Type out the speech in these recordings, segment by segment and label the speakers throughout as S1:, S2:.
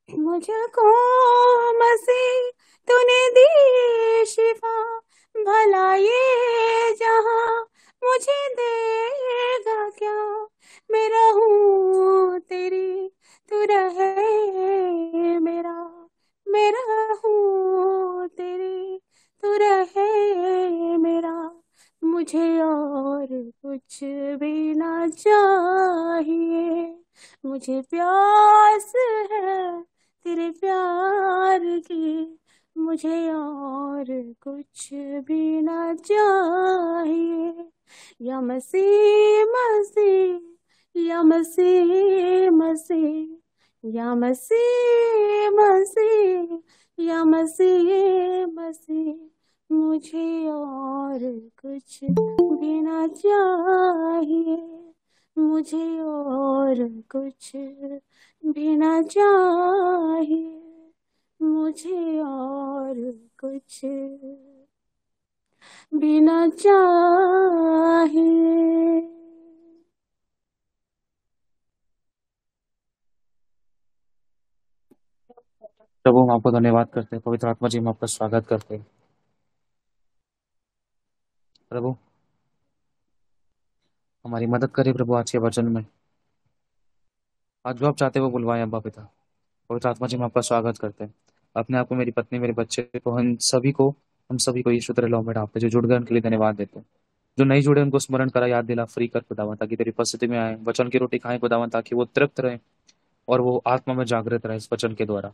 S1: मुझको मसीह तूने दी शिफा, भला ये जहां मुझे देगा क्या। मैं रहूं तेरी, तू रहे मेरा। मैं रहूं तेरी, तू रहे मेरा। मुझे और कुछ भी ना चाहिए। मुझे प्यास है तेरे प्यार की, मुझे और कुछ भी ना चाहिए। या मसीह मसीह, या मसीह मसीह, या मसीह मसीह, या मसीह मसीह, मुझे और कुछ भी ना चाहिए। मुझे और कुछ भी ना चाहिए। मुझे और कुछ भी ना चाहिए।
S2: प्रभु हम आपको धन्यवाद करते हैं। पवित्र आत्मा जी हम आपका स्वागत करते हैं। प्रभु हमारी मदद करिए प्रभु आज के वचन में। आज जो आप चाहते हो वो बुलवाएं अब्बा पिता। पवित्र आत्मा जी हम आपका स्वागत करते हैं। अपने आप को, मेरी पत्नी, मेरे बच्चे को, हम सभी को यीशु तेरे लौ में डालते हैं। जो जुड़ गए उनके लिए धन्यवाद देते हैं। जो नहीं जुड़े उनको स्मरण करा, याद दिला, फ्री कर खुदावन, ताकि तेरी उपस्थिति में आए, वचन की रोटी खाएं खुदावन, ताकि वो तृप्त रहे और वो आत्मा में जागृत रहे इस वचन के द्वारा।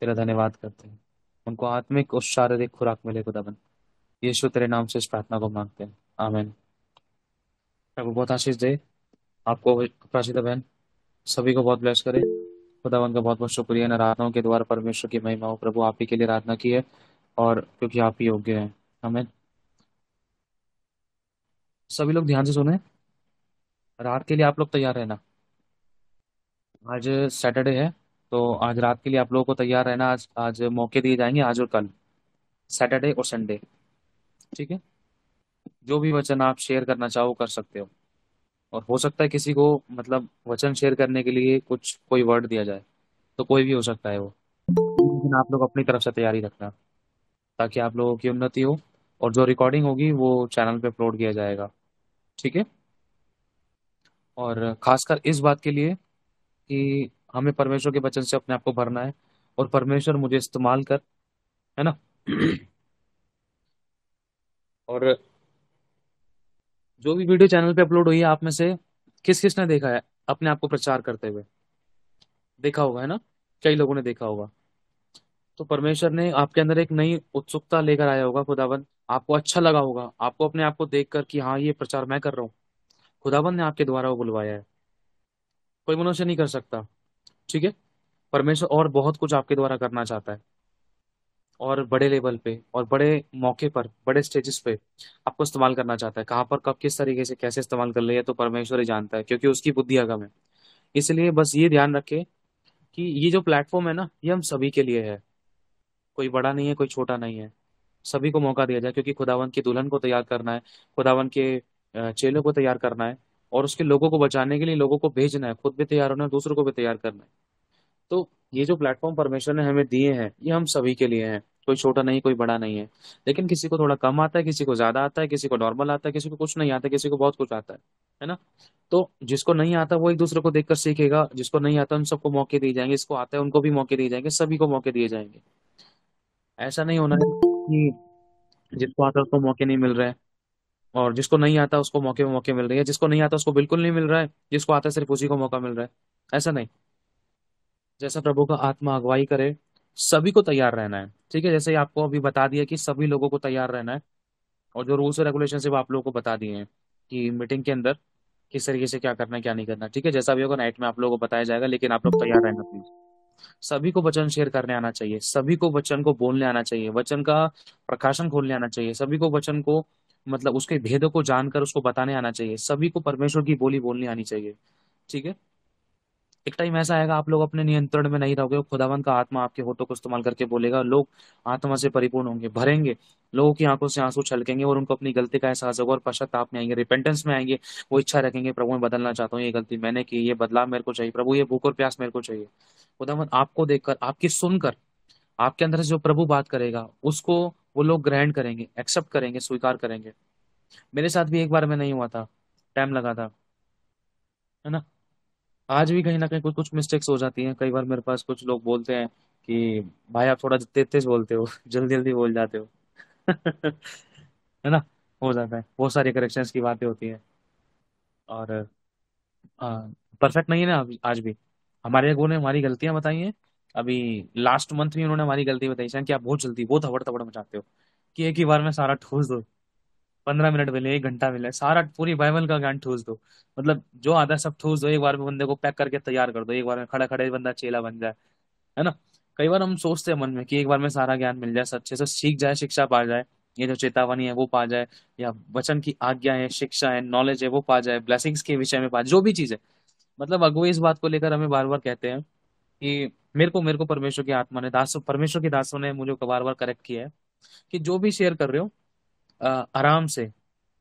S2: तेरा धन्यवाद करते हैं। उनको आत्मिक और शारीरिक खुराक मिले खुदावन। यीशु तेरे नाम से इस प्रार्थना को मांगते हैं, आमीन। प्रभु बहुत आशीष दे आपको, प्राचिता बहन, सभी को बहुत ब्लेस करे। खुदावन का बहुत बहुत शुक्रिया। इन आराधनाओं के द्वारा परमेश्वर की महिमा हो। प्रभु आप ही के लिए आराधना की है, और क्योंकि आप ही योग्य हैं। हमें सभी लोग ध्यान से सुने। रात के लिए आप लोग तैयार रहना। आज सैटरडे है, तो आज रात के लिए आप लोगों को तैयार रहना। आज आज मौके दिए जाएंगे, आज और कल, सैटरडे और संडे। ठीक है। जो भी वचन आप शेयर करना चाहो कर सकते हो। और हो सकता है किसी को मतलब वचन शेयर करने के लिए कुछ कोई वर्ड दिया जाए, तो कोई भी हो सकता है वो। लेकिन आप लोग अपनी तरफ से तैयारी रखना, ताकि आप लोगों की उन्नति हो। और जो रिकॉर्डिंग होगी वो चैनल पे अपलोड किया जाएगा। ठीक है। और खासकर इस बात के लिए कि हमें परमेश्वर के वचन से अपने आप को भरना है, और परमेश्वर मुझे इस्तेमाल कर, है ना। और जो भी वीडियो चैनल पे अपलोड हुई है, आप में से किस किस ने देखा है अपने आप को प्रचार करते हुए? देखा होगा, है ना। कई लोगों ने देखा होगा। तो परमेश्वर ने आपके अंदर एक नई उत्सुकता लेकर आया होगा खुदावन। आपको अच्छा लगा होगा, आपको अपने आप को देखकर कि हाँ, ये प्रचार मैं कर रहा हूँ। खुदावन ने आपके द्वारा वो बुलवाया है। कोई मनुष्य नहीं कर सकता। ठीक है। परमेश्वर और बहुत कुछ आपके द्वारा करना चाहता है, और बड़े लेवल पे और बड़े मौके पर, बड़े स्टेजेस पे आपको इस्तेमाल करना चाहता है। कहाँ पर, कब, किस तरीके से, कैसे इस्तेमाल कर ले, ये तो परमेश्वर ही जानता है, क्योंकि उसकी बुद्धि अगम है। इसलिए बस ये ध्यान रखे कि ये जो प्लेटफॉर्म है ना, ये हम सभी के लिए है। कोई बड़ा नहीं है, कोई छोटा नहीं है। सभी को मौका दिया जाए, क्योंकि खुदावन की दुल्हन को तैयार करना है, खुदावन के चेलों को तैयार करना है, और उसके लोगों को बचाने के लिए लोगों को भेजना है, खुद भी तैयार होना है, दूसरों को भी तैयार करना है। तो ये जो प्लेटफॉर्म परमेश्वर ने हमें दिए हैं, ये हम सभी के लिए हैं। कोई छोटा नहीं, कोई बड़ा नहीं है। लेकिन किसी को थोड़ा कम आता है, किसी को ज्यादा आता है, किसी को नॉर्मल आता है, किसी को कुछ नहीं आता, किसी को बहुत कुछ आता है ना। तो जिसको नहीं आता वो एक दूसरे को देखकर सीखेगा, जिसको नहीं आता उन सबको मौके दिए जाएंगे, जिसको आता है उनको भी मौके दिए जाएंगे, सभी को मौके दिए जाएंगे। ऐसा नहीं होना है कि जिसको आता है उसको मौके नहीं मिल रहे हैं, और जिसको नहीं आता उसको मौके में मौके मिल रही है, जिसको नहीं आता उसको बिल्कुल नहीं मिल रहा है, जिसको आता है सिर्फ उसी को मौका मिल रहा है। ऐसा नहीं। जैसा प्रभु का आत्मा अगुवाई करे, सभी को तैयार रहना है। ठीक है। जैसे ही आपको अभी बता दिया कि सभी लोगों को तैयार रहना है, और जो रूल्स और रेगुलेशन है वो आप लोगों को बता दिए हैं कि मीटिंग के अंदर किस तरीके से क्या करना है, क्या नहीं करना। ठीक है। जैसा भी होगा नाइट में आप लोगों को बताया जाएगा, लेकिन आप लोग तैयार रहना प्लीज। सभी को वचन शेयर करने आना चाहिए, सभी को वचन को बोलने आना चाहिए, वचन का प्रकाशन खोलने आना चाहिए, सभी को वचन को मतलब उसके भेदों को जानकर उसको बताने आना चाहिए, सभी को परमेश्वर की बोली बोलनी आनी चाहिए। ठीक है। एक टाइम ऐसा आएगा आप लोग अपने नियंत्रण में नहीं रहोगे, खुदावन का आत्मा आपके होठों को इस्तेमाल करके बोलेगा, लोग आत्मा से परिपूर्ण होंगे, भरेंगे, लोगों की आंखों से आंसू छलकेंगे और उनको अपनी गलती का एहसास होगा और पश्चाताप में आएंगे, रिपेंटेंस में आएंगे। वो इच्छा रखेंगे, प्रभु मैं बदलना चाहता हूँ, ये गलती मैंने की, ये बदलाव मेरे को चाहिए, प्रभु ये भूख और प्यास मेरे को चाहिए। खुदावन आपको देखकर, आपकी सुनकर, आपके अंदर से जो प्रभु बात करेगा उसको वो लोग ग्रहण करेंगे, एक्सेप्ट करेंगे, स्वीकार करेंगे। मेरे साथ भी एक बार में नहीं हुआ था, टाइम लगा था, है ना। आज भी कहीं ना कहीं कुछ कुछ मिस्टेक्स हो जाती हैं। कई बार मेरे पास कुछ लोग बोलते हैं कि भाई आप थोड़ा तेज तेज बोलते हो, जल्दी जल्दी बोल जाते हो। है ना, हो जाता है, बहुत सारी करेक्शंस की बातें होती हैं। और परफेक्ट नहीं है ना आज भी। हमारे लोगों ने हमारी गलतियां बताई हैं। अभी लास्ट मंथ में उन्होंने हमारी गलती बताई कि आप बहुत जल्दी बहुत हबड़ तबड़ मचाते हो, कि एक ही बार में सारा ठूस दो, 15 मिनट मिले, 1 घंटा मिले, सारा पूरी बाइबल का ज्ञान ठूस दो। मतलब जो आधा सब ठूस दो, एक बार में बंदे को पैक करके तैयार कर दो, एक बार में खड़ा खड़े बंदा चेला बन जाए, है ना। कई बार हम सोचते हैं मन में कि एक बार में सारा ज्ञान मिल जाए, अच्छे से सीख जाए, शिक्षा पा जाए, ये जो चेतावनी है वो पा जाए, या वचन की आज्ञा है, शिक्षा है, नॉलेज है वो पा जाए, ब्लेसिंग्स के विषय में पा जाए, जो भी चीज है। मतलब अगुवे इस बात को लेकर हमें बार बार कहते हैं कि मेरे को परमेश्वर की आत्मा ने, दासों, परमेश्वर के दासों ने मुझे बार बार करेक्ट किया है कि जो भी शेयर कर रहे हो आराम से,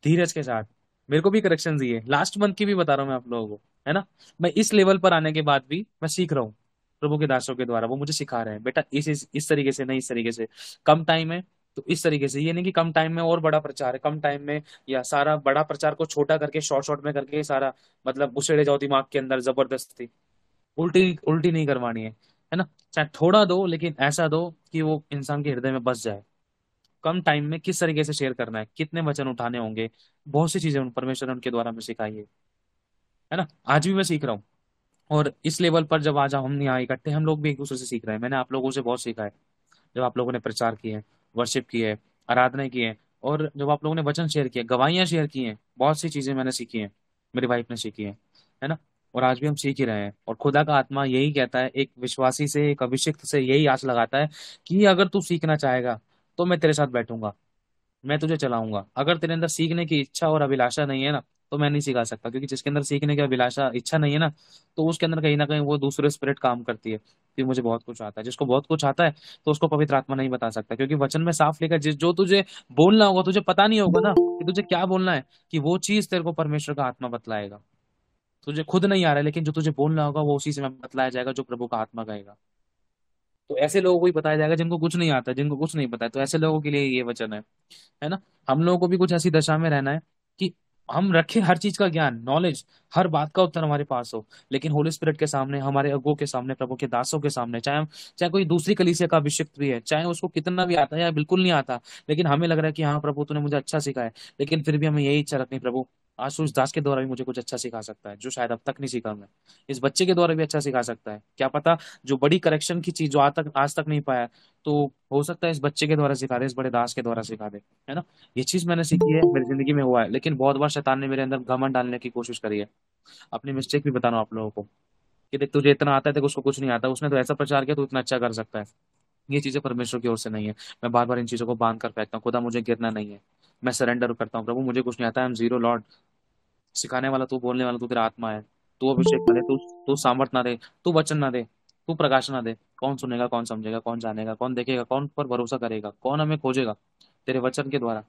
S2: धीरज के साथ। मेरे को भी करेक्शन दिए, लास्ट मंथ की भी बता रहा हूँ मैं आप लोगों को, है ना। मैं इस लेवल पर आने के बाद भी मैं सीख रहा हूँ प्रभु के दासों के द्वारा, वो मुझे सिखा रहे हैं, बेटा इस तरीके से नहीं, इस तरीके से, कम टाइम है तो इस तरीके से। ये नहीं कि कम टाइम में और बड़ा प्रचार है, कम टाइम में या सारा बड़ा प्रचार को छोटा करके शॉर्ट शॉर्ट में करके सारा मतलब उसेड़े जाओ दिमाग के अंदर जबरदस्ती। उल्टी उल्टी नहीं करवानी है ना। चाहे थोड़ा दो लेकिन ऐसा दो कि वो इंसान के हृदय में बस जाए। कम टाइम में किस तरीके से शेयर करना है, कितने वचन उठाने होंगे, बहुत सी चीजें परमेश्वर ने उनके द्वारा हमें सिखाई है ना। आज भी मैं सीख रहा हूँ। और इस लेवल पर जब आज हम यहाँ इकट्ठे, हम लोग भी एक दूसरे से सीख रहे हैं। मैंने आप लोगों से बहुत सीखा है, जब आप लोगों ने प्रचार किए हैं, वर्शिप की है, आराधना की है, और जब आप लोगों ने वचन शेयर किए, गवाहियां शेयर की हैं, बहुत सी चीजें मैंने सीखी हैं, मेरी वाइफ ने सीखी है ना। और आज भी हम सीख ही रहे हैं। और खुदा का आत्मा यही कहता है, एक विश्वासी से, एक अभिषिक्त से यही आस लगाता है कि अगर तू सीखना चाहेगा तो मैं तेरे साथ बैठूंगा, मैं तुझे चलाऊंगा। अगर तेरे अंदर सीखने की इच्छा और अभिलाषा नहीं है ना, तो मैं नहीं सिखा सकता, क्योंकि जिसके अंदर सीखने की अभिलाषा इच्छा नहीं है ना, तो उसके अंदर कहीं ना कहीं वो दूसरे स्पिरिट काम करती है कि मुझे बहुत कुछ आता है। जिसको बहुत कुछ आता है तो उसको पवित्र आत्मा नहीं बता सकता, क्योंकि वचन में साफ लिखा है, जिस जो तुझे बोलना होगा, तुझे पता नहीं होगा ना कि तुझे क्या बोलना है, कि वो चीज तेरे को परमेश्वर का आत्मा बतलाएगा। तुझे खुद नहीं आ रहा है, लेकिन जो तुझे बोलना होगा वो उसी समय बतलाया जाएगा, जो प्रभु का आत्मा कहेगा। तो ऐसे लोगों को ही बताया जाएगा जिनको कुछ नहीं आता, जिनको कुछ नहीं पता है, तो ऐसे लोगों के लिए ये वचन है ना। हम लोगों को भी कुछ ऐसी दशा में रहना है कि हम रखें हर चीज का ज्ञान, नॉलेज, हर बात का उत्तर हमारे पास हो, लेकिन होली स्पिरिट के सामने, हमारे अगुवों के सामने, प्रभु के दासों के सामने, चाहे कोई दूसरी कलीसिया का अभिषिक्त भी है, चाहे उसको कितना भी आता है या बिल्कुल नहीं आता, लेकिन हमें लग रहा है कि हाँ प्रभु तूने मुझे अच्छा सिखाया है, लेकिन फिर भी हमें यही इच्छा रखनी, प्रभु आशीष दास के द्वारा भी मुझे कुछ अच्छा सिखा सकता है, जो शायद अब तक नहीं सीखा मैं। इस बच्चे के द्वारा भी अच्छा सिखा सकता है, क्या पता, जो बड़ी करेक्शन की चीज जो आज तक नहीं पाया, तो हो सकता है इस बच्चे के द्वारा सिखा दे, इस बड़े दास के द्वारा सिखा दे, है ना। ये चीज मैंने सीखी है, मेरी जिंदगी में हुआ है, लेकिन बहुत बार शैतान ने मेरे अंदर घमंड डालने की कोशिश करी है। अपनी मिस्टेक भी बताना आप लोगों को कि देख तुझे इतना आता है, देख उसको कुछ नहीं आता, उसने तो ऐसा प्रचार किया, तू इतना अच्छा कर सकता है। ये चीजें परमेश्वर की ओर से नहीं है। मैं बार बार इन चीजों को बांध कर फेंकता हूँ, खुदा मुझे गिरना नहीं है। मैं सरेंडर करता हूँ, प्रभु मुझे कुछ नहीं आता, आई एम जीरो लॉर्ड। सिखाने वाला तू, बोलने वाला तू, तेरा आत्मा है। तू अभिषेक ना दे, तू सामर्थ ना दे, तू वचन ना दे, तू प्रकाश ना दे। कौन सुनेगा, कौन समझेगा, कौन जानेगा, कौन देखेगा, कौन पर भरोसा करेगा, कौन हमें खोजेगा तेरे वचन के द्वारा,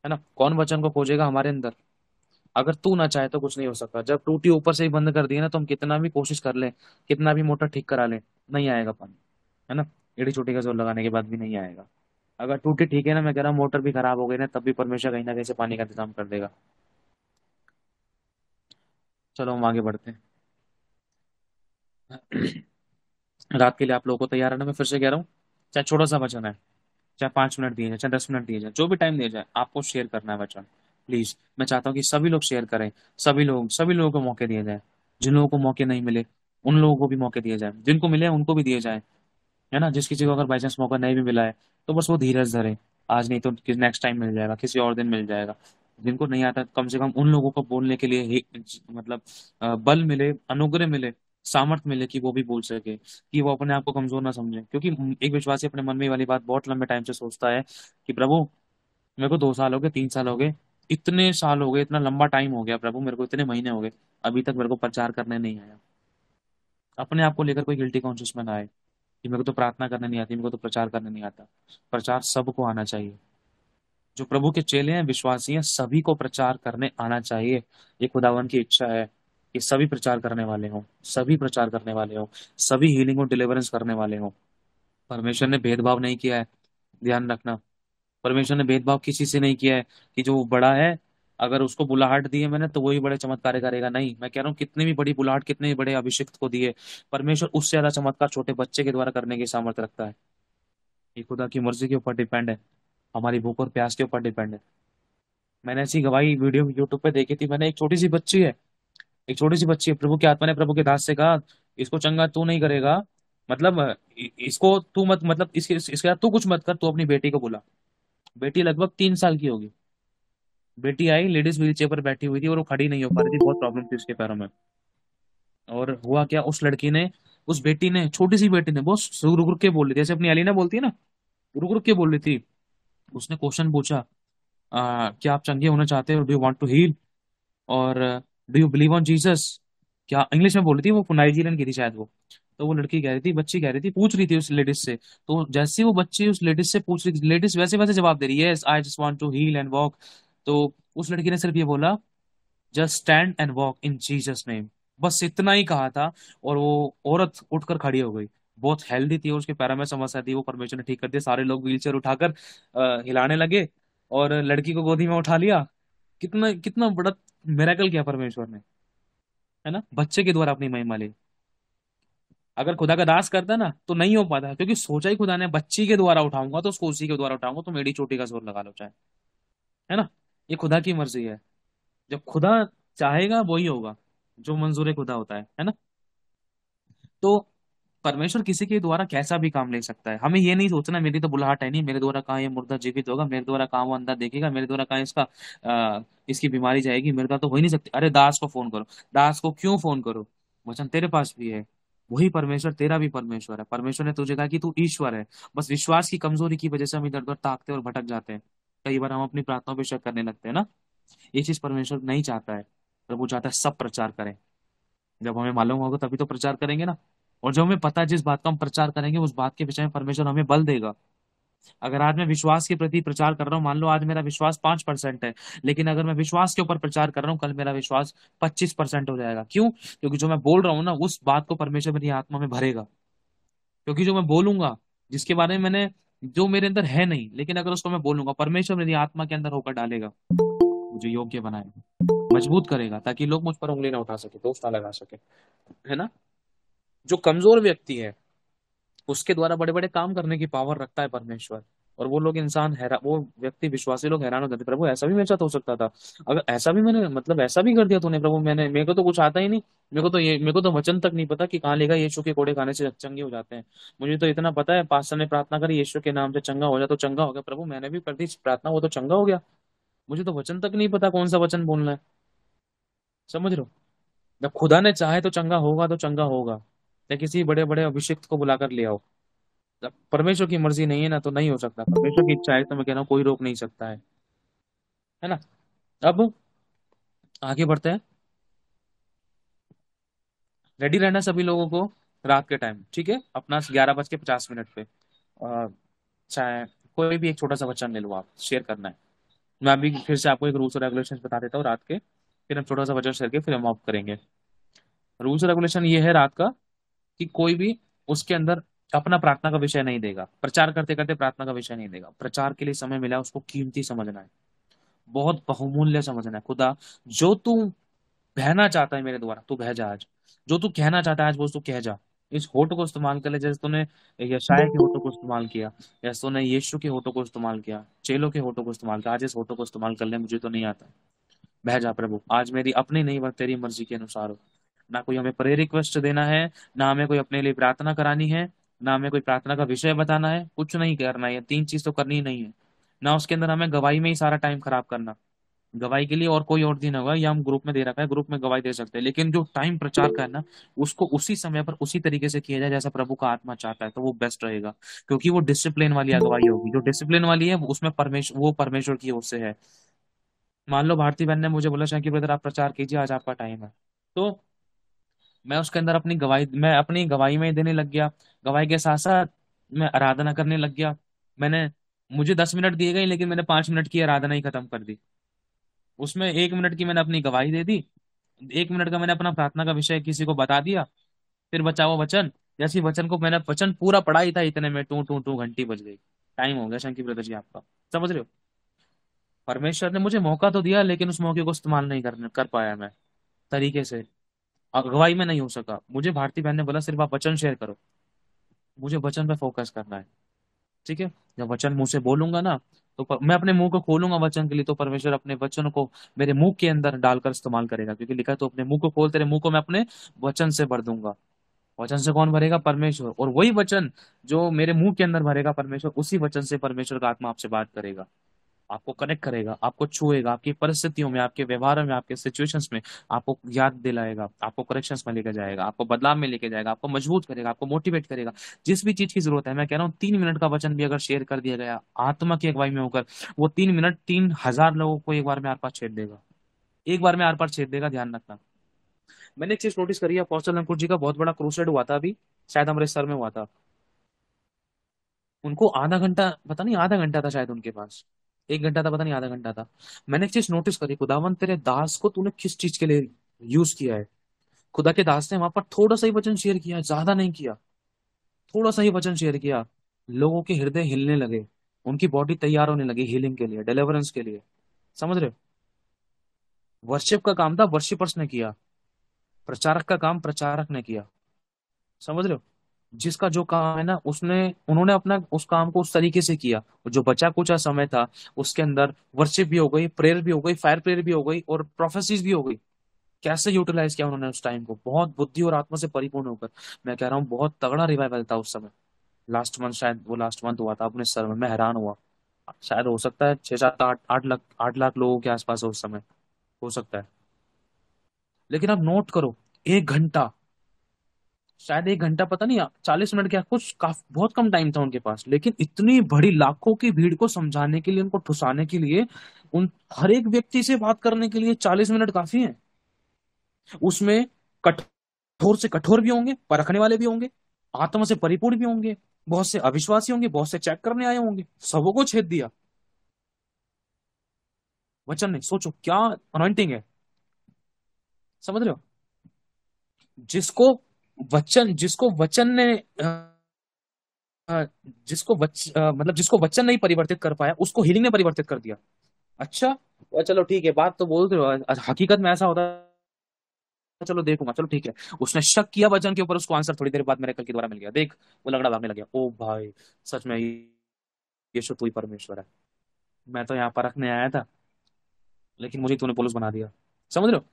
S2: है ना। कौन वचन को खोजेगा हमारे अंदर। अगर तू ना चाहे तो कुछ नहीं हो सकता। जब टूटी ऊपर से ही बंद कर दी ना, तो हम कितना भी कोशिश कर ले, कितना भी मोटर ठीक करा ले, नहीं आएगा पानी, है ना। एड़ी चोटी का जोर लगाने के बाद भी नहीं आएगा। अगर टूटी ठीक है ना, मैं कह रहा हूँ मोटर भी खराब हो गई ना, तब भी परमेश्वर कहीं ना कहीं से पानी का इंतजाम कर देगा। चलो हम आगे बढ़ते हैं। रात के लिए आप लोगों को तैयार रहना, मैं फिर से कह रहा हूँ, चाहे छोटा सा वचन है, चाहे 5 मिनट दिए जाए, चाहे 10 मिनट दिए जाए, जो भी टाइम दिया जाए, आपको शेयर करना है वचन। प्लीज मैं चाहता हूँ कि सभी लोग शेयर करें, सभी लोगों को मौके दिए जाए। जिन लोगों को मौके नहीं मिले उन लोगों को भी मौके दिए जाए, जिनको मिले उनको भी दिए जाए, है ना। जिस किसी को अगर बाई चांस मौका नहीं भी मिला है तो बस वो धीरज धरे, आज नहीं तो नेक्स्ट टाइम मिल जाएगा, किसी और दिन मिल जाएगा। जिनको नहीं आता, कम से कम उन लोगों को बोलने के लिए मतलब बल मिले, अनुग्रह मिले, सामर्थ मिले कि वो भी बोल सके, कि वो अपने आप को कमजोर ना समझे। क्योंकि एक विश्वासी अपने मन में ये वाली बात बहुत लंबे टाइम से सोचता है कि प्रभु मेरे को 2 साल हो गए, 3 साल हो गए, इतने साल हो गए, इतना लंबा टाइम हो गया प्रभु, मेरे को इतने महीने हो गए, अभी तक मेरे को प्रचार करने नहीं आया। अपने आप को लेकर कोई गिल्टी कॉन्शियस में ना आए कि मेरे को तो प्रार्थना करने नहीं आती, मेरे को तो प्रचार करने नहीं आता। प्रचार सबको आना चाहिए। जो प्रभु के चेले हैं, विश्वासी हैं, सभी को प्रचार करने आना चाहिए। ये खुदावन की इच्छा है कि सभी प्रचार करने वाले हों, सभी प्रचार करने वाले हों, सभी हीलिंग और डिलीवरेंस करने वाले हों। परमेश्वर ने भेदभाव नहीं किया है, ध्यान रखना। परमेश्वर ने भेदभाव किसी से नहीं किया है कि जो बड़ा है, अगर उसको बुलाहट दी है मैंने तो वही बड़े चमत्कार करेगा। नहीं, मैं कह रहा हूँ कितनी भी बड़ी बुलाहट, कितने भी बड़े अभिषिक्त को दिए, परमेश्वर उससे ज्यादा चमत्कार छोटे बच्चे के द्वारा करने की सामर्थ्य रखता है। ये खुदा की मर्जी के ऊपर डिपेंड है, हमारी भूख और प्यास के ऊपर डिपेंड है। मैंने ऐसी गवाही वीडियो यूट्यूब पे देखी थी मैंने। एक छोटी सी बच्ची है, एक छोटी सी बच्ची है, प्रभु की आत्मा ने प्रभु के दास से कहा, इसको चंगा तू नहीं करेगा, मतलब इसको तू मत, मतलब इसके साथ तू कुछ मत कर, तू अपनी बेटी को बुला। बेटी लगभग 3 साल की होगी। बेटी आई, लेडीज व्हील चेयर पर बैठी हुई थी और वो खड़ी नहीं हो पा रही थी, बहुत प्रॉब्लम थी उसके पैरों में। और हुआ क्या, उस लड़की ने, उस बेटी ने, छोटी सी बेटी ने बहुत रुक रुक के बोल रही थी, जैसे अपनी अलीना बोलती है ना, रुक रुक के बोल रही थी। उसने क्वेश्चन पूछा, क्या आप चंगे होना चाहते हो, do you want to heal, और do you believe on Jesus. क्या इंग्लिश में बोल रही थी, वो नाइजीरियन की थी शायद वो। तो वो लड़की कह रही थी, बच्ची कह रही थी, पूछ रही थी उस लेडीज से। तो जैसे ही वो बच्ची उस लेडीज से पूछ रही थी, लेडीज वैसे वैसे जवाब दे रही है, yes I just want to heal and walk. तो उस लड़की ने सिर्फ ये बोला, just stand and walk in Jesus name. बस इतना ही कहा था, और वो औरत उठकर खड़ी हो गई। बहुत हेल्दी थी और उसके पैरों में समस्या थी, वो परमेश्वर ने ठीक कर दिया। सारे लोग व्हीलचेयर उठाकर हिलाने लगे और लड़की को गोदी में उठा लिया। कितना कितना बड़ा मिरेकल किया परमेश्वर ने, है ना, बच्चे के द्वारा अपनी महिमा ली। अगर खुदा का दास करता ना तो नहीं हो पाता, क्योंकि सोचा ही खुदा ने बच्ची के द्वारा उठाऊंगा तो उसको उसी के द्वारा उठाऊंगा, तो मेरी चोटी का जोर लगा लो चाहे, है ना। ये खुदा की मर्जी है। जब खुदा चाहेगा वही होगा, जो मंजूर खुदा होता है ना। तो परमेश्वर किसी के द्वारा कैसा भी काम ले सकता है। हमें ये नहीं सोचना मेरी तो बुलाहट है नहीं, मेरे द्वारा कहाँ ये मुर्दा जीवित होगा, मेरे द्वारा कहाँ वो अंधा देखेगा, मेरे द्वारा कहाँ इसकी बीमारी जाएगी, मेरे द्वारा तो हो ही नहीं सकती। अरे दास को फोन करो। दास को क्यों फोन करो, वचन तेरे पास भी है। वही परमेश्वर तेरा भी परमेश्वर है। परमेश्वर ने तुझे कहा कि तू ईश्वर है। बस विश्वास की कमजोरी की वजह से हम इधर उधर ताकते और भटक जाते हैं। कई बार हम अपनी प्रार्थनाओं पर शक करने लगते हैं ना। ये चीज परमेश्वर नहीं चाहता है। प्रभु चाहता है सब प्रचार करें। जब हमें मालूम होगा तभी तो प्रचार करेंगे ना। और जो हमें पता है जिस बात का हम प्रचार करेंगे उस बात के विषय में परमेश्वर हमें बल देगा। अगर आज मैं विश्वास के प्रति प्रचार कर रहा हूँ, मान लो आज मेरा विश्वास 5% है, लेकिन अगर मैं विश्वास के ऊपर प्रचार कर रहा हूँ, कल मेरा विश्वास 25% हो जाएगा। क्यों? क्योंकि जो मैं बोल रहा हूँ ना, उस बात को परमेश्वर मेरी आत्मा में भरेगा। क्योंकि जो मैं बोलूंगा, जिसके बारे में मैंने, जो मेरे अंदर है नहीं, लेकिन अगर उसको मैं बोलूंगा, परमेश्वर मेरी आत्मा के अंदर होकर डालेगा, मुझे योग्य बनाएगा, मजबूत करेगा, ताकि लोग मुझ पर उंगली ना उठा सके, दोष ना लगा सके, है ना। जो कमजोर व्यक्ति है उसके द्वारा बड़े बड़े काम करने की पावर रखता है परमेश्वर। और वो लोग इंसान हैरान, वो व्यक्ति, विश्वासी लोग हैरान हो जाते, प्रभु ऐसा भी मेरे साथ हो सकता था। अगर ऐसा भी मैंने, मतलब ऐसा भी कर दिया तूने प्रभु, मैंने, मेरे को तो कुछ आता ही नहीं। मेरे को तो वचन तक नहीं पता कि कहाँ लिखा है यीशु के कोड़े खाने से चंगे हो जाते हैं। मुझे तो इतना पता है, पास्टर ने प्रार्थना करी यीशु के नाम से चंगा हो जा, तो चंगा हो गया। प्रभु मैंने भी कर दी प्रार्थना, वो तो चंगा हो गया। मुझे तो वचन तक नहीं पता कौन सा वचन बोलना है। समझ रहे हो? जब खुदा ने चाहे तो चंगा होगा, तो चंगा होगा। या किसी बड़े बड़े अभिषिक्त को बुलाकर ले आओ। जब परमेश्वर की मर्जी नहीं है ना तो नहीं हो सकता। परमेश्वर की इच्छा है तो मैं कह रहा हूँ कोई रोक नहीं सकता है ना। अब आगे बढ़ते हैं। रेडी रहना सभी लोगों को, रात के टाइम, ठीक है, अपना 11:50 पे। चाहे कोई भी एक छोटा सा वचन ले लो, आप शेयर करना है। मैं अभी फिर से आपको एक रूल्स और रेगुलेशन बता देता हूँ रात के, फिर हम छोटा सा वचन शेयर के फिर हम ऑफ करेंगे। रूल्स और रेगुलेशन ये है रात का, कि कोई भी उसके अंदर अपना प्रार्थना का विषय नहीं देगा। प्रचार करते करते प्रार्थना का विषय नहीं देगा। प्रचार के लिए समय मिला है, उसको कीमती समझना है, बहुत बहुमूल्य समझना है। खुदा, जो तू बहना चाहता है मेरे द्वारा, तू बह जा आज। जो तू कहना चाहता है आज वो तू कह जा। इस होठ को इस्तेमाल कर ले, जैसे तूने यशाया के होठों को इस्तेमाल किया, जैसे तूने यीशु के होठों को इस्तेमाल किया, चेलों के होठों को इस्तेमाल किया, आज इस होठों को इस्तेमाल कर ले। मुझे तो नहीं आता। बह जा प्रभु, आज मेरी अपनी नहीं बस तेरी मर्जी के अनुसार हो। ना कोई हमें प्रेयर रिक्वेस्ट देना है, ना हमें कोई अपने लिए प्रार्थना करानी है, ना हमें कोई प्रार्थना का विषय बताना है, कुछ नहीं करना है। ये 3 चीज तो करनी ही नहीं है। ना उसके अंदर हमें गवाही में ही सारा टाइम खराब करना। गवाही के लिए और कोई और दिन होगा, या हम ग्रुप में दे रखा है, ग्रुप में गवाही दे सकते हैं, लेकिन जो टाइम प्रचार का है ना, उसको उसी समय पर उसी तरीके से किया जाए जैसा प्रभु का आत्मा चाहता है, तो वो बेस्ट रहेगा। क्योंकि वो डिसिप्लिन वाली अगुवाई होगी। जो डिसिप्लिन वाली है उसमें परमेश्वर, वो परमेश्वर की ओर से है। मान लो भारती बहन ने मुझे बोला, शायद कि ब्रदर आप प्रचार कीजिए, आज आपका टाइम है, तो मैं उसके अंदर अपनी गवाही, मैं अपनी गवाही में देने लग गया। गवाही के साथ साथ मैं आराधना करने लग गया। मैंने मुझे 10 मिनट दिए गए, लेकिन मैंने 5 मिनट की आराधना ही खत्म कर दी। उसमें 1 मिनट की मैंने अपनी गवाही दे दी। 1 मिनट का मैंने अपना प्रार्थना का विषय किसी को बता दिया। फिर बचा वो वचन। जैसे ही वचन को मैंने वचन पूरा पढ़ा ही था, इतने में टू टू टू घंटी बज गई। टाइम हो गया शंकी ब्रदर जी आपका। समझ रहे हो? परमेश्वर ने मुझे मौका तो दिया, लेकिन उस मौके को इस्तेमाल नहीं कर पाया मैं तरीके से। अगुवाई में नहीं हो सका। मुझे भारती बहन ने बोला सिर्फ आप वचन शेयर करो। मुझे वचन पे फोकस करना है। ठीक है। जब वचन मुंह से बोलूंगा ना, तो मैं अपने मुंह को खोलूंगा वचन के लिए, तो परमेश्वर अपने वचन को मेरे मुंह के अंदर डालकर इस्तेमाल करेगा, क्योंकि लिखा है तो अपने मुंह को खोल, तेरे मुंह को मैं अपने वचन से भर दूंगा। वचन से कौन भरेगा? परमेश्वर। और वही वचन जो मेरे मुंह के अंदर भरेगा परमेश्वर, उसी वचन से परमेश्वर का आत्मा आपसे बात करेगा, आपको कनेक्ट करेगा, आपको छुएगा, आपकी परिस्थितियों में, आपके व्यवहार में, आपके सिचुएशंस में आपको याद दिलाएगा, आपको करेक्शंस में लेके जाएगा, आपको बदलाव में लेके जाएगा, आपको मजबूत करेगा, आपको मोटिवेट करेगा। जिस भी चीज की जरूरत है, मैं कह रहा हूँ 3 मिनट का वचन भी अगर शेयर कर दिया गया आत्मा की अगुवाई में होकर, वो 3 मिनट 3,000 लोगों को एक बार में आर पार छेद देगा। एक बार में आर पार छेद देगा, ध्यान रखना। मैंने एक चीज नोटिस करी है, अपोस्टल अंकुर जी का बहुत बड़ा क्रूसेड हुआ था अभी, शायद अमृतसर में हुआ था। उनको आधा घंटा, पता नहीं आधा घंटा था शायद उनके पास, 1 घंटा था, पता नहीं आधा घंटा था। मैंने एक चीज नोटिस करी, खुदावन तेरे दास को तूने किस चीज के लिए यूज किया है। खुदा के दास ने वहां पर थोड़ा सा ही वचन शेयर किया, ज्यादा नहीं किया। थोड़ा सा ही वचन शेयर किया, लोगों के हृदय हिलने लगे, उनकी बॉडी तैयार होने लगी हीलिंग के लिए, डिलीवरेंस के लिए। समझ रहे हो? वर्शिप का काम था, वर्शिपर्स ने किया। प्रचारक का काम प्रचारक ने किया। समझ रहे हो? जिसका जो काम है ना, उसने उन्होंने अपना उस काम को उस तरीके से किया। और जो बचा कुचा समय था, उसके अंदर वर्शिप भी हो गई, प्रेयर भी हो गई, फायर प्रेयर भी हो गई, और प्रोफेसीज भी हो गई। कैसे यूटिलाइज किया उन्होंने उस टाइम को, बहुत बुद्धि और आत्मा से परिपूर्ण होकर। मैं कह रहा हूँ बहुत तगड़ा रिवाइवल था उस समय। लास्ट मंथ, शायद वो लास्ट मंथ हुआ था अपने सर में, मैं हैरान हुआ। शायद हो सकता है 6 7 8 8 लाख 8 लाख लोगों के आसपास हो उस समय, हो सकता है। लेकिन अब नोट करो, 1 घंटा, शायद 1 घंटा, पता नहीं 40 मिनट, क्या कुछ बहुत कम टाइम था उनके पास, लेकिन इतनी बड़ी लाखों की भीड़ को समझाने के लिए, उनको ठुसाने के लिए, उन हर एक व्यक्ति से बात करने के लिए 40 मिनट काफी है। उसमें कठोर से कठोर भी होंगे, परखने वाले भी होंगे, आत्मा से परिपूर्ण भी होंगे, बहुत से अविश्वासी होंगे, बहुत से चेक करने आए होंगे, सबों को छेद दिया वचन ने। सोचो क्या अनॉइंटिंग है। समझ रहे हो? जिसको जिसको वचन ने अ, मतलब जिसको वचन नहीं परिवर्तित कर पाया, उसको हीलिंग ने परिवर्तित कर दिया। अच्छा, चलो ठीक है, बात तो बोल रहे हो, हकीकत में ऐसा होता है, चलो देखूंगा, चलो ठीक है। उसने शक किया वचन के ऊपर, उसको आंसर थोड़ी देर बाद मेरे कल के द्वारा मिल गया, देख वो लंगड़ा भागने लग गया। ओ भाई, सच में यीशु तू ही परमेश्वर है। मैं तो यहाँ परखने आया था, लेकिन मुझे तूने पुलिस बना दिया। समझ रहे हो?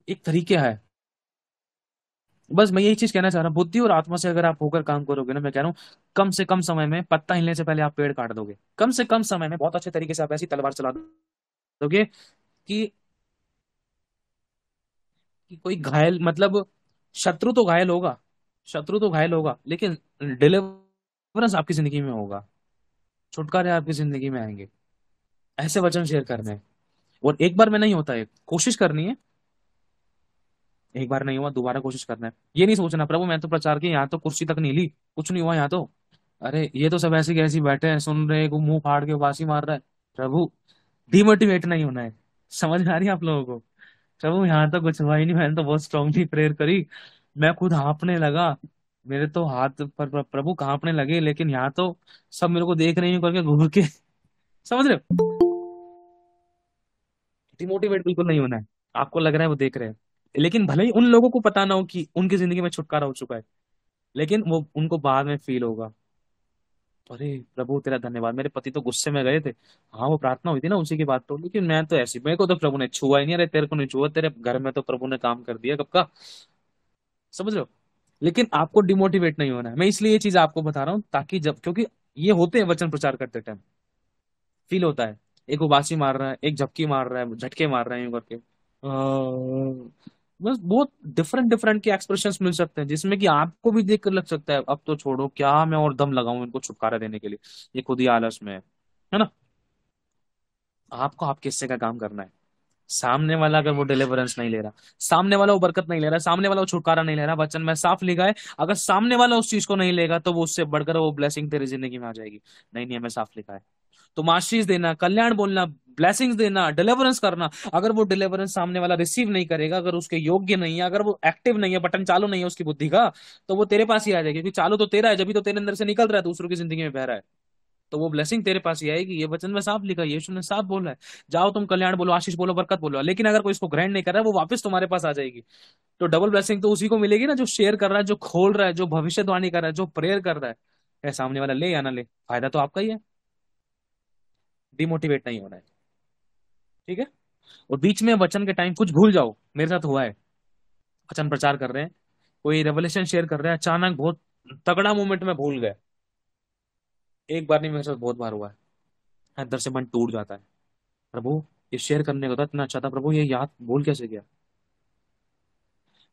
S2: एक तरीके है। बस मैं यही चीज कहना चाह रहा हूँ, बुद्धि और आत्मा से अगर आप होकर काम करोगे ना, मैं कह रहा हूँ कम से कम समय में, पत्ता हिलने से पहले आप पेड़ काट दोगे। कम से कम समय में बहुत अच्छे तरीके से आप ऐसी तलवार चला दोगे कि कोई घायल, मतलब शत्रु तो घायल होगा, शत्रु तो घायल होगा, लेकिन डिलीवरेंस आपकी जिंदगी में होगा, छुटकारे आपकी जिंदगी में आएंगे। ऐसे वचन शेयर करने हैं। और एक बार में नहीं होता है, कोशिश करनी है। एक बार नहीं हुआ, दोबारा कोशिश करना है। ये नहीं सोचना प्रभु मैं तो प्रचार की यहाँ तो कुर्सी तक नहीं ली, कुछ नहीं हुआ यहाँ तो, अरे ये तो सब ऐसे के ऐसे ही बैठे हैं, सुन रहे हैं, को मुंह फाड़ के बासी मार रहा है। प्रभु, डिमोटिवेट नहीं होना है। समझ में आ रही है आप लोगों को? प्रभु यहाँ तो कुछ हुआ ही नहीं, मैंने तो बहुत स्ट्रांगली प्रेयर करी, मैं खुद हाँफने लगा, मेरे तो हाथ पर प्रभु कांपने लगे, लेकिन यहाँ तो सब मेरे को देख रहे हैं करके घूर के। समझ रहे हो? डिमोटिवेट बिल्कुल नहीं होना है। आपको लग रहा है वो देख रहे हैं, लेकिन भले ही उन लोगों को पता ना हो कि उनकी जिंदगी में छुटकारा हो चुका है, लेकिन वो उनको बाद में फील होगा। अरे प्रभु तेरा धन्यवाद, मेरे पति तो गुस्से में गए थे। हाँ वो प्रार्थना हुई थी ना उसी की बात, तो लेकिन मैं तो ऐसी, मेरे को तो प्रभु ने छुआ ही नहीं। अरे तेरे को नहीं छुआ, तेरे घर में तो प्रभु ने काम कर दिया कब का। समझ रहे हो? लेकिन आपको डिमोटिवेट नहीं होना है। मैं इसलिए ये चीज आपको बता रहा हूँ, ताकि जब, क्योंकि ये होते हैं वचन प्रचार करते टाइम, फील होता है, एक उबासी मार रहा है, एक झपकी मार रहा है, झटके मार रहे हैं यूं करके। बस बहुत डिफरेंट डिफरेंट के एक्सप्रेशंस मिल सकते हैं, जिसमें कि आपको भी देख कर लग सकता है अब तो छोड़ो, क्या मैं और दम लगाऊं इनको छुटकारा देने के लिए, ये खुद ही आलस में है ना? आपको आपके हिस्से का काम करना है। सामने वाला अगर वो डिलीवरेंस नहीं ले रहा, सामने वाला वो बरकत नहीं ले रहा, सामने वाला वो छुटकारा नहीं ले रहा, वचन में साफ लिखा है, अगर सामने वाला उस चीज को नहीं लेगा तो वो उससे बढ़कर वो ब्लेसिंग तेरी जिंदगी में आ जाएगी। नहीं नहीं, हमें साफ लिखा है। तुम आशीष देना, कल्याण बोलना, ब्लेसिंग्स देना, डिलीवरेंस करना। अगर वो डिलीवरेंस सामने वाला रिसीव नहीं करेगा, अगर उसके योग्य नहीं है, अगर वो एक्टिव नहीं है, बटन चालू नहीं है उसकी बुद्धि का, तो वो तेरे पास ही आ जाएगी, क्योंकि चालू तो तेरा है, जब भी तो तेरे अंदर से निकल रहा है, दूसरों की जिंदगी में बह रहा है। तो वो ब्लेसिंग तेरे पास ही आएगी। ये वचन में साफ लिखा है, यीशु ने साफ बोला है। जाओ तुम कल्याण बोलो, आशीष बोलो, बरकत बोलो, लेकिन अगर कोई इसको ग्रहण नहीं कर रहा है, वो वापस तुम्हारे पास आ जाएगी। तो डबल ब्लेसिंग तो उसी को मिलेगी ना, जो शेयर कर रहा है, जो खोल रहा है, जो भविष्यवाणी कर रहा है, जो प्रेयर कर रहा है। सामने वाला ले या ना ले, फायदा तो आपका ही है। डिमोटिवेट नहीं होना है। ठीक है। और बीच में वचन के टाइम कुछ भूल जाओ, मेरे साथ हुआ है। वचन प्रचार कर रहे हैं, कोई रेवलेशन शेयर कर रहे हैं, अचानक बहुत तगड़ा मोमेंट में भूल गए। एक बार नहीं, मेरे साथ बहुत बार हुआ है। अंदर से मन टूट जाता है। प्रभु, ये शेयर करने को था, इतना अच्छा था, प्रभु ये याद भूल कैसे गया।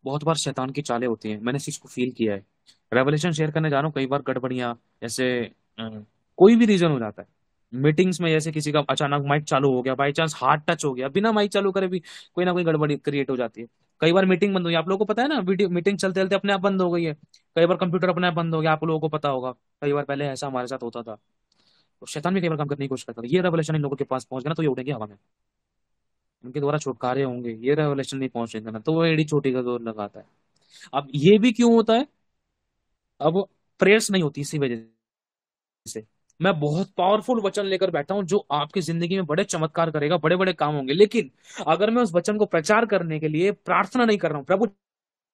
S2: बहुत बार शैतान की चालें होती हैं, मैंने इस चीज को फील किया है। रेवलेशन शेयर करने जा रहा हूँ, कई बार गड़बड़ियां, जैसे कोई भी रीजन हो जाता है। मीटिंग्स में जैसे किसी का अचानक माइक चालू हो गया, बाई चांस हाथ टच हो गया, बिना माइक चालू करे भी कोई ना कोई गड़बड़ी क्रिएट हो जाती है। कई बार मीटिंग बंद हुई, आप लोगों को पता है ना, वीडियो मीटिंग चलते चलते अपने आप बंद हो गई है। कई बार कंप्यूटर अपने आप बंद हो गया, आप लोगों को पता होगा। कई बार पहले ऐसा हमारे साथ होता था। तो शैतान भी कई बार काम करने की कोशिश करता था। ये रेवलेशन इन लोगों के पास पहुंच गया ना, तो ये उड़ेंगे हवा में। उनके द्वारा छुटकारे होंगे, ये रेवलेशन नहीं पहुंचेगा ना, तो वो एड़ी चोटी का जोर लगाता है। अब ये भी क्यों होता है? अब प्रेयर्स नहीं होती इसी वजह से। मैं बहुत पावरफुल वचन लेकर बैठा हूं, जो आपकी जिंदगी में बड़े चमत्कार करेगा, बड़े बड़े काम होंगे, लेकिन अगर मैं उस वचन को प्रचार करने के लिए प्रार्थना नहीं कर रहा हूं, प्रभु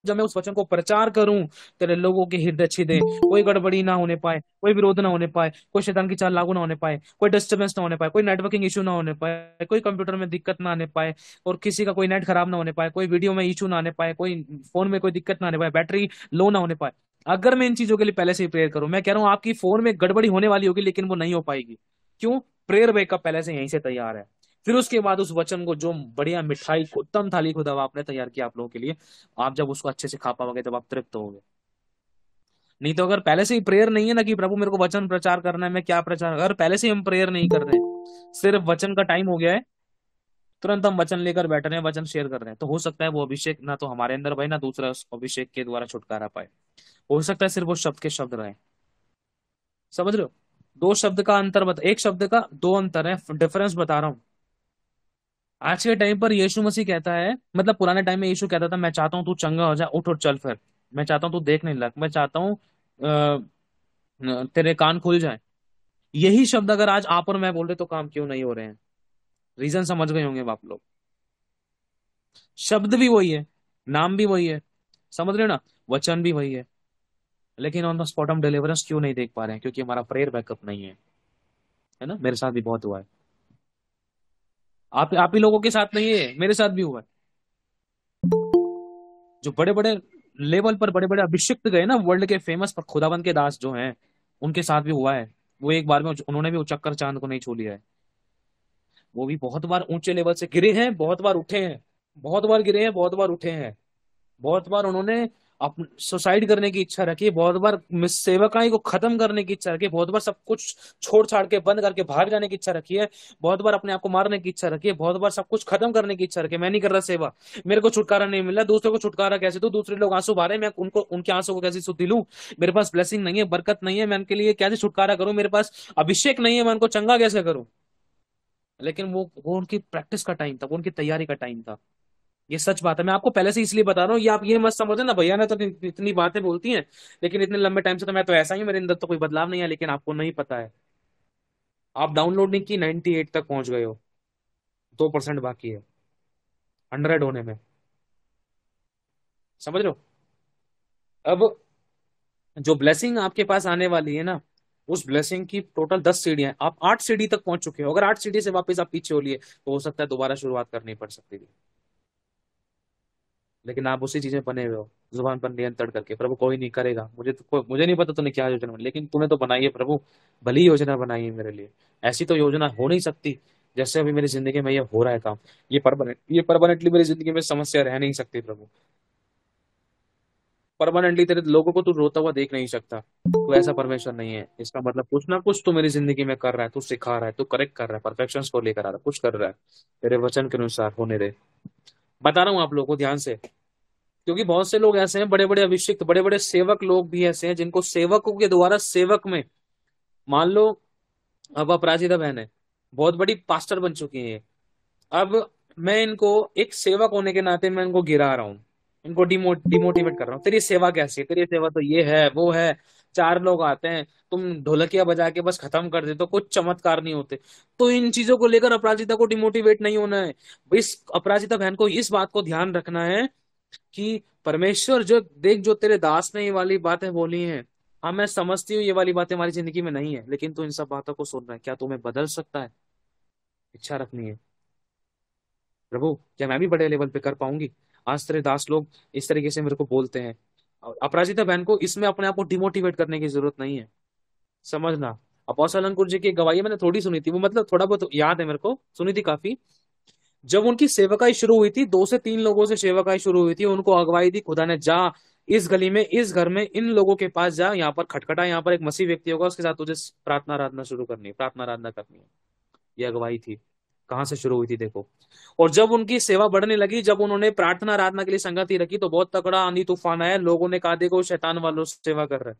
S2: जब मैं उस वचन को प्रचार करूं, तेरे लोगों के हृदय छिदे, कोई गड़बड़ी ना होने पाए, कोई विरोध ना होने पाए, कोई शैतान की चाल लागू ना होने पाए, कोई डिस्टर्बेंस ना होने पाए, कोई नेटवर्किंग इशू ना होने पाए, कोई कंप्यूटर में दिक्कत ना आने पाए, और किसी का कोई नेट खराब ना होने पाए, कोई वीडियो में इशू ना आने पाए, कोई फोन में कोई दिक्कत ना आने पाए, बैटरी लो ना होने पाए। अगर मैं इन चीजों के लिए पहले से ही प्रेयर करूं, मैं कह रहा हूं आपकी फोन में गड़बड़ी होने वाली होगी, लेकिन वो नहीं हो पाएगी। क्यों? प्रेयर बैकअप पहले से यहीं से तैयार है। फिर उसके बाद उस वचन को, जो बढ़िया मिठाई, उत्तम थाली खुदा आपने तैयार किया आप लोगों के लिए, आप जब उसको अच्छे से खा पाओगे, तब आप तृप्त होगे। नहीं तो अगर पहले से ही प्रेयर नहीं है ना, कि प्रभु मेरे को वचन प्रचार करना है, मैं क्या प्रचार, अगर पहले से ही हम प्रेयर नहीं कर रहे हैं, सिर्फ वचन का टाइम हो गया है, तुरंत हम वचन लेकर बैठ रहे हैं, वचन शेयर कर रहे हैं, तो हो सकता है वो अभिषेक ना तो हमारे अंदर भाई, ना दूसरा उस अभिषेक के द्वारा छुटकारा पाए। हो सकता है सिर्फ वो शब्द के शब्द रहे। समझ रहे हो? दो शब्द का अंतर बता, एक शब्द का दो अंतर है, डिफरेंस बता रहा हूँ। आज के टाइम पर यीशु मसीह कहता है, मतलब पुराने टाइम में यीशु कहता था, मैं चाहता हूँ तू चंगा हो जा, उठ उठ चल फिर। मैं चाहता हूँ तू देखने लग, मैं चाहता हूँ तेरे कान खुल जाए। यही शब्द अगर आज आप और मैं बोल रहे तो काम क्यों नहीं हो रहे हैं? रीजन समझ गए होंगे आप लोग। शब्द भी वही है, नाम भी वही है, समझ रहे हो ना, वचन भी वही है, लेकिन ऑन द स्पॉट हम डिलीवरेंस क्यों नहीं देख पा रहे हैं? क्योंकि हमारा प्रेयर बैकअप नहीं है ना। मेरे साथ भी बहुत हुआ है। आप ही लोगों के साथ नहीं है, मेरे साथ भी हुआ है। जो बड़े बड़े लेवल पर बड़े बड़े अभिषिक्त गए ना, वर्ल्ड के फेमस पर खुदाबंद के दास जो हैं, उनके साथ भी हुआ है। वो एक बार में उन्होंने भी चक्कर चांद को नहीं छू लिया है। वो भी बहुत बार ऊंचे लेवल से गिरे हैं, बहुत बार उठे हैं। बहुत बार गिरे हैं, बहुत बार उठे हैं। बहुत बार उन्होंने अपने सुसाइड करने की इच्छा रखी, बहुत बार सेवकाई को खत्म करने की इच्छा रखी, बहुत बार सब कुछ छोड़ छाड़ के बंद करके भाग जाने की इच्छा रखी है, बहुत बार अपने आप को मारने की इच्छा रखी है, बहुत बार सब कुछ खत्म करने की इच्छा रखी है। मैं नहीं कर रहा सेवा, मेरे को छुटकारा नहीं मिल रहा, दूसरों को छुटकारा कैसे दूं? दूसरे लोग आंसू भा रहे हैं, मैं उनको उनके आंसू को कैसे सुधी लूं? मेरे पास ब्लेसिंग नहीं है, बरकत नहीं है, मैं उनके लिए कैसे छुटकारा करूं? मेरे पास अभिषेक नहीं है, मैं उनको चंगा कैसे करूं? लेकिन वो उनकी प्रैक्टिस का टाइम था, वो उनकी तैयारी का टाइम था। ये सच बात है, मैं आपको पहले से इसलिए बता रहा हूँ, ये आप ये मत समझो ना, भैया ने तो इतनी बातें बोलती हैं, लेकिन इतने लंबे टाइम से तो मैं तो ऐसा ही हूं, मेरे अंदर तो कोई बदलाव नहीं है, लेकिन आपको नहीं पता है। आप डाउनलोडिंग की 98 तक पहुंच गए हो, 2% बाकी है 100 होने में। समझ रहे हो? अब जो ब्लेसिंग आपके पास आने वाली है ना, उस ब्लेसिंग की टोटल 10 सीढ़ियां हैं, आप 8 सीढ़ी तक पहुंच चुके हो। अगर 8 सीढ़ी से वापस आप पीछे हो लिए, तो हो सकता है दोबारा शुरुआत करनी पड़ सकती थी। लेकिन आप उसी चीज में बने हुए हो, जुबान पर नियंत्रण करके, प्रभु कोई नहीं करेगा, मुझे नहीं पता तूने क्या योजना बनाई, लेकिन तूने तो बनाई है प्रभु, भली योजना बनाई है मेरे लिए। ऐसी तो योजना हो नहीं सकती जैसे अभी मेरी जिंदगी में ये हो रहा है काम। ये परमानेंटली मेरी जिंदगी में समस्या रह नहीं सकती प्रभु। परमानेंटली तेरे लोगों को तू रोता हुआ देख नहीं सकता। तू ऐसा परमेश्वर नहीं है। इसका मतलब कुछ ना कुछ तू मेरी जिंदगी में कर रहा है, तू सिखा रहा है, तू करेक्ट कर रहा है, परफेक्शन को लेकर आ रहा है, कुछ कर रहा है। तेरे वचन के अनुसार होने दे। बता रहा हूँ आप लोगों को ध्यान से, क्योंकि बहुत से लोग ऐसे हैं, बड़े बड़े अभिषिक्त, बड़े बड़े सेवक लोग भी ऐसे हैं जिनको सेवकों के द्वारा सेवक में, मान लो अब अपराजिता बहन है, बहुत बड़ी पास्टर बन चुकी है। अब मैं इनको एक सेवक होने के नाते मैं इनको गिरा रहा हूँ, इनको डिमोटिवेट कर रहा हूँ। तेरी सेवा कैसी है, तेरी सेवा तो ये है वो है, चार लोग आते हैं, तुम ढोलकिया बजा के बस खत्म कर देते हो, कुछ चमत्कार नहीं होते। तो इन चीजों को लेकर अपराजिता को डिमोटिवेट नहीं होना है। इस अपराजिता बहन को इस बात को ध्यान रखना है कि परमेश्वर जो देख, जो तेरे दास ने ये वाली बातें बोली हैं, हाँ मैं समझती हूँ ये वाली बातें हमारी जिंदगी में नहीं है, लेकिन तू इन सब बातों को सुन रहा है, क्या तुम्हें बदल सकता है? इच्छा रखनी है प्रभु, क्या मैं भी बड़े लेवल पे कर पाऊंगी? आज तेरे दास लोग इस तरीके से मेरे को बोलते हैं। अपराजिता बहन को इसमें अपने आप को डिमोटिवेट करने की जरूरत नहीं है, समझना। अपोस्तल अंकुर जी की गवाही मैंने थोड़ी सुनी थी, वो मतलब थोड़ा बहुत याद है मेरे को, सुनी थी काफी। जब उनकी सेवकाई शुरू हुई थी, 2 से 3 लोगों से सेवकाई शुरू हुई थी, उनको अगवाई दी खुदा ने, जा इस गली में, इस घर में, इन लोगों के पास जा, यहाँ पर खटखटा, यहाँ पर एक मसीह व्यक्ति होगा, उसके साथ तुझे प्रार्थना आराधना शुरू करनी है, प्रार्थना आराधना करनी है। ये अगवाई थी। कहाँ से शुरू हुई थी देखो। और जब उनकी सेवा बढ़ने लगी, जब उन्होंने प्रार्थना आराधना के लिए संगति रखी, तो बहुत तगड़ा आंधी तूफान आया, लोगों ने कहा देखो शैतान वालों से सेवा कर रहे हैं।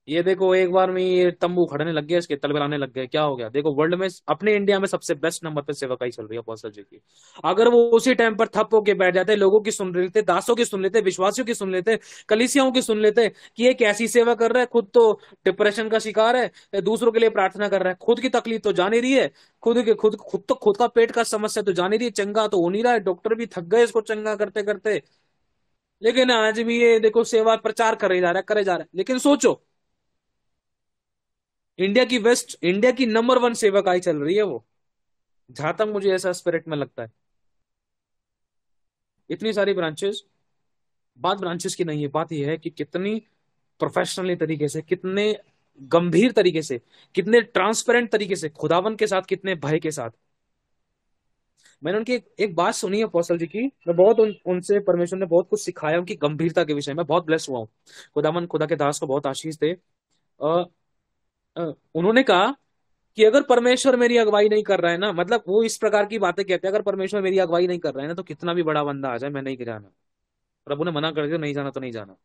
S2: ये देखो एक बार में ये तंबू खड़ने लग गए, इसके तलबलाने लग गए, क्या हो गया देखो। वर्ल्ड में, अपने इंडिया में सबसे बेस्ट नंबर पे सेवकाई चल रही है अपोस्तल जी की। अगर वो उसी टाइम पर ठप होके बैठ जाते, लोगों की सुन लेते, दासों की सुन लेते, विश्वासियों की सुन लेते, कलीसियाओं की सुन लेते कि ये कैसी सेवा कर रहा है, खुद तो डिप्रेशन का शिकार है, दूसरों के लिए प्रार्थना कर रहा है, खुद की तकलीफ तो जान ही रही है, खुद का पेट का समस्या तो जान ही रही है, चंगा तो हो नहीं रहा है, डॉक्टर भी थक गए इसको चंगा करते करते, लेकिन आज भी ये देखो सेवा प्रचार करे जा रहा है, करे जा रहा है। लेकिन सोचो, इंडिया की नंबर 1 सेवकाई चल रही है वो, जहां तक मुझे ऐसा स्पिरिट में लगता है। इतनी सारी ब्रांचेस, बात ब्रांचेस की नहीं है, बात यह है कि कितनी प्रोफेशनली तरीके से, कितने गंभीर तरीके से, कितने ट्रांसपेरेंट तरीके से, खुदावन के साथ कितने भय के साथ। मैंने उनकी एक बात सुनी है अपोस्तल जी की, मैं बहुत उनसे परमेश्वर ने बहुत कुछ सिखाया, उनकी गंभीरता के विषय में बहुत ब्लेस हुआ हूँ। खुदावन खुदा के दास को बहुत आशीष दे। अ, उन्होंने कहा कि अगर परमेश्वर मेरी अगुवाई नहीं कर रहा है ना, मतलब वो इस प्रकार की बातें कहते हैं, अगर परमेश्वर मेरी अगुवाई नहीं कर रहा है ना, तो कितना भी बड़ा बंदा आ जाए मैं नहीं जाना। प्रभु ने मना कर दिया, नहीं जाना तो नहीं जाना।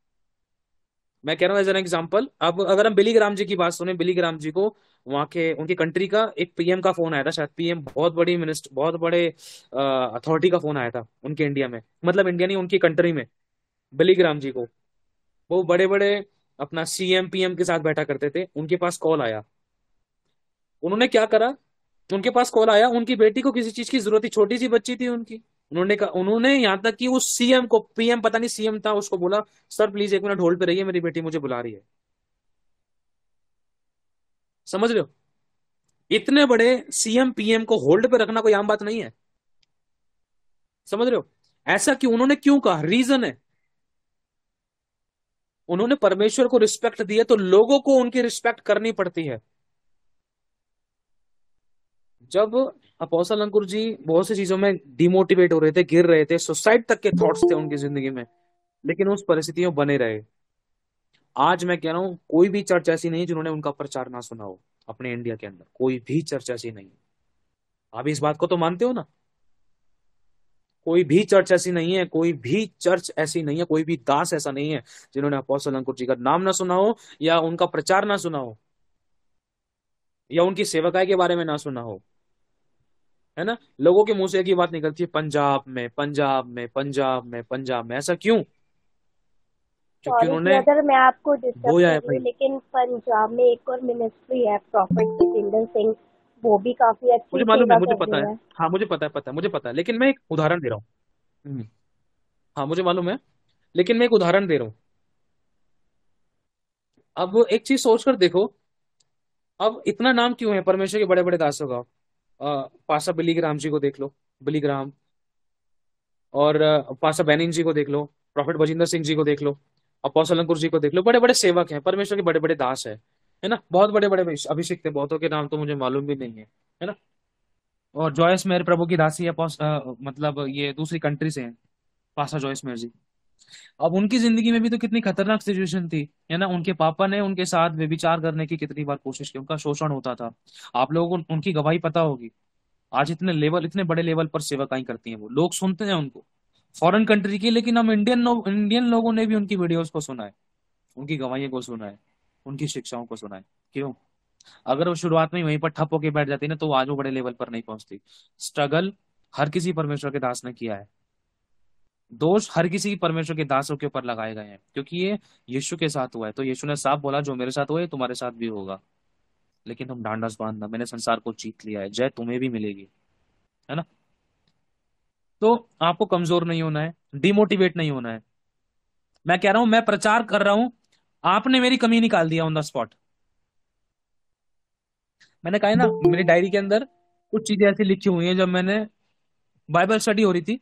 S2: मैं कह रहा हूँ एज एन एग्जाम्पल, अब अगर हम बिली ग्राम जी की बात सुने, बिली ग्राम जी को वहां के उनकी कंट्री का एक पीएम का फोन आया था, शायद पीएम, बहुत बड़ी मिनिस्टर, बहुत बड़े अथॉरिटी का फोन आया था उनके इंडिया में, मतलब इंडिया नहीं, उनकी कंट्री में, बिली ग्राम जी को। वो बड़े बड़े अपना सीएम पीएम के साथ बैठा करते थे, उनके पास कॉल आया। उन्होंने क्या करा, उनके पास कॉल आया, उनकी बेटी को किसी चीज की जरूरत थी, छोटी सी बच्ची थी उनकी। उन्होंने कहा, उन्होंने यहां तक कि उस सीएम को, पीएम पता नहीं सीएम था, उसको बोला सर प्लीज 1 मिनट होल्ड पे रहिए, मेरी बेटी मुझे बुला रही है। समझ रहे हो? इतने बड़े सीएम पीएम को होल्ड पे रखना कोई आम बात नहीं है। समझ रहे हो? ऐसा क्यों, उन्होंने क्यों कहा, रीजन है, उन्होंने परमेश्वर को रिस्पेक्ट दी है, तो लोगों को उनकी रिस्पेक्ट करनी पड़ती है। जब अपोस्तल अंकुर जी बहुत सी चीजों में डिमोटिवेट हो रहे थे, गिर रहे थे, सुसाइड तक के थॉट्स थे उनकी जिंदगी में, लेकिन उस परिस्थितियों में बने रहे। आज मैं कह रहा हूं, कोई भी चर्च ऐसी नहीं जिन्होंने उनका प्रचार ना सुना हो। अपने इंडिया के अंदर कोई भी चर्च ऐसी नहीं है। आप इस बात को तो मानते हो ना? कोई भी चर्च ऐसी नहीं है, कोई भी चर्च ऐसी नहीं है, कोई भी दास ऐसा नहीं है जिन्होंने अपोस्तल अंकुर जी का नाम ना सुना हो, या उनका प्रचार ना सुना हो, या उनकी सेवकाई के बारे में ना सुना हो। है ना? लोगों के मुंह से एक ही बात निकलती है, पंजाब में, पंजाब में, पंजाब में, पंजाब में। ऐसा क्यों? क्योंकि
S1: सॉरी
S2: उन्होंने
S1: ब्रदर, मैं आपको डिस्टर्ब
S2: बोया
S1: कर
S2: है
S1: रही हूँ,
S2: भाई।
S1: लेकिन पंजाब में एक और मिनिस्ट्री है, प्रॉफिट जितेंद्र सिंह, वो भी काफी अच्छी
S2: मुझे मालूम है,
S1: सेवा
S2: मुझे
S1: कर
S2: पता
S1: रहे
S2: है।
S1: हैं।
S2: हाँ मुझे पता है, पता है, मुझे पता है, लेकिन मैं एक उदाहरण दे रहा हूँ। हाँ मुझे मालूम है, लेकिन मैं एक उदाहरण दे रहा हूँ। अब एक चीज सोचकर देखो, अब इतना नाम क्यों है परमेश्वर के बड़े बड़े दासों का? पासा बिली ग्राम जी को देख लो, बिली ग्राम, और पासा बैनिंग जी को देख लो, प्रॉफिट बजिंदर सिंह जी को देख लो, अपोस्तल अंकुर जी को देख लो, बड़े बड़े सेवक हैं, परमेश्वर के बड़े बड़े दास है ना? बहुत बड़े बड़े अभिषिक्त है, बहुतों के नाम तो मुझे मालूम भी नहीं है ना? और जॉयस मेयर प्रभु की दासी है, मतलब ये दूसरी कंट्री से हैं, पासा जॉयस मेयर जी। अब उनकी जिंदगी में भी तो कितनी खतरनाक सिचुएशन थी, है ना। उनके पापा ने उनके साथ व्यभिचार करने की कितनी बार कोशिश की, उनका शोषण होता था। आप लोगों को उनकी गवाही पता होगी। आज इतने बड़े लेवल पर सेवकाई करती हैं वो, लोग सुनते हैं उनको, फॉरेन कंट्री की। लेकिन हम इंडियन लोगों ने भी उनकी वीडियोस को सुना है, उनकी गवाहियों को सुना है, उनकी शिक्षाओं को सुना है। क्यों? अगर वो शुरुआत में ही वहीं पर ठप होके बैठ जाती ना, तो वो आज वो बड़े लेवल पर नहीं पहुंचती। स्ट्रगल हर किसी परमेश्वर के दास ने किया है। दोष हर किसी परमेश्वर के दासों के ऊपर लगाए गए हैं, क्योंकि ये यीशु के साथ हुआ है। तो यीशु ने साफ बोला, जो मेरे साथ हुआ है तुम्हारे साथ भी होगा। लेकिन तुम डांडस बांधना, मैंने संसार को जीत लिया है, जय तुम्हें भी मिलेगी, है ना। तो आपको कमजोर नहीं होना है, डिमोटिवेट नहीं होना है। मैं कह रहा हूं, मैं प्रचार कर रहा हूं, आपने मेरी कमी निकाल दिया ऑन द स्पॉट। मैंने कहा है ना, मेरी डायरी के अंदर कुछ चीजें ऐसी लिखी हुई हैं। जब मैंने बाइबल स्टडी हो रही थी,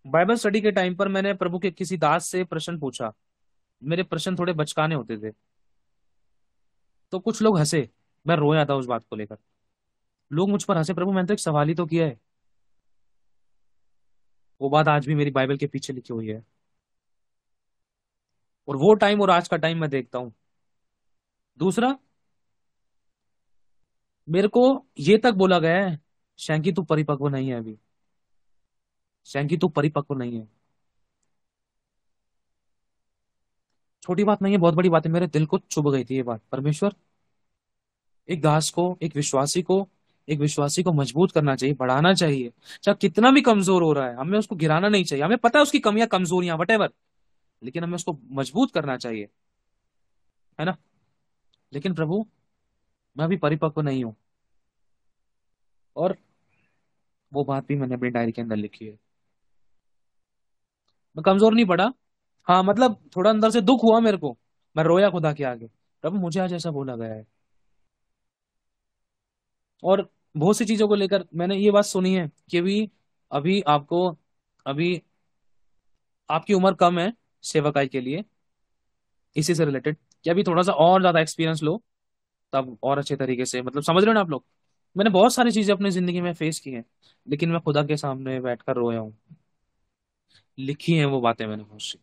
S2: बाइबल स्टडी के टाइम पर मैंने प्रभु के किसी दास से प्रश्न पूछा। मेरे प्रश्न थोड़े बचकाने होते थे, तो कुछ लोग हंसे। मैं रोया था उस बात को लेकर। लोग मुझ पर हंसे, प्रभु मैंने तो एक सवाल ही तो किया है। वो बात आज भी मेरी बाइबल के पीछे लिखी हुई है। और वो टाइम और आज का टाइम मैं देखता हूँ। दूसरा, मेरे को ये तक बोला गया है, शैंकी तू परिपक्व नहीं है अभी, शैंकी तू परिपक्व नहीं है। छोटी बात नहीं है, बहुत बड़ी बात है। मेरे दिल को चुभ गई थी ये बात। परमेश्वर, एक दास को, एक विश्वासी को मजबूत करना चाहिए, बढ़ाना चाहिए। चाहे कितना भी कमजोर हो रहा है, हमें उसको गिराना नहीं चाहिए। हमें पता है उसकी कमियां कमजोरियां वटेवर, लेकिन हमें उसको मजबूत करना चाहिए, है ना। लेकिन प्रभु, मैं अभी परिपक्व नहीं हूं। और वो बात भी मैंने अपनी डायरी के अंदर लिखी है। मैं कमजोर नहीं पड़ा। हाँ, मतलब थोड़ा अंदर से दुख हुआ मेरे को। मैं रोया खुदा के आगे, प्रभु मुझे आज ऐसा बोला गया है। और बहुत सी चीजों को लेकर मैंने ये बात सुनी है कि अभी आपको अभी आपकी उम्र कम है सेवकाई के लिए, इसी से रिलेटेड, कि अभी थोड़ा सा और ज्यादा एक्सपीरियंस लो, तब और अच्छे तरीके से, मतलब समझ रहे हो ना आप लोग। मैंने बहुत सारी चीजें अपनी जिंदगी में फेस की हैं, लेकिन मैं खुदा के सामने बैठकर रोया हूँ। लिखी हैं वो बातें मैंने बहुत सी।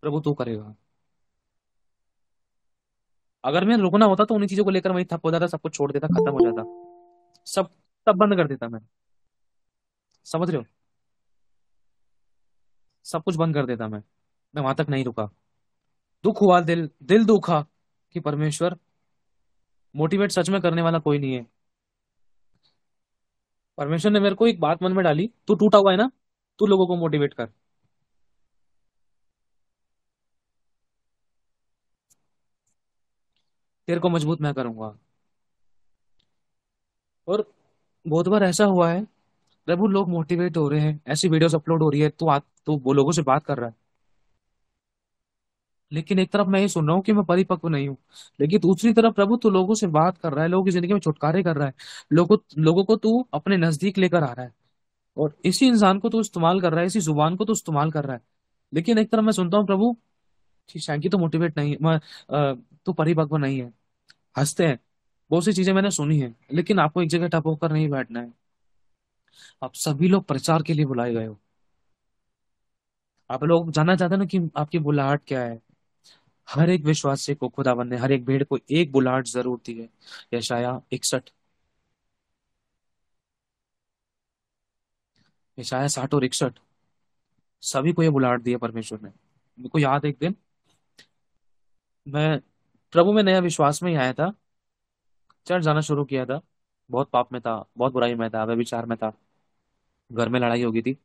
S2: प्रभु तू करेगा। अगर मैं रुकना होता तो उन्हीं चीजों को लेकर वही थप हो जाता, सब कुछ छोड़ देता, खत्म हो जाता, सब सब बंद कर देता मैं। समझ रहे हो? सब कुछ बंद कर देता मैं वहां तक नहीं रुका। दुख हुआ, दिल दिल दुखा कि परमेश्वर, मोटिवेट सच में करने वाला कोई नहीं है। परमेश्वर ने मेरे को एक बात मन में डाली, तू टूटा हुआ है ना, तू लोगों को मोटिवेट कर, तेरे को मजबूत मैं करूंगा। और बहुत बार ऐसा हुआ है, प्रभु लोग मोटिवेट हो रहे हैं, ऐसी वीडियोस अपलोड हो रही है, तू वो लोगों से बात कर रहा है। लेकिन एक तरफ मैं ये सुन रहा हूँ कि मैं परिपक्व नहीं हूँ, लेकिन दूसरी तरफ प्रभु तू लोगों से बात कर रहा है, लोगों की जिंदगी में छुटकारे कर रहा है, लोगों को तू अपने नजदीक लेकर आ रहा है। और इसी इंसान को तू इस्तेमाल कर रहा है, इसी जुबान को तू इस्तेमाल कर रहा है। लेकिन एक तरफ मैं सुनता हूँ, प्रभु कि शैंकी तो मोटिवेट नहीं है, तू परिपक्व नहीं है। हंसते हैं। बहुत सी चीजें मैंने सुनी है, लेकिन आपको एक जगह टप होकर नहीं बैठना है। आप सभी लोग प्रचार के लिए बुलाए गए हो। आप लोग जानना चाहते हो ना कि आपकी बुलाहट क्या है। हर एक विश्वासी को खुदावन ने, हर एक भेड़ को एक बुलाहट जरूर दी है। यशाया 61, यशाया 60 और 61, सभी को ये बुलाहट दी है परमेश्वर ने। मेरे को याद है एक दिन, मैं प्रभु में नया विश्वास में ही आया था, चर्च जाना शुरू किया था। बहुत पाप में था, बहुत बुराई में था, व्यभिचार में था, घर में लड़ाई हो गई थी।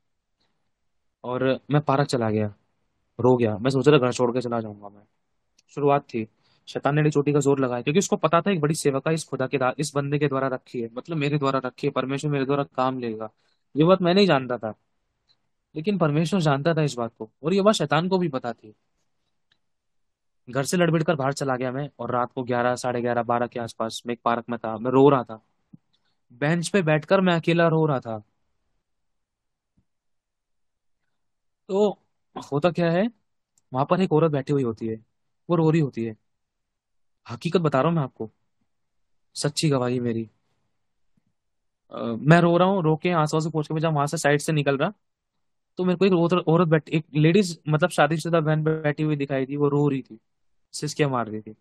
S2: और मैं पार्क चला गया, रो गया। मैं सोच रहा घर छोड़ के चला जाऊंगा मैं। शुरुआत थी। शैतान ने मेरी चोटी का जोर लगाया, क्योंकि उसको पता था एक बड़ी सेवका इस खुदा के इस बंदे के द्वारा रखी है, मतलब मेरे द्वारा रखी है, परमेश्वर मेरे द्वारा काम लेगा। ये बात मैं नहीं जानता था, लेकिन परमेश्वर जानता था इस बात को, और ये बात शैतान को भी पता थी। घर से लड़बिड़ कर बाहर चला गया मैं, और रात को 11, साढ़े 11, 12 के आसपास मैं एक पार्क में था, मैं रो रहा था। बेंच पे बैठकर मैं अकेला रो रहा था। तो होता क्या है, वहां पर एक औरत बैठी हुई होती है, वो रो रही होती है। हकीकत बता रहा हूँ मैं आपको, सच्ची गवाही मेरी। मैं रो रहा हूँ, रो के आस पास पहुंच के मैं जब वहां से साइड से निकल रहा, तो मेरे को एक औरत बैठी, एक लेडीज मतलब शादीशुदा बहन बैठी हुई दिखाई दी, वो रो रही थी, सिसकियां मार रही थी।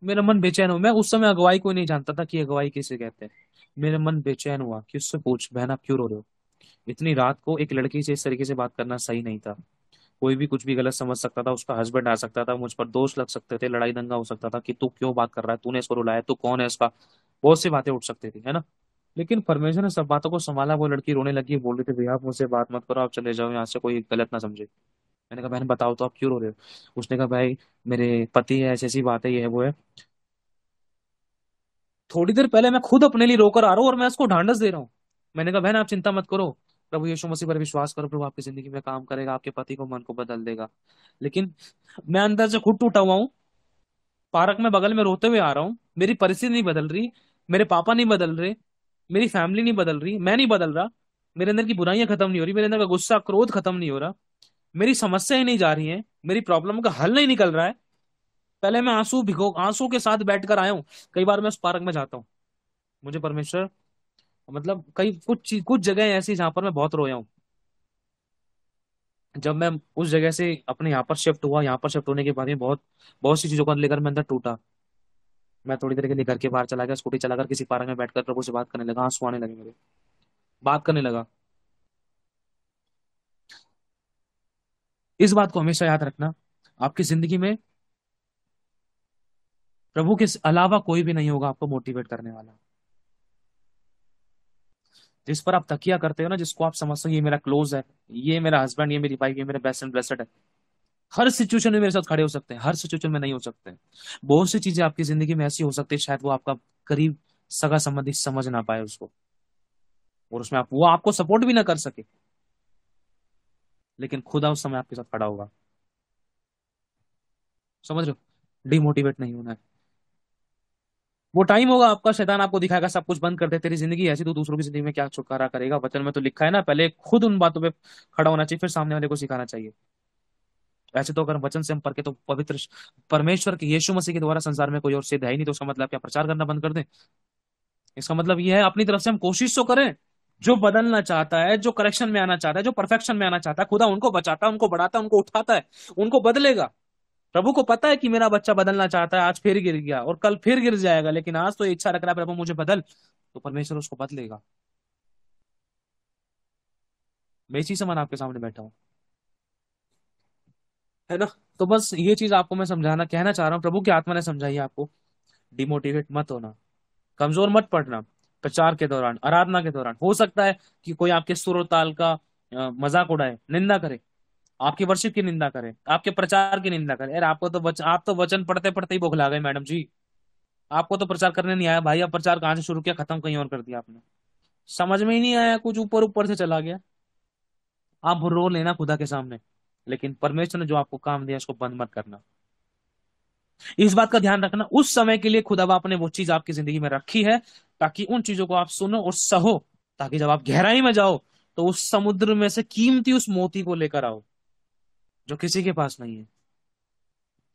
S2: मेरा मन बेचैन हुआ। मैं उस समय अगुवाई को नहीं जानता था कि अगुवाई किसे कहते हैं। मेरा मन बेचैन हुआ कि उससे पूछ, बहन आप क्यों रो रहे हो? इतनी रात को एक लड़की से इस तरीके से बात करना सही नहीं था। कोई भी कुछ भी गलत समझ सकता था, उसका हस्बैंड आ सकता था, मुझ पर दोष लग सकते थे, लड़ाई दंगा हो सकता था कि तू क्यों बात कर रहा है, तूने इसको रुलाया, तू कौन है इसका। बहुत सी बातें उठ सकती थी, है ना। लेकिन परमेश्वर ने सब बातों को संभाला। वो लड़की रोने लगी, बोल रही थी, भैया आप मुझसे बात मत करो, आप चले जाओ यहाँ से, कोई गलत ना समझे। मैंने कहा बहन बताओ तो आप क्यों रो रहे हो? उसने कहा भाई मेरे पति है, ऐसी ऐसी बात है, ये है वो है। थोड़ी देर पहले मैं खुद अपने लिए रोकर आ रहा हूँ और मैं उसको ढांढस दे रहा हूँ। मैंने कहा बहन आप चिंता मत करो, प्रभु यीशु मसीह पर विश्वास करो, प्रभु आपकी जिंदगी में काम करेगा, आपके पति को मन को बदल देगा। लेकिन मैं अंदर से खुद टूटा हुआ हूँ। पार्क में बगल में रोते हुए आ रहा हूँ, मेरी परिस्थिति नहीं बदल रही, मेरे पापा नहीं बदल रहे, मेरी फैमिली नहीं बदल रही, मैं नहीं बदल रहा, मेरे अंदर की बुराइयां खत्म नहीं हो रही, मेरे अंदर का गुस्सा क्रोध खत्म नहीं हो रहा, मेरी समस्याएं नहीं जा रही हैं, मेरी प्रॉब्लम का हल नहीं निकल रहा है। पहले मैं आंसू के साथ बैठकर आया हूँ। कई बार मैं उस पार्क में जाता हूँ, मुझे परमेश्वर मतलब कई कुछ जगह ऐसी जहां पर मैं बहुत रोया हूँ। जब मैं उस जगह से अपने यहाँ पर शिफ्ट हुआ, यहाँ पर शिफ्ट होने के बाद में बहुत बहुत सी चीजों को लेकर मैं अंदर टूटा। मैं थोड़ी देर के लिए घर के बाहर चला गया, स्कूटी चलाकर किसी पार्क में बैठकर प्रभु से बात करने लगा, आंसू आने लगे मेरे, बात करने लगा। इस बात को हमेशा याद रखना, आपकी जिंदगी में प्रभु के अलावा कोई भी नहीं होगा आपको मोटिवेट करने वाला। जिस पर आप तकिया करते हो ना, जिसको आप समझते हो ये मेरा क्लोज है, ये मेरा हस्बैंड, ये मेरी वाइफ, ये मेरे बेस्ट एंड ब्लेसड है, हर सिचुएशन में मेरे साथ खड़े हो सकते हैं, हर सिचुएशन में नहीं हो सकते हैं। बहुत सी चीजें आपकी जिंदगी में ऐसी हो सकती है, शायद वो आपका करीब सगा संबंधी समझ ना पाए उसको, और उसमें वो आपको सपोर्ट भी ना कर सके, लेकिन खुदा उस समय आपके साथ खड़ा होगा। समझ रहे हो, डिमोटिवेट नहीं होना है। वो टाइम होगा आपका, शैतान आपको दिखाएगा सब कुछ बंद कर दे, तेरी जिंदगी ऐसी, तो दूसरों की जिंदगी में क्या छुटकारा करेगा। वचन में तो लिखा है ना, पहले खुद उन बातों पे खड़ा होना चाहिए, फिर सामने वाले को सिखाना चाहिए। ऐसे तो अगर वचन से हम पढ़ के तो पवित्र परमेश्वर के यीशु मसीह के द्वारा संसार में कोई और सिद्ध है ही नहीं, तो उसका मतलब क्या प्रचार करना बंद कर दें? इसका मतलब ये है अपनी तरफ से हम कोशिश तो करें। जो बदलना चाहता है, जो करेक्शन में आना चाहता है, जो परफेक्शन में आना चाहता है, खुदा उनको बचाता है, उनको बढ़ाता है, उनको उठाता है, उनको बदलेगा। प्रभु को पता है कि मेरा बच्चा बदलना चाहता है, आज फिर गिर गया और कल फिर गिर जाएगा, लेकिन आज तो ये इच्छा रख रहा है प्रभु मुझे बदल, तो परमेश्वर उसको बदलेगा। मैं इसी समान आपके सामने बैठा हूँ, है ना। तो बस ये चीज आपको मैं समझाना कहना चाह रहा हूँ, प्रभु की आत्मा ने समझाई है आपको। डिमोटिवेट मत होना, कमजोर मत पड़ना। प्रचार के दौरान, आराधना के दौरान हो सकता है कि कोई आपके सुर और ताल का मजाक उड़ाए, निंदा करे, आपके वर्शिप की निंदा करे, आपके प्रचार की निंदा करे। यार आपको तो आप तो वचन पढ़ते पढ़ते ही बौखला गए मैडम जी। आपको तो प्रचार करने नहीं आया भाई, अब प्रचार कहाँ से शुरू किया, खत्म कहीं और कर दिया आपने। समझ में ही नहीं आया, कुछ ऊपर ऊपर से चला गया। आप रो लेना खुदा के सामने, लेकिन परमेश्वर ने जो आपको काम दिया उसको बंद मत करना। इस बात का ध्यान रखना, उस समय के लिए खुदा ने वो चीज आपकी जिंदगी में रखी है, ताकि उन चीजों को आप सुनो और सहो, ताकि जब आप गहराई में जाओ तो उस समुद्र में से कीमती उस मोती को लेकर आओ, जो किसी के पास नहीं है।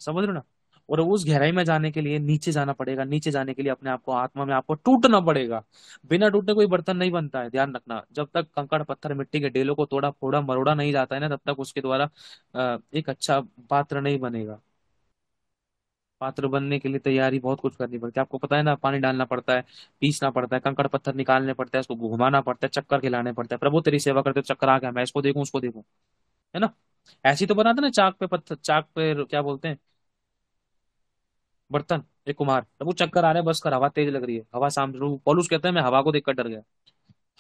S2: समझ रहे हो ना। और उस गहराई में जाने के लिए नीचे जाना पड़ेगा, नीचे जाने के लिए अपने आप को, आत्मा में आपको टूटना पड़ेगा। बिना टूटे कोई बर्तन नहीं बनता है, ध्यान रखना। जब तक कंकड़ पत्थर मिट्टी के डेलों को तोड़ा फोड़ा मरोड़ा नहीं जाता है ना, तब तक उसके द्वारा एक अच्छा पात्र नहीं बनेगा। पात्र बनने के लिए तैयारी बहुत कुछ करनी पड़ती है, आपको पता है ना, पानी डालना पड़ता है, पीसना पड़ता है, कंकड़ पत्थर निकालने पड़ता है, उसको घुमाना पड़ता है, चक्कर खिलाने पड़ता है। प्रभु तेरी सेवा करते तो चक्कर आ गया, मैं इसको देखूं उसको देखूं, है ना। ऐसी तो बनाते ना चाक पे पत्थर, चाक पे क्या बोलते हैं, बर्तन, एक कुम्हार। प्रभु चक्कर आ रहे हैं, बस कर, हवा तेज लग रही है, हवा सामने, पौलुस कहते हैं मैं हवा को देखकर डर गया।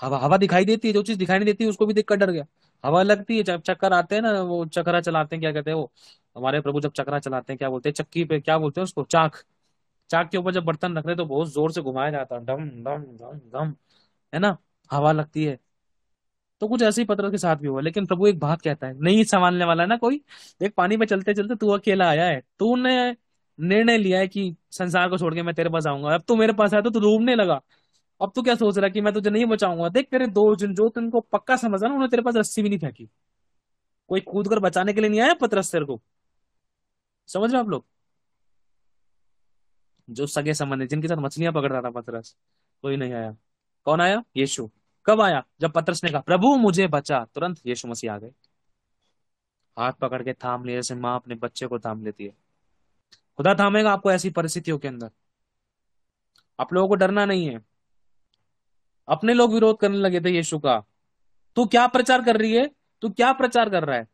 S2: हवा हवा दिखाई देती है, जो चीज दिखाई नहीं देती उसको भी देखकर डर गया। हवा लगती है, जब चक्कर आते हैं ना, वो चक्करा चलाते हैं, क्या कहते हैं वो, हमारे प्रभु जब चक्करा चलाते हैं क्या बोलते हैं, चक्की पे क्या बोलते हैं उसको, चाक। चाक के ऊपर जब बर्तन रख रहे तो बहुत जोर से घुमाया जाता है, डम डम डम डम, है ना, हवा लगती है। तो कुछ ऐसे ही पत्थर के साथ भी हुआ। लेकिन प्रभु एक बात कहता है, नहीं संभालने वाला ना कोई। एक पानी में चलते चलते तू अकेला आया है, तूने निर्णय लिया है कि संसार को छोड़ के मैं तेरे पास आऊंगा, अब तू मेरे पास आया तो तू डूबने लगा। अब तू क्या सोच रहा है कि मैं तुझे नहीं बचाऊंगा? देख तेरे दो जन जो तुमको पक्का समझा ना, उन्होंने तेरे पास रस्सी भी नहीं फेंकी। कोई कूद कर बचाने के लिए नहीं आया पतरस तेरे को। समझ रहे हो आप लोग। जो सगे संबंधी जिनके साथ मछलियां पकड़ता था पतरस, कोई नहीं आया। कौन आया? यीशु। कब आया? जब पतरस ने कहा प्रभु मुझे बचा, तुरंत यीशु मसीह आ गए, हाथ पकड़ के थाम लिए, जैसे माँ अपने बच्चे को थाम लेती है। खुदा थामेगा आपको ऐसी परिस्थितियों के अंदर। आप लोगों को डरना नहीं है। अपने लोग विरोध करने लगे थे यीशु का, तू क्या प्रचार कर रही है, तू क्या प्रचार कर रहा है,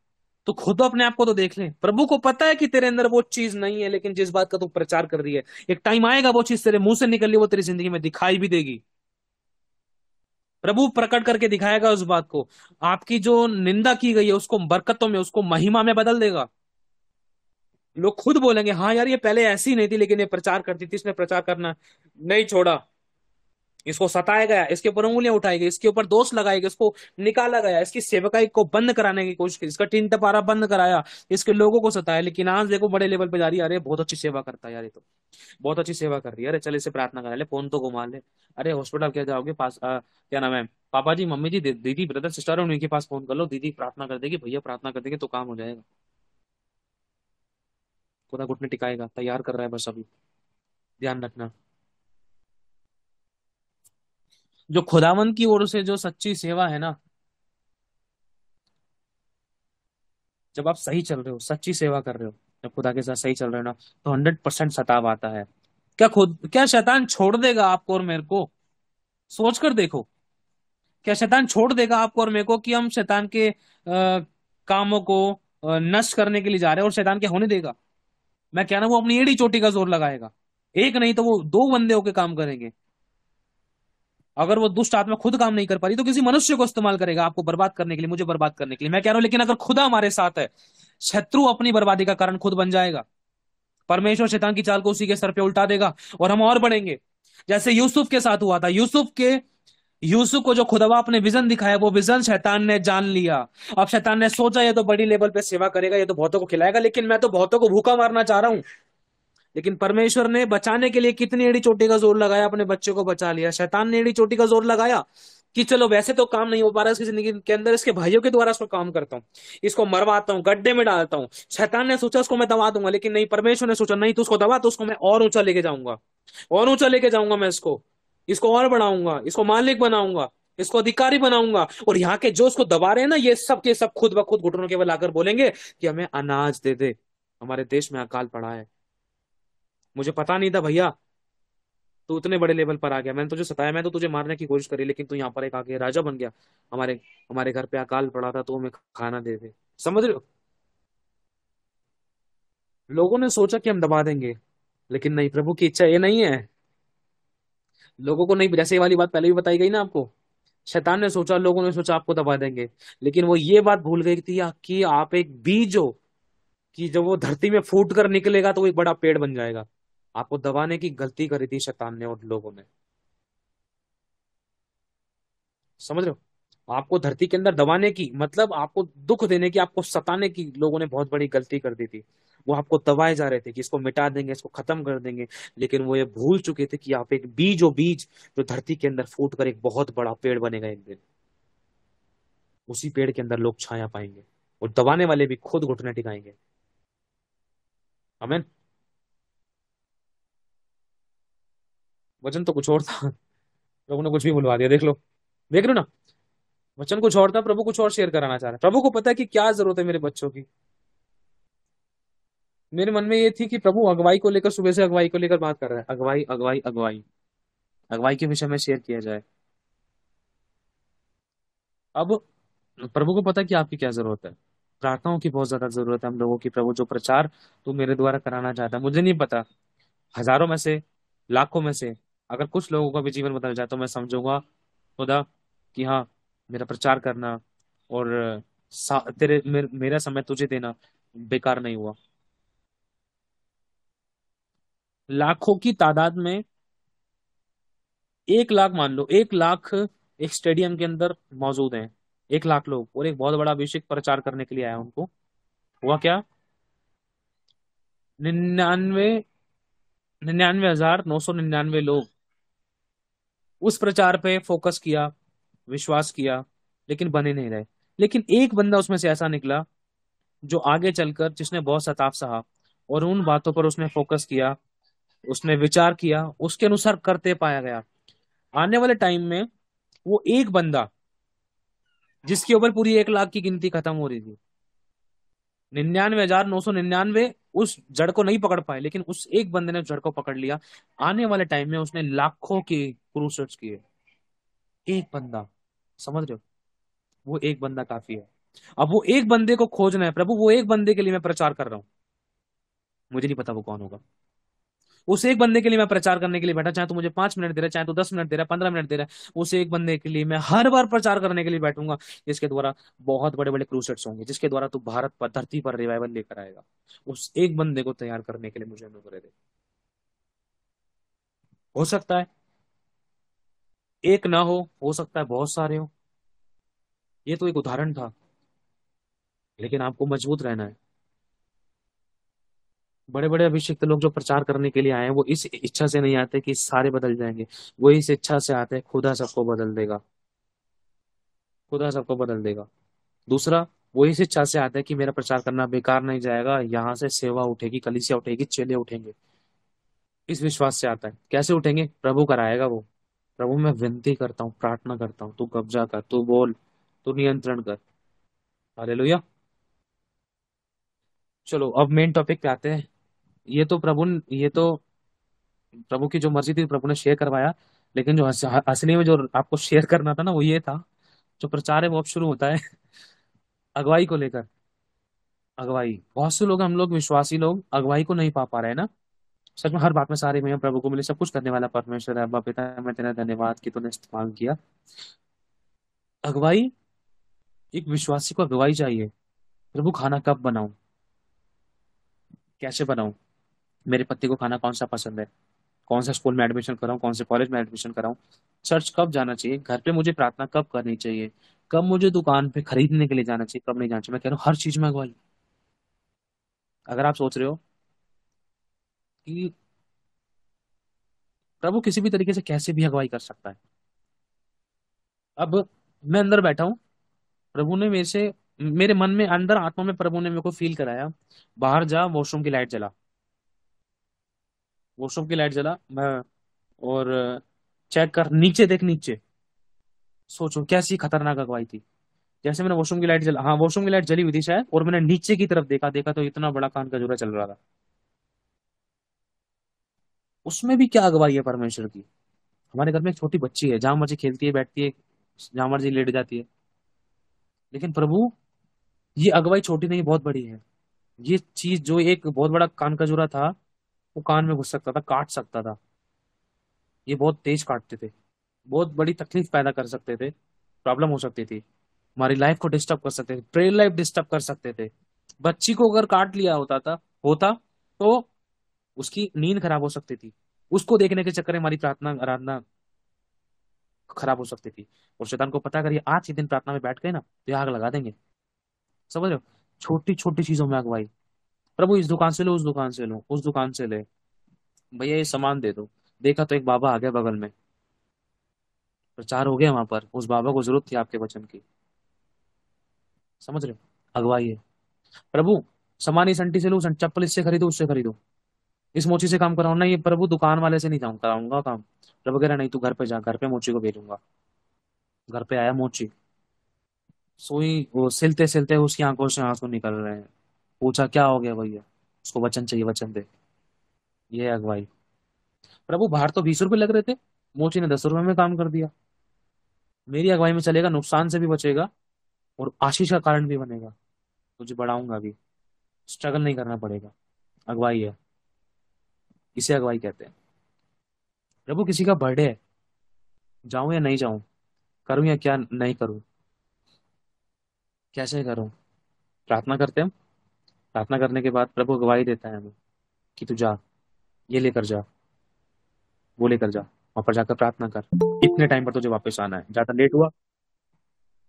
S2: तो खुद अपने आप को तो देख ले। प्रभु को पता है कि तेरे अंदर वो चीज नहीं है, लेकिन जिस बात का तू प्रचार कर रही है, एक टाइम आएगा वो चीज तेरे मुंह से निकल ली, वो तेरी जिंदगी में दिखाई भी देगी। प्रभु प्रकट करके दिखाएगा उस बात को। आपकी जो निंदा की गई है उसको बरकतों में, उसको महिमा में बदल देगा। लोग खुद बोलेंगे हाँ यार ये पहले ऐसी नहीं थी, लेकिन ये प्रचार करती थी, इसने प्रचार करना नहीं छोड़ा, इसको सताया गया, इसके ऊपर उंगलियां उठाई गई, इसके ऊपर दोष लगाए गए, इसको निकाला गया, इसकी सेवकाई को बंद कराने की कोशिश की, इसका टीन टपारा बंद कराया, इसके लोगों को सताया, लेकिन आज देखो बड़े लेवल पे जा रही है। अरे बहुत अच्छी सेवा करता है यार, ये तो बहुत अच्छी सेवा कर रही है, अरे चल इसे प्रार्थना करा ले, फोन तो घुमा ले, अरे हॉस्पिटल क्या जाओगे, पास क्या नाम है, पापा जी मम्मी जी दीदी ब्रदर सिस्टर उनके पास फोन कर लो, दीदी प्रार्थना कर देगी, भैया प्रार्थना कर देंगे तो काम हो जाएगा। खुदा घुटने टिकाएगा, तैयार कर रहा है बस अभी, ध्यान रखना। जो खुदावन की ओर से जो सच्ची सेवा है ना, जब आप सही चल रहे हो, सच्ची सेवा कर रहे हो, जब खुदा के साथ सही चल रहे हो ना, तो 100% सताव आता है। क्या शैतान छोड़ देगा आपको और मेरे को? सोच कर देखो, क्या शैतान छोड़ देगा आपको और मेरे को कि हम शैतान के कामों को नष्ट करने के लिए जा रहे हैं, और शैतान क्या होने देगा? मैं कह रहा हूं वो अपनी एड़ी चोटी का जोर लगाएगा, एक नहीं तो वो दो बंदे होके काम करेंगे। अगर वो दुष्ट आत्मा खुद काम नहीं कर पा रही तो किसी मनुष्य को इस्तेमाल करेगा आपको बर्बाद करने के लिए, मुझे बर्बाद करने के लिए। मैं कह रहा हूं लेकिन अगर खुदा हमारे साथ है, शत्रु अपनी बर्बादी का कारण खुद बन जाएगा। परमेश्वर शैतान की चाल को उसी के सर पे उल्टा देगा और हम और बढ़ेंगे। जैसे यूसुफ के साथ हुआ था, यूसुफ को जो खुदावा अपने विजन दिखाया, वो विजन शैतान ने जान लिया। अब शैतान ने सोचा ये तो बड़ी लेवल पे सेवा करेगा, ये तो बहुतों को खिलाएगा, लेकिन मैं तो बहुतों को भूखा मारना चाह रहा हूं। लेकिन परमेश्वर ने बचाने के लिए कितनी एड़ी चोटी का जोर लगाया, अपने बच्चे को बचा लिया। शैतान ने एड़ी चोटी का जोर लगाया कि चलो वैसे तो काम नहीं हो पा रहा इसकी जिंदगी के अंदर, इसके भाइयों के द्वारा इसको काम करता हूं, इसको मरवाता हूं, गड्ढे में डालता हूं। शैतान ने सोचा उसको मैं दबा दूंगा, लेकिन नहीं, परमेश्वर ने सोचा नहीं, तो उसको दबा, तो उसको मैं और ऊंचा लेके जाऊंगा, और ऊंचा लेके जाऊंगा मैं इसको, इसको और बढ़ाऊंगा, इसको मालिक बनाऊंगा, इसको अधिकारी बनाऊंगा। और यहाँ के जो उसको दबा रहे हैं ना, ये सब के सब खुद ब खुद घुटनों के बल आकर बोलेंगे कि हमें अनाज दे दे, हमारे देश में अकाल पड़ा है। मुझे पता नहीं था भैया, तू इतने बड़े लेवल पर आ गया, मैंने तुझे सताया, मैं तो तुझे मारने की कोशिश करी, लेकिन तू यहाँ पर एक आके राजा बन गया। हमारे हमारे घर पे अकाल पड़ा था, तो हमें खाना दे दे। समझ रहे हो? लोगों ने सोचा कि हम दबा देंगे, लेकिन नहीं, प्रभु की इच्छा ये नहीं है। लोगों को नहीं, जैसे ये वाली बात पहले भी बताई गई ना आपको, शैतान ने सोचा, लोगों ने सोचा आपको दबा देंगे, लेकिन वो ये बात भूल गई थी कि आप एक बीज हो, कि जब वो धरती में फूट कर निकलेगा तो वो एक बड़ा पेड़ बन जाएगा। आपको दबाने की गलती करी थी शैतान ने और लोगों ने। समझ रहे हो? आपको धरती के अंदर दबाने की मतलब आपको दुख देने की, आपको सताने की लोगों ने बहुत बड़ी गलती कर दी थी। वो आपको दबाए जा रहे थे कि इसको मिटा देंगे, इसको खत्म कर देंगे, लेकिन वो ये भूल चुके थे कि आप एक बीज हो, बीज जो धरती के अंदर फूट कर एक बहुत बड़ा पेड़ बनेगा एक दिन। उसी पेड़ के अंदर लोग छाया पाएंगे, और दबाने वाले भी खुद घुटने टिकाएंगे। आमीन। वचन तो कुछ और था, प्रभु ने कुछ भी बुलवा दिया, देख लो, देख रहे हो ना। वचन कुछ और था, प्रभु कुछ और शेयर कराना चाह रहा है। प्रभु को पता है कि क्या जरूरत है मेरे बच्चों की। मेरे मन में ये थी कि प्रभु अगुवाई को लेकर, सुबह से अगुवाई को लेकर बात कर रहा है, अगुवाई अगुवाई अगुवाई, अगुवाई के विषय में शेयर किया जाए। अब प्रभु को पता है कि आपकी क्या जरूरत है। प्रार्थनाओं की बहुत ज्यादा जरूरत है हम लोगों की। प्रभु जो प्रचार तू मेरे द्वारा कराना चाहता है, मुझे नहीं पता, हजारों में से, लाखों में से अगर कुछ लोगों का भी जीवन बदल जाए, तो मैं समझूंगा खुदा कि हाँ, मेरा प्रचार करना और मेरा समय तुझे देना बेकार नहीं हुआ। लाखों की तादाद में 1 लाख, मान लो 1 लाख एक स्टेडियम के अंदर मौजूद हैं, 1 लाख लोग, और एक बहुत बड़ा अभिषेक प्रचार करने के लिए आया उनको। हुआ क्या? 99, 99,999 लोग उस प्रचार पे फोकस किया, विश्वास किया, लेकिन बने नहीं रहे। लेकिन एक बंदा उसमें से ऐसा निकला जो आगे चलकर, जिसने बहुत सताव सहा और उन बातों पर उसने फोकस किया, उसने विचार किया, उसके अनुसार करते पाया गया। आने वाले टाइम में वो एक बंदा जिसके ऊपर पूरी 1 लाख की गिनती खत्म हो रही थी, 99,999 उस जड़ को नहीं पकड़ पाए, लेकिन उस एक बंदे ने उस जड़ को पकड़ लिया। आने वाले टाइम में उसने लाखों की क्रूसेड्स किए। एक बंदा, समझ रहे हो? वो एक बंदा काफी है। अब वो एक बंदे को खोजना है प्रभु, वो एक बंदे के लिए मैं प्रचार कर रहा हूँ। मुझे नहीं पता वो कौन होगा। उस एक बंदे के लिए मैं प्रचार करने के लिए बैठा, चाहे तू मुझे 5 मिनट दे रहा है, चाहे तू 10 मिनट दे रहा है, 15 मिनट दे रहा है, उस एक बंदे के लिए मैं हर बार प्रचार करने के लिए बैठूंगा, जिसके द्वारा बहुत बड़े बड़े क्रूसेड्स होंगे, जिसके द्वारा तू भारत पर, धरती पर रिवाइवल लेकर आएगा। उस एक बंदे को तैयार करने के लिए मुझे अनुग्रह दे। हो सकता है एक ना हो सकता है बहुत सारे हो। ये तो एक उदाहरण था, लेकिन आपको मजबूत रहना है। बड़े बड़े अभिषिक्त लोग जो प्रचार करने के लिए आए हैं, वो इस इच्छा से नहीं आते कि सारे बदल जाएंगे। वो इस इच्छा से आते हैं, खुदा सबको बदल देगा, खुदा सबको बदल देगा। दूसरा, वो इस इच्छा से आते हैं कि मेरा प्रचार करना बेकार नहीं जाएगा, यहाँ से सेवा उठेगी, कलीसिया उठेगी, चेले उठेंगे। इस विश्वास से आता है। कैसे उठेंगे? प्रभु कराएगा वो। प्रभु मैं विनती करता हूँ, प्रार्थना करता हूँ, तू कब्जा कर, तू बोल, तू नियंत्रण कर। हालेलुया। चलो अब मेन टॉपिक पे आते हैं। ये तो प्रभु की जो मर्जी थी प्रभु ने शेयर करवाया, लेकिन जो असली में जो आपको शेयर करना था ना, वो ये था। जो प्रचार है वो अब शुरू होता है अगुवाई को लेकर। अगुवाई, बहुत से लोग, हम लोग विश्वासी लोग अगुवाई को नहीं पा पा रहे हैं ना। सच में हर बात में सारे में प्रभु को मिले, सब कुछ करने वाला परमेश्वर है। अब्बा पिता, मैं तेरा धन्यवाद कि तूने इस्तेमाल किया। अगुवाई, एक विश्वासी को अगुवाई चाहिए। प्रभु खाना कब बनाऊं, कैसे बनाऊं, मेरे पति को खाना कौन सा पसंद है, कौन सा स्कूल में एडमिशन कराऊं, कौन से कॉलेज में एडमिशन कराऊं, चर्च कब जाना चाहिए, घर पे मुझे प्रार्थना कब करनी चाहिए, कब मुझे दुकान पे खरीदने के लिए जाना चाहिए, कब नहीं जाना चाहिए। मैं कह रहा हूँ हर चीज में अगुवाई। अगर आप सोच रहे हो कि प्रभु किसी भी तरीके से कैसे भी अगुवाई कर सकता है, अब मैं अंदर बैठा हूँ, प्रभु ने मेरे से, मेरे मन में अंदर आत्मा में प्रभु ने मेरे को फील कराया, बाहर जा, वॉशरूम की लाइट जला, वॉशरूम की लाइट जला। मैं, और चेक कर, नीचे देख, नीचे। सोचो कैसी खतरनाक अगुवाई थी। जैसे मैंने वॉशरूम की लाइट जला, हाँ वॉशरूम की लाइट जली हुई थी शायद, और मैंने नीचे की तरफ देखा, देखा तो इतना बड़ा कान का जूरा चल रहा था। उसमें भी क्या अगुवाई है परमेश्वर की। हमारे घर में एक छोटी बच्ची है, जहां मर्जी खेलती है, बैठती है, जहां मर्जी लेट जाती है। लेकिन प्रभु, ये अगुवाई छोटी नहीं, बहुत बड़ी है। ये चीज जो एक बहुत बड़ा कान का जूरा था, वो कान में घुस सकता था, काट सकता था। ये बहुत तेज काटते थे, बहुत बड़ी तकलीफ पैदा कर सकते थे, प्रॉब्लम हो सकती थी, हमारी लाइफ को डिस्टर्ब कर सकते थे, प्रेयर लाइफ डिस्टर्ब कर सकते थे। बच्ची को अगर काट लिया होता तो उसकी नींद खराब हो सकती थी। उसको देखने के चक्कर में हमारी प्रार्थना आराधना खराब हो सकती थी। और शैतान को पता, अगर ये आज के दिन प्रार्थना में बैठ गए ना, तो ये आग लगा देंगे। समझ रहे हो? छोटी छोटी चीजों में अगुवाई। प्रभु इस दुकान से लो, उस दुकान से लो, उस दुकान से ले, भैया ये सामान दे दो। देखा तो एक बाबा आ गया बगल में, प्रचार हो गया वहां पर, उस बाबा को जरूरत थी आपके वचन की। समझ रहे हो? अगुवाई है। प्रभु सामान इस आंटी से लो, चप्पल इससे खरीदो, उससे खरीदो, इस मोची से काम कराओ ना, ये प्रभु दुकान वाले से नहीं जाऊँ कराऊंगा काम। प्रभु कह रहा नहीं, तू घर पे जा, घर पे मोची को भेजूंगा। घर पे आया मोची, सोई, वो सिलते सिलते उसकी आंखों से आंसू निकल रहे हैं। पूछा क्या हो गया भैया, उसको वचन चाहिए, वचन दे। ये है अगुवाई। प्रभु बाहर तो 20 रुपए लग रहे थे, मोची ने 10 रुपए में काम कर दिया। मेरी अगुवाई में चलेगा, नुकसान से भी बचेगा, और आशीष का कारण भी बनेगा। तुझे बढ़ाऊंगा भी, स्ट्रगल नहीं करना पड़ेगा। अगुवाई है, इसे अगुवाई कहते हैं। प्रभु किसी का बर्थडे है, जाऊं या नहीं जाऊं, करूं या क्या नहीं करूं, कैसे करूं? प्रार्थना करते हैं। प्रार्थना करने के बाद प्रभु गवाही देता है हमें कि तू जा, ये लेकर जा, वो लेकर जा, वहां पर जाकर प्रार्थना कर, इतने टाइम पर तुझे वापस आना है। ज्यादा लेट हुआ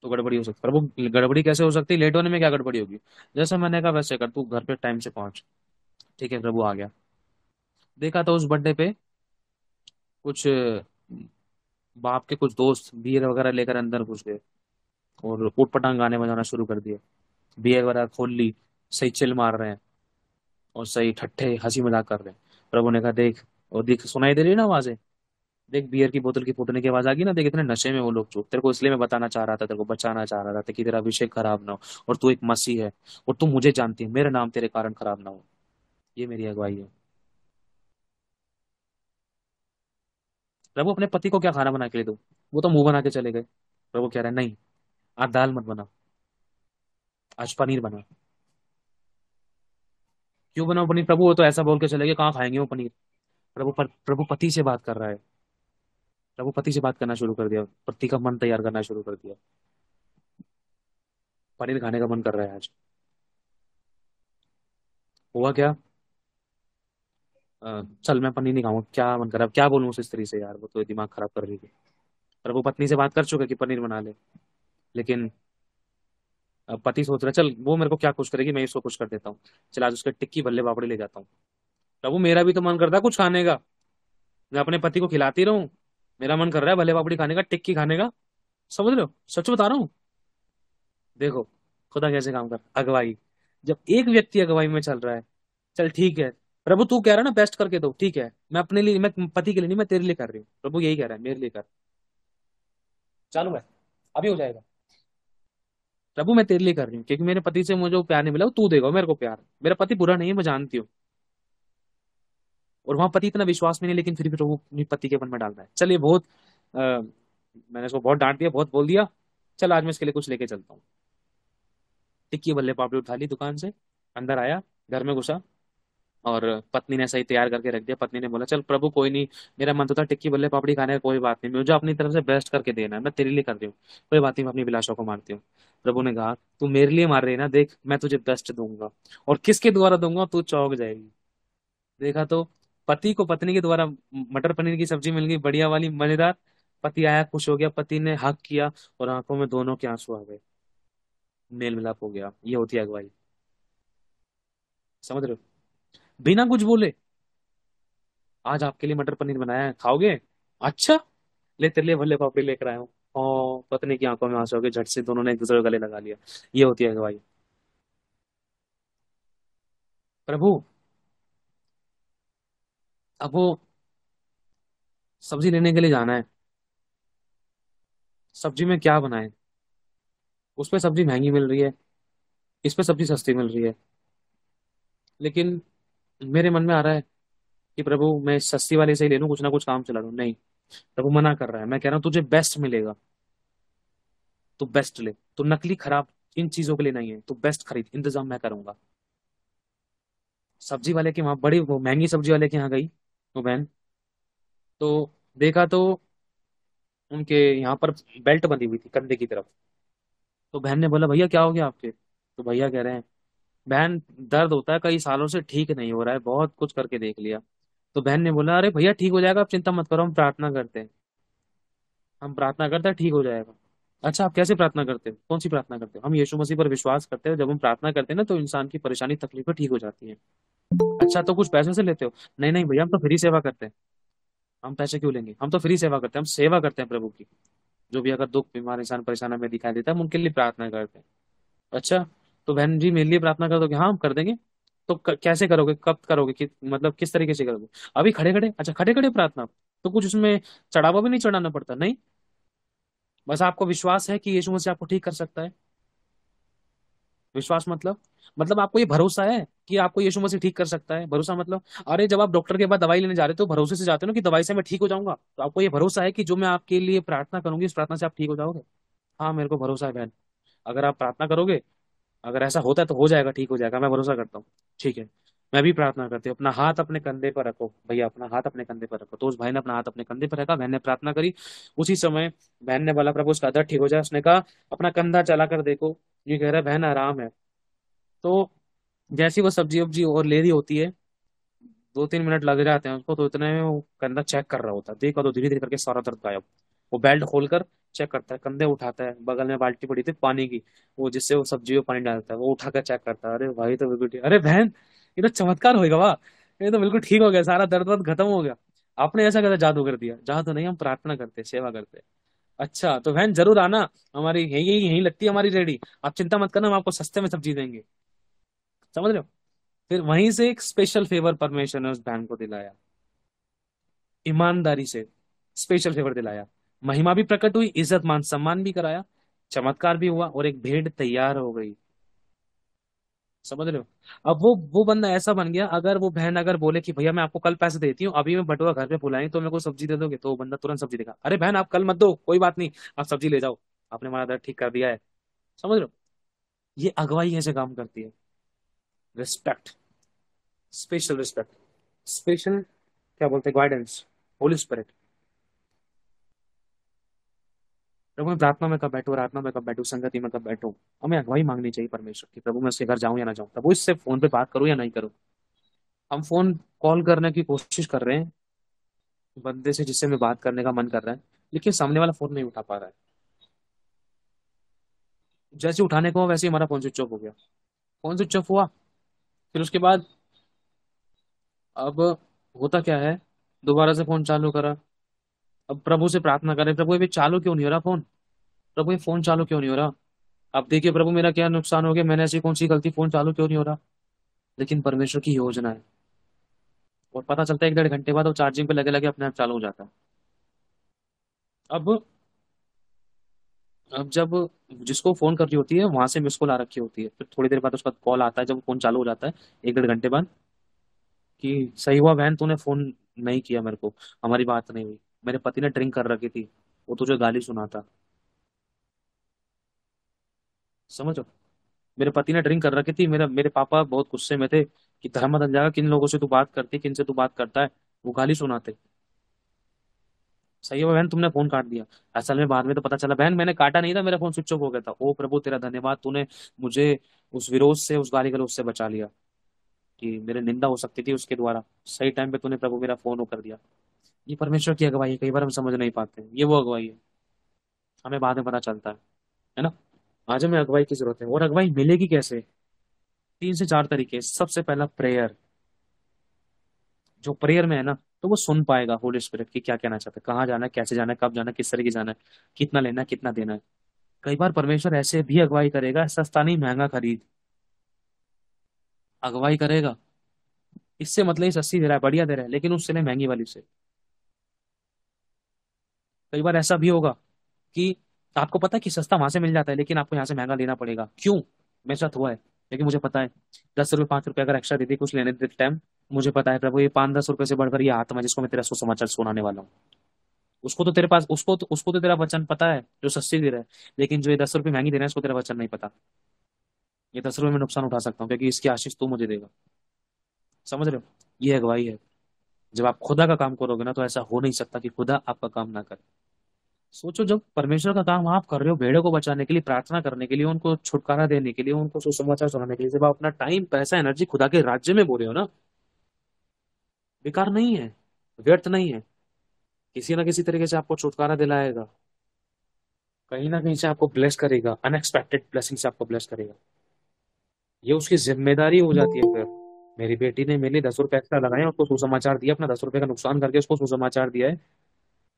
S2: तो गड़बड़ी हो सकती है। प्रभु गड़बड़ी कैसे हो सकती है, लेट होने में क्या गड़बड़ी होगी? जैसे मैंने कहा वैसे कर, तू घर पे टाइम से पहुंच। ठीक है, प्रभु आ गया। देखा तो उस बर्थडे पे कुछ बाप के कुछ दोस्त बियर वगैरह लेकर अंदर घुस गए, और उठ पटांग गाने बजाना शुरू कर दिए। बियर वगैरह खोल ली, सही चिल मार रहे हैं, और सही ठट्ठे हंसी मजाक कर रहे हैं। प्रभु ने कहा देख, और देख सुनाई दे रही है ना आवाजें, देख बियर की बोतल की फूटने की आवाज आ गई ना, देख इतने नशे में वो लोग जो, तेरे को इसलिए मैं बताना चाह रहा था, तेरे को बचाना चाह रहा था कि तेरा अभिषेक खराब ना हो, और तू एक मसीह है, और तू मुझे जानती है, मेरा नाम तेरे कारण खराब ना हो। ये मेरी अगुवाई है। प्रभु अपने पति को क्या खाना बना के ले दो, वो तो मुंह बना के चले गए। प्रभु कह रहे हैं नहीं, आज दाल मत बना, आज पनीर बना। क्यों बनाओ पनीर प्रभु, वो तो ऐसा बोल के चले गए, कहाँ खाएंगे वो पनीर। प्रभु पति से बात कर रहा है। प्रभु पति से बात करना शुरू कर दिया, पति का मन तैयार करना शुरू कर दिया। पनीर खाने का मन कर रहा है आज। हुआ क्या? चल मैं पनीर नहीं खाऊंगा, क्या मन कर रहा है, क्या बोलूं उस स्त्री से यार, वो तो दिमाग खराब कर रही थी। प्रभु पत्नी से बात कर चुके कि पनीर बना ले, लेकिन पति सोच रहा है, चल वो मेरे को क्या खुश करेगी, मैं इसको खुश कर देता हूँ। चल आज उसके टिक्की भल्ले पापड़ी ले जाता हूँ। प्रभु मेरा भी तो मन करता है कुछ खाने का, मैं अपने पति को खिलाती रहूं। मेरा मन कर रहा है भल्ले पापड़ी खाने का, टिक्की खाने का। समझ रहे हो, सच बता रहा हूँ। देखो खुदा कैसे काम कर अगुवाई, जब एक व्यक्ति अगुवाई में चल रहा है। चल ठीक है, प्रभु तू कह रहा है ना बेस्ट करके दो, ठीक है, मैं अपने लिए, मैं पति के लिए नहीं, मैं तेरे लिए कर रही हूँ, प्रभु यही कह रहा है मेरे लिए कर। चालू है, अभी हो जाएगा। प्रभु मैं तेरे लिए कर रही हूँ, क्योंकि मेरे पति से मुझे वो प्यार नहीं मिला, वो तू देगा मेरे को प्यार। मेरा पति बुरा नहीं है, मैं जानती हूँ। और वहां पति इतना विश्वास में नहीं, लेकिन फिर भी प्रभु अपनी पति के मन में डाल रहा है। चलिए बहुत मैंने इसको बहुत डांट दिया, बहुत बोल दिया। चल आज मैं इसके लिए कुछ लेके चलता हूँ। टिक्की बल्ले पापड़ी उठा ली दुकान से, अंदर आया, घर में घुसा, और पत्नी ने सही तैयार करके रख दिया। पत्नी ने बोला चल प्रभु कोई नहीं, मेरा मन तो था टिक्की बल्ले पापड़ी खाने का, कोई बात नहीं, मुझे अपनी तरफ से बेस्ट करके देना है, मैं तेरे लिए कर रही हूँ, कोई बात नहीं, मैं अपनी विलासों को मारती हूँ। प्रभु ने कहा तू मेरे लिए मार रही है ना, देख मैं तुझे बेस्ट दूंगा, और किसके द्वारा दूंगा तू चौंक जाएगी। देखा तो, पति को पत्नी के द्वारा मटर पनीर की सब्जी मिल गई, बढ़िया वाली मजेदार। पति आया, खुश हो गया, पति ने हक किया, और आंखों में दोनों के आंसू आ गए, मेल मिलाप हो गया। ये होती है अगुवाई। समझ रहे हो, बिना कुछ बोले, आज आपके लिए मटर पनीर बनाया है, खाओगे? अच्छा, ले तेरे लिए भल्ले पापड़ी लेकर आया हूँ। और पत्नी की आंखों में आंसू हो गए, झट से दोनों ने एक दूसरे को गले लगा लिया। ये होती है अगुवाई। प्रभु अब वो सब्जी लेने के लिए जाना है, सब्जी में क्या बनाए। उस पे सब्जी महंगी मिल रही है, इस पे सब्जी सस्ती मिल रही है, लेकिन मेरे मन में आ रहा है कि प्रभु मैं इस सस्ती वाले से ही ले लूं, कुछ ना कुछ काम चला लूं। नहीं, प्रभु मना कर रहा है। मैं कह रहा हूं तुझे बेस्ट मिलेगा, तू बेस्ट ले, तू नकली खराब इन चीजों के लिए नहीं है, तू बेस्ट खरीद, इंतजाम मैं करूंगा। सब्जी वाले के वहां, बड़ी वो महंगी सब्जी वाले के यहाँ गई वो बहन, तो देखा तो उनके यहाँ पर बेल्ट बंधी हुई थी कंधे की तरफ। तो बहन ने बोला भैया क्या हो गया आपके, तो भैया कह रहे हैं बहन दर्द होता है कई सालों से, ठीक नहीं हो रहा है, बहुत कुछ करके देख लिया। तो बहन ने बोला अरे भैया ठीक हो जाएगा, आप चिंता मत करो, हम प्रार्थना करते हैं, हम प्रार्थना करते हैं ठीक हो जाएगा। अच्छा आप कैसे प्रार्थना करते हो, कौन सी प्रार्थना करते हो? हम यीशु मसीह पर विश्वास करते हैं, जब हम प्रार्थना करते हैं ना तो इंसान की परेशानी तकलीफें ठीक हो जाती हैं। अच्छा तो कुछ पैसे से लेते हो? नहीं नहीं भैया हम तो फ्री सेवा करते हैं। हम पैसे क्यों लेंगे, हम तो फ्री सेवा करते हैं, हम सेवा करते हैं प्रभु की। जो भी अगर दुख बीमार इंसान परेशान हमें दिखाई देता है, हम उनके लिए प्रार्थना करते हैं। अच्छा, तो बहन जी मेरे लिए प्रार्थना कर दोगे? हाँ हम कर देंगे। तो कैसे करोगे, कब करोगे, मतलब किस तरीके से करोगे? अभी खड़े खड़े? अच्छा खड़े खड़े प्रार्थना, तो कुछ उसमें चढ़ावा भी नहीं चढ़ाना पड़ता? नहीं, बस आपको विश्वास है कि यीशु मसीह आपको ठीक कर सकता है। विश्वास मतलब आपको ये भरोसा है कि आपको यीशु मसीह ठीक कर सकता है। भरोसा मतलब, अरे जब आप डॉक्टर के पास दवाई लेने जा रहे हो तो भरोसे से जाते हो ना कि दवाई से मैं ठीक हो जाऊंगा, तो आपको ये भरोसा है कि जो मैं आपके लिए प्रार्थना करूंगी उस प्रार्थना से आप ठीक हो जाओगे। हाँ मेरे को भरोसा है बहन, अगर आप प्रार्थना करोगे, अगर ऐसा होता है तो हो जाएगा, ठीक हो जाएगा, मैं भरोसा करता हूँ। ठीक है, मैं भी प्रार्थना करती हूँ। अपना हाथ अपने कंधे पर रखो भैया, अपना हाथ अपने कंधे पर रखो। तो उस भाई ने अपना हाथ अपने कंधे पर रखा, बहन ने प्रार्थना करी। उसी समय बहन ने बोला प्रभु उसका दर्द ठीक हो जाए। उसने कहा अपना कंधा चला कर देखो, ये कह रहा है बहन आराम है। तो जैसी वो सब्जी वब्जी और ले रही होती है, 2-3 मिनट लग जाते हैं उसको, तो इतने में वो कंधा चेक कर रहा होता है, देखा तो धीरे धीरे करके सारा दर्द गायब। वो बेल्ट खोलकर चेक करता है, कंधे उठाता है, बगल में बाल्टी पड़ी थी पानी की, वो जिससे वो सब्जी में पानी डालता है, वो उठाकर चेक करता है। अरे भाई तो बिल्कुल ठीक, अरे बहन ये तो चमत्कार होएगा वाह, ये तो बिल्कुल ठीक हो गया, सारा दर्द वर्द खत्म हो गया। आपने ऐसा कैसे जादू कर दिया? जादू नहीं, हम प्रार्थना करते सेवा करते। अच्छा तो बहन जरूर आना, हमारी यही यही यही लगती है हमारी रेडी, आप चिंता मत करना, हम आपको सस्ते में सब्जी देंगे। समझ रहे हो, फिर वहीं से एक स्पेशल फेवर परमेश्वर ने उस बहन को दिलाया, ईमानदारी से स्पेशल फेवर दिलाया, महिमा भी प्रकट हुई, इज्जत मान सम्मान भी कराया, चमत्कार भी हुआ और एक भेंट तैयार हो गई। समझ रहे हो? अब वो बंदा ऐसा बन गया, अगर वो बहन अगर बोले कि भैया मैं आपको कल पैसे देती हूँ, अभी मैं बटुआ घर पे बुलाई तो मेरे को सब्जी दे दोगे, तो वो बंदा तुरंत सब्जी देगा। अरे बहन आप कल मत दो, कोई बात नहीं, आप सब्जी ले जाओ, आपने हमारा दर्द ठीक कर दिया है। समझ रहे हो? ये अगुवाई ऐसे काम करती है। रिस्पेक्ट, स्पेशल रिस्पेक्ट, स्पेशल क्या बोलते हैं, गाइडेंस, होली स्पिरिट। प्रभु मैं प्रार्थना में कब बैठूं, आराधना में कब बैठूं, संगति में कब बैठूं। हमें अगुवाई मांगनी चाहिए परमेश्वर की, प्रभु मैं उसके घर जाऊं या ना जाऊं, प्रभु इससे फोन पे बात करूं या नहीं करूं। हम फोन कॉल करने की कोशिश कर रहे हैं बंदे से जिससे हमें बात करने का मन कर रहा है, लेकिन सामने वाला फोन नहीं उठा पा रहा है। जैसे उठाने को हुआ, वैसे ही हमारा फोन स्विच ऑफ हो गया। फोन स्विच ऑफ हुआ, फिर उसके बाद अब होता क्या है, दोबारा से फोन चालू करा। अब प्रभु से प्रार्थना करें, प्रभु ये भी चालू क्यों नहीं हो रहा फोन, प्रभु ये फोन चालू क्यों नहीं हो रहा। अब देखिए प्रभु मेरा क्या नुकसान हो गया, मैंने ऐसी कौन सी गलती, फोन चालू क्यों नहीं हो रहा। लेकिन परमेश्वर की योजना है, और पता चलता है 1 डेढ़ घंटे बाद वो चार्जिंग पे लगे लगे अपने आप चालू हो जाता है। अब अब जब जिसको फोन कर रही होती है वहां से मिस कॉल आ रखी होती है, फिर थोड़ी देर बाद उसका कॉल आता है जब फोन चालू हो जाता है 1 डेढ़ घंटे बाद, कि सही हुआ बहन तूने फोन नहीं किया मेरे को, हमारी बात नहीं हुई, मेरे पति ने ड्रिंक कर रखी थी, वो तुझे गाली सुनाता। समझो, मेरे पति ने ड्रिंक कर रखी थी, मेरे पापा बहुत गुस्से में थे कि धर्म बदल जाएगा, किन लोगों से तू बात करती, किन से तू बात करता है, वो गाली सुनाते। सही है बहन तुमने फोन काट दिया। असल में बाद में तो पता चला बहन मैंने काटा नहीं था, मेरा फोन स्विच ऑफ हो गया था। ओ प्रभु तेरा धन्यवाद, तूने मुझे उस विरोध से, उस गाली गलौज से बचा लिया, कि मेरे निंदा हो सकती थी उसके द्वारा। सही टाइम पे तूने प्रभु मेरा फोन वो कर दिया। ये परमेश्वर की अगुवाई है, कई बार हम समझ नहीं पाते, ये वो अगुवाई है, हमें बाद में पता चलता है ना। आज हमें अगुवाई की जरूरत है, और अगुवाई मिलेगी कैसे? 3 से 4 तरीके। सबसे पहला प्रेयर। जो प्रेयर में है ना, तो वो सुन पाएगा होली स्पिरिट की क्या कहना चाहता है, कहाँ जाना है, कैसे जाना है, कब जाना है, किस तरह की जाना है, कितना लेना है, कितना देना है। कई बार परमेश्वर ऐसे भी अगुवाई करेगा, सस्ता नहीं महंगा खरीद अगुवाई करेगा। इससे मतलब ये सस्ती दे रहा है, बढ़िया दे रहा है, लेकिन उससे नहीं महंगी वाली से। कई बार ऐसा भी होगा कि आपको पता है कि सस्ता वहां से मिल जाता है, लेकिन आपको यहाँ से महंगा लेना पड़ेगा। क्यों? मेरे साथ हुआ है, लेकिन मुझे पता है 10 रुपये 5 रुपये अगर एक्स्ट्रा देती कुछ लेने देते टाइम, मुझे पता है प्रभु ये 5-10 रुपये से बढ़कर ये आत्मा जिसको मैं तेरा सुसमाचार सुनाने वाला हूँ, उसको तो तेरे पास, उसको तो तेरा वचन पता है जो सस्ती दे रहा है, लेकिन जो ये 10 रुपये महंगी दे रहा है उसको तेरा वचन नहीं पता। ये 10 रुपये में नुकसान उठा सकता हूँ, क्योंकि इसकी आशीष तू मुझे देगा। समझ रहे हो? ये अगुवाई है। जब आप खुदा का काम करोगे ना, तो ऐसा हो नहीं सकता कि खुदा आपका काम ना करे। सोचो, जब परमेश्वर का काम आप कर रहे हो भेड़ों को बचाने के लिए, प्रार्थना करने के लिए, उनको छुटकारा देने के लिए, उनको सुसमाचार सुनाने के लिए, जब आप अपना टाइम पैसा एनर्जी खुदा के राज्य में बो रहे हो ना, बेकार नहीं है, व्यर्थ नहीं है। किसी ना किसी तरीके से आपको छुटकारा दिलाएगा, कहीं ना कहीं से आपको ब्लेस करेगा, अनएक्सपेक्टेड ब्लेसिंग से आपको ब्लेस करेगा। ये उसकी जिम्मेदारी हो जाती है फिर। मेरी बेटी ने मेरे लिए 10 रुपए एक्स्ट्रा लगाए, उसको सुसमाचार दिया, अपना 10 रुपए का नुकसान करके उसको सुसमाचार दिया है,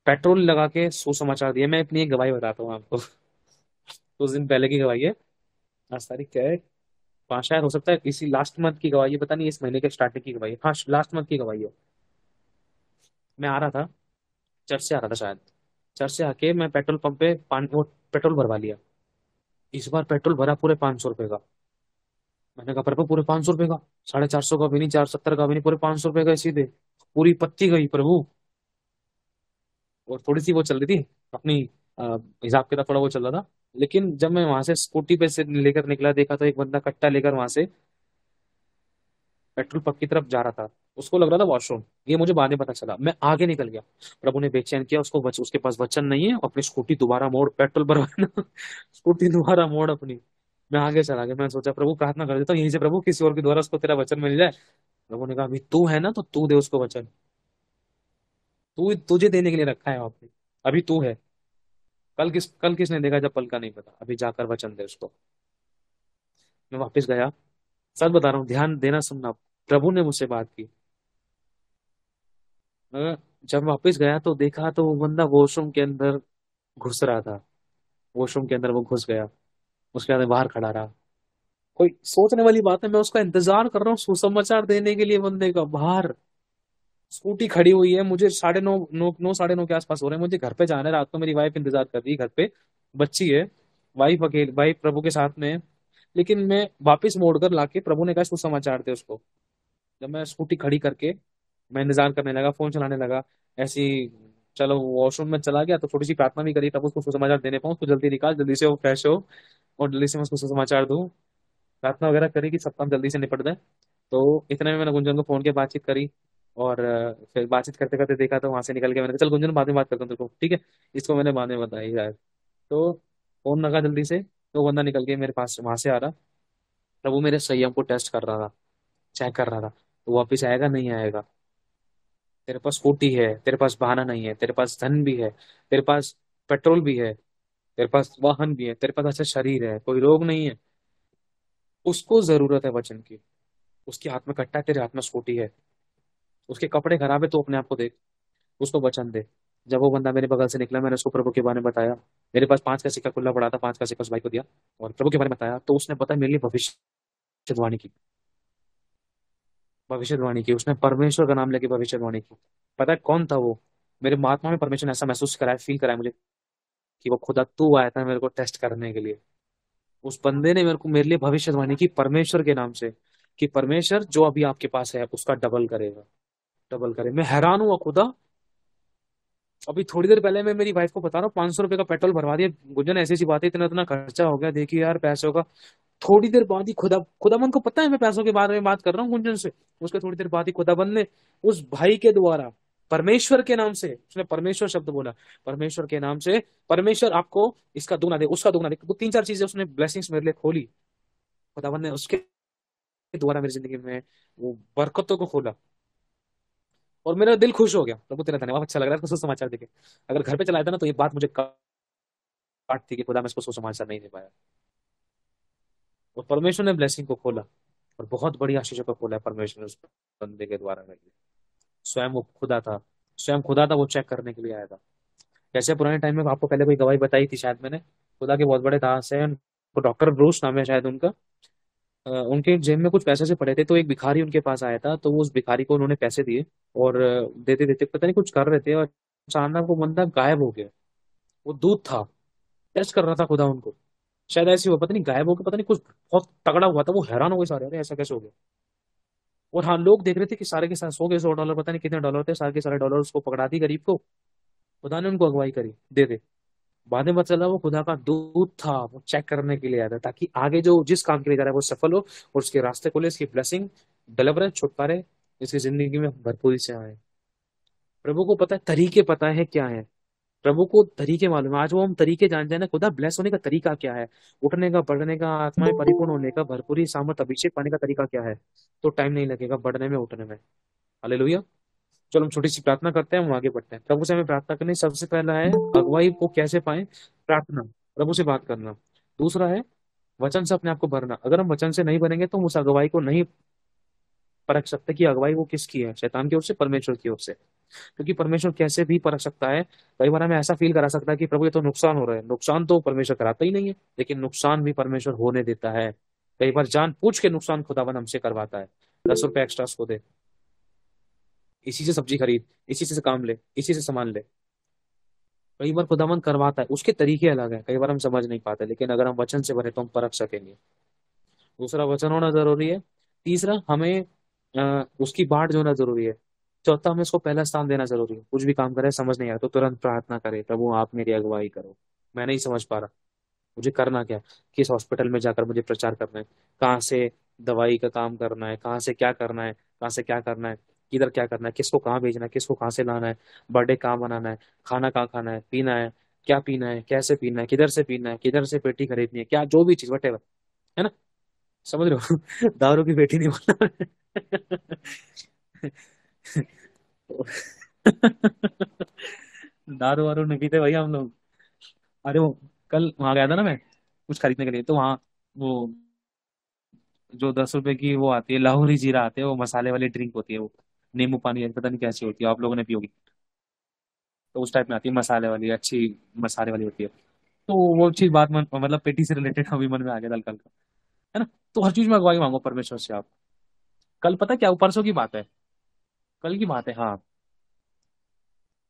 S2: पेट्रोल लगा के सुसमाचार दिया। मैं अपनी एक गवाही बताता हूँ आपको। कुछ दिन पहले की गवाही है, आज तारीख क्या है, 5 शायद, हो सकता है इसी लास्ट मंथ की गवाही है, पता नहीं इस महीने के स्टार्टिंग की गवाही है, हाँ लास्ट मंथ की गवाही है। मैं आ रहा था, चर्च से आ रहा था शायद, चर्च से आके मैं पेट्रोल पंप पे वो पेट्रोल भरवा लिया। इस बार पेट्रोल भरा पूरे 500 रुपए का। मैंने कहा प्रभु पूरे 500 रुपए का, 450 का भी नहीं, 470 का भी नहीं, पूरे 500 रुपए का सीधे। पूरी पत्ती गई प्रभु। और थोड़ी सी वो चल रही थी अपनी हिसाब किताब, थोड़ा वो चल रहा था। लेकिन जब मैं वहां से स्कूटी पे से लेकर निकला, देखा तो एक बंदा कट्टा लेकर वहां से पेट्रोल पंप की तरफ जा रहा था, उसको लग रहा था वॉशरूम। ये मुझे बाद में पता चला, मैं आगे निकल गया। प्रभु ने बेचैन किया उसको, उसके पास वचन नहीं है, अपनी स्कूटी दोबारा मोड़, पेट्रोल भरवाना स्कूटी दोबारा मोड़ अपनी। मैं आगे चला गया, मैं सोचा प्रभु प्रार्थना कर देता हूँ यहीं से, प्रभु किसी और के द्वारा उसको तेरा वचन मिल जाए। प्रभु ने कहा अभी तू है ना, तो तू दे उसको वचन, तू तुझे देने के लिए रखा है आपने, अभी तू है। कल किसने देखा, जब पल का नहीं पता, अभी जाकर वचन दे उसको। मैं वापस गया, सच बता रहा हूँ, ध्यान देना सुनना, प्रभु ने मुझसे बात की। जब वापस गया तो देखा तो वो बंदा वॉशरूम के अंदर घुस रहा था, वॉशरूम के अंदर वो घुस गया, उसके बाद बाहर खड़ा रहा। कोई सोचने वाली बात है, मैं उसका इंतजार कर रहा हूँ सुसमाचार देने के लिए बंदे का बाहर। स्कूटी खड़ी हुई है, मुझे 9:30 के आसपास हो रहे हैं, मुझे घर पे जाना है, रात को मेरी वाइफ इंतजार कर रही है घर पे, बच्ची है, वाइफ प्रभु के साथ में है। लेकिन मैं वापस मोड़ कर लाके प्रभु ने कहा सुसमाचार दे उसको। जब मैं स्कूटी खड़ी करके मैं इंतजार करने लगा, फोन चलाने लगा, ऐसी, चलो वॉशरूम में चला गया तो थोड़ी सी प्रार्थना भी करी तब उसको सुसमाचार देने पाऊँ, तो जल्दी निकाल, जल्दी से वो फ्रेश हो और जल्दी से मैं उसको सुसमाचार दूं। प्रार्थना वगैरह करी कि सब काम जल्दी से निपट जाए। तो इतने में मैंने गुंजन को फोन के बातचीत करी, और फिर बातचीत करते करते देखा तो वहां से निकल के मैंने कहा चल गुंजन बाद में बात करता हूँ तेरे को, ठीक है। इसको मैंने बाद में बताई यार। तो फोन लगा जल्दी से, तो बंदा निकल के मेरे पास वहां से आ रहा। तब वो मेरे संयम को टेस्ट कर रहा था, चेक कर रहा था, तो वापिस आएगा नहीं आएगा। तेरे पास स्कूटी है, तेरे पास बहाना नहीं है, तेरे पास धन भी है, तेरे पास पेट्रोल भी है, तेरे पास वाहन भी है, तेरे पास अच्छा शरीर है, कोई रोग नहीं है। उसको जरूरत है वचन की। उसके हाथ में कट्टा है, तेरे हाथ में स्कूटी है। उसके कपड़े खराब है तो अपने आप को देख, उसको वचन दे। जब वो बंदा मेरे बगल से निकला, मैंने उसको प्रभु के बारे में बताया। मेरे पास 5 का सिक्का खुला पड़ा था, 5 का सिक्का उस भाई को दिया और प्रभु के बारे में बताया, तो उसने पता है मेरे लिए भविष्यवाणी की। भविष्यवाणी की उसने, परमेश्वर का नाम लेके भविष्यवाणी की। पता है कौन था वो? मेरे महात्मा में परमेश्वर ने ऐसा महसूस कराया, फील कराया मुझे कि वो खुदा तू आया था मेरे को टेस्ट करने के लिए। उस बंदे ने मेरे लिए भविष्यवाणी की परमेश्वर के नाम से, कि परमेश्वर जो अभी आपके पास है उसका डबल करेगा, डबल करे। मैं हैरान हुआ खुदा। अभी थोड़ी देर पहले मैं मेरी वाइफ को बता रहा हूँ 500 रुपए का पेट्रोल भरवा दिया। गुंजन ऐसी सी बात है, इतना इतना खर्चा हो गया, देखिए यार पैसों का। थोड़ी देर बाद ही खुदाबंद को पता है मैं पैसों के बारे में बात कर रहा हूँ गुंजन से। उसके थोड़ी देर बाद ही खुदाबंद ने उस भाई के द्वारा, परमेश्वर के नाम से, उसने परमेश्वर शब्द बोला, परमेश्वर के नाम से, परमेश्वर आपको इसका दुगना दे, उसका दुगना दे, वो 3-4 चीजें उसने ब्लेसिंग्स मेरे लिए खोली। खुदाबंद ने उसके द्वारा मेरी जिंदगी में वो बरकतों को खोला, और मेरा दिल खुश हो गया। प्रभु तेरा धन्यवाद, अच्छा लग रहा है इसको सुसमाचार देके। अगर घर पे चलाया था ना तो ये बात मुझे काट थी कि खुदा मैं इसको सुसमाचार नहीं दे पाया। और परमेश्वर ने ब्लेसिंग को खोला, और बहुत बड़ी आशीषों को खोला है परमेश्वर ने उस बंदे के द्वारा मेरे लिए। स्वयं वो खुदा था, स्वयं खुदा था, वो चेक करने के लिए आया था। जैसे पुराने टाइम में आपको पहले कोई गवाही बताई थी शायद मैंने, खुदा के बहुत बड़े दास हैं, वो डॉक्टर ब्रूस नाम है शायद उनका। उनके जेब में कुछ पैसे से पड़े थे, तो एक भिखारी उनके पास आया था, तो वो उस भिखारी को उन्होंने पैसे दिए, और देते देते पता नहीं कुछ कर रहे थे, और अचानक वो बंदा गायब हो गया। वो दूध था, टेस्ट कर रहा था खुदा उनको, शायद ऐसे हुआ, पता नहीं गायब हो गया, पता नहीं कुछ बहुत तगड़ा हुआ था। वो हैरान हो गए सारे, अरे ऐसा कैसे हो गया। और हाँ, लोग देख रहे थे कि सारे के सारे 100 के 100 डॉलर, पता नहीं कितने डॉलर थे, सारे के सारे डॉलर उसको पकड़ा दी गरीब को। खुदा ने उनको अगुवाई करी, दे दे। बाद में पता चला वो खुदा का दूत था, वो चेक करने के लिए आया था, ताकि आगे जो जिस काम के लिए जा रहा है वो सफल हो, और उसके रास्ते खोले, इसकी ब्लेसिंग, डिलीवरेंस, छुटकारे इसकी जिंदगी में भरपूरी से आए। प्रभु को पता है, तरीके पता है क्या है। प्रभु को तरीके मालूम है। आज वो हम तरीके जानते हैं ना, खुदा ब्लेस होने का तरीका क्या है, उठने का, बढ़ने का, आत्मा में परिपूर्ण होने का, भरपूरी सामर्थ अभिषेक पाने का तरीका क्या है। तो टाइम नहीं लगेगा बढ़ने में, उठने में। हालेलुया। चलो हम छोटी सी प्रार्थना करते हैं, हम आगे बढ़ते हैं। प्रभु से हमें प्रार्थना करनी, सबसे पहला है अगुवाई को कैसे पाए, प्रार्थना, प्रभु से बात करना। दूसरा है वचन से अपने आप को भरना। अगर हम वचन से नहीं बनेंगे तो हम उस अगुवाई को नहीं परख सकते कि अगुवाई वो किसकी है, शैतान की ओर से, परमेश्वर की ओर से। क्योंकि परमेश्वर कैसे भी परख सकता है। कई बार हमें ऐसा फील करा सकता है कि प्रभु ये तो नुकसान हो रहा है, नुकसान तो परमेश्वर कराता ही नहीं है, लेकिन नुकसान भी परमेश्वर होने देता है। कई बार जान पूछ के नुकसान खुदावन हमसे करवाता है। 10 रुपए एक्स्ट्रा उसको दे, इसी से सब्जी खरीद, इसी से काम ले, इसी से सामान ले। कई बार खुदावन करवाता है, उसके तरीके अलग है, कई बार हम समझ नहीं पाते, लेकिन अगर हम वचन से भरे तो हम परख सकेंगे। दूसरा वचन होना जरूरी है। तीसरा हमें उसकी बाट जोना जरूरी है। चौथा हमें उसको पहला स्थान देना जरूरी है। कुछ भी काम करे समझ नहीं आ रहा तो तुरंत प्रार्थना करे, प्रभु आप मेरी अगुवाई करो, मैं नहीं समझ पा रहा, मुझे करना क्या, किस हॉस्पिटल में जाकर मुझे प्रचार करना है, कहाँ से दवाई का काम करना है, कहाँ से क्या करना है, कहाँ से क्या करना है, किधर क्या करना है, किसको कहाँ भेजना है, किसको कहाँ से लाना है, बर्थडे कहाँ मनाना है, खाना कहाँ खाना है, पीना है, क्या पीना है, कैसे पीना है, किधर से पीना है, किधर से पेटी खरीदनी है, क्या जो भी चीज वटेवर, है ना। समझ रहे हो दारू की पेटी नहीं बोलना दारू वारू नहीं पीते भैया हम लोग। अरे वो कल वहां गया था ना मैं कुछ खरीदने के लिए, तो वहाँ वो जो 10 रुपए की वो आती है लाहौरी जीरा आती है, वो मसाले वाली ड्रिंक होती है, वो नींबू पानी पता नहीं कैसी होती है, आप लोगों ने पी होगी। तो उस टाइप में आती है मसाले वाली, अच्छी मसाले वाली होती है। तो वो चीज बात मन, मतलब पेटी से रिलेटेड अभी मन में आ गया था हल्का हल्का, है ना। तो हर चीज में अगुवाई मांगो परमेश्वर से आप। कल पता क्या, वो परसों की बात है, कल की बात है, हाँ।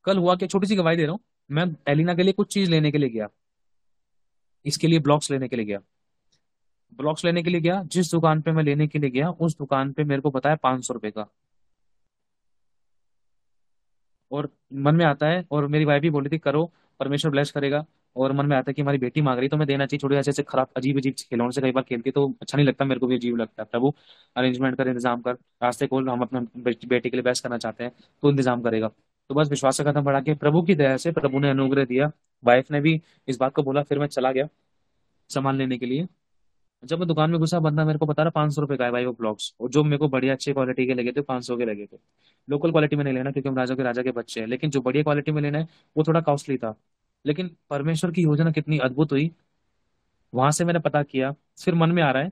S2: कल हुआ क्या, छोटी सी गवाही दे रहा हूँ। मैं एलिना के लिए कुछ चीज लेने के लिए गया, इसके लिए ब्लॉक्स लेने के लिए गया। ब्लॉक्स लेने के लिए गया, जिस दुकान पे मैं लेने के लिए गया उस दुकान पे मेरे को बताया 500 रुपए का। और मन में आता है, और मेरी वाइफ भी बोली थी करो, परमेश्वर ब्लेस करेगा। और मन में आता है कि हमारी बेटी मांग रही तो मैं देना चाहिए, छोटे ऐसे ऐसे खराब अजीब अजीब खिलौने से कई बार खेलती है तो अच्छा नहीं लगता, मेरे को भी अजीब लगता है। प्रभु अरेंजमेंट कर, इंतजाम कर, रास्ते खोल, हम अपने बेटी के लिए बेस्ट करना चाहते हैं, तो इंतजाम करेगा। तो बस विश्वास का कदम बढ़ा के प्रभु की दया से प्रभु ने अनुग्रह दिया। वाइफ ने भी इस बात को बोला, फिर मैं चला गया सामान लेने के लिए। जब मैं दुकान में घुसा, बंदा मेरे को बता रहा 500 रुपए का है भाई वो ब्लॉक्स, और जो मेरे को बढ़िया अच्छी क्वालिटी के लगे थे 500 के लगे थे। लोकल क्वालिटी में नहीं लेना क्योंकि हम राजा के बच्चे हैं, लेकिन जो बढ़िया क्वालिटी में लेना है वो थोड़ा कॉस्टली था। लेकिन परमेश्वर की योजना कितनी अद्भुत हुई, वहां से मैंने पता किया। फिर मन में आ रहा है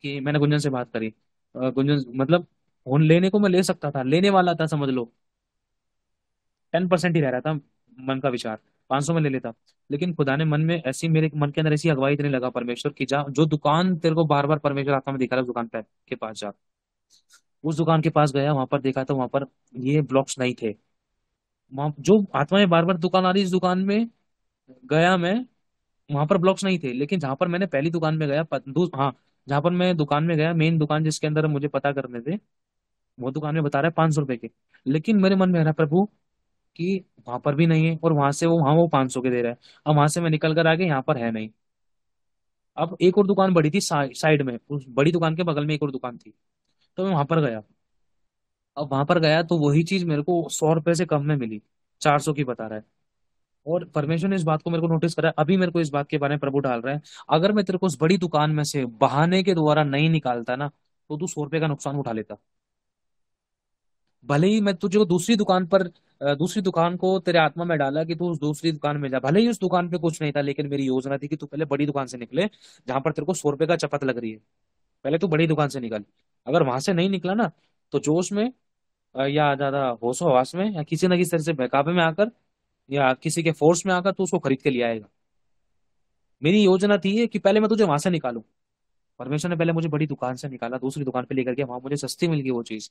S2: कि मैंने गुंजन से बात करी। गुंजन मतलब फोन लेने को मैं ले सकता था, लेने वाला था समझ लो, 10% ही रह रहा था मन का विचार, 500 में ले लेता। लेकिन खुदा ने मन में ऐसी, मेरे मन के अंदर ऐसी अगुवाई देने लगा परमेश्वर की, जा जो दुकान तेरे को बार बार परमेश्वर आत्मा में दिखा रहा है, उस दुकान पे के पास जा। उस दुकान के पास गया, वहां पर देखा तो वहां पर ये ब्लॉक्स नहीं थे। वहां जो आत्मा में बार बार दुकान आ रही, इस दुकान में गया मैं, वहां पर ब्लॉक्स नहीं थे। लेकिन जहां पर मैंने पहली दुकान में गया, हाँ, जहां पर मैं दुकान में गया, मेन दुकान जिसके अंदर मुझे पता करने थे, वो दुकान में बता रहा है 500 रुपए के। लेकिन मेरे मन में आ रहा प्रभु कि वहां पर भी नहीं है, और वहां से वो, वहां वो 500 के दे रहा है। अब वहां से मैं निकल कर आ गया, यहाँ पर है नहीं। अब एक और दुकान बड़ी थी साइड में, उस बड़ी दुकान के बगल में एक और दुकान थी, तो मैं वहां पर गया। अब वहां पर गया तो वही चीज मेरे को 100 रुपए से कम में मिली, 400 की बता रहा है। और परमेश्वर ने इस बात को मेरे को नोटिस करा, अभी मेरे को इस बात के बारे में प्रभु डाल रहा है, अगर मैं तेरे को उस बड़ी दुकान में से बहाने के द्वारा नहीं निकालता ना, तो तू 100 रुपए का नुकसान उठा लेता। भले ही मैं तुझे दूसरी दुकान पर, दूसरी दुकान को तेरे आत्मा में डाला कि तू उस दूसरी दुकान में जा, भले ही उस दुकान पे कुछ नहीं था, लेकिन मेरी योजना थी कि तू पहले बड़ी दुकान से निकले, जहां पर तेरे को 100 रुपए का चपत लग रही है। पहले तू बड़ी दुकान से निकल। अगर वहां से नहीं निकला ना, तो जोश में, या ज्यादा होशो हवास में, या किसी ना किसी तरह से बहकावे में आकर, या किसी के फोर्स में आकर तू उसको खरीद के ले आएगा। मेरी योजना थी ये कि पहले मैं तुझे वहां से निकालूं। परमेश्वर ने पहले मुझे बड़ी दुकान से निकाला, दूसरी दुकान पे लेकर गया, वहां मुझे सस्ती मिल गई वो चीज,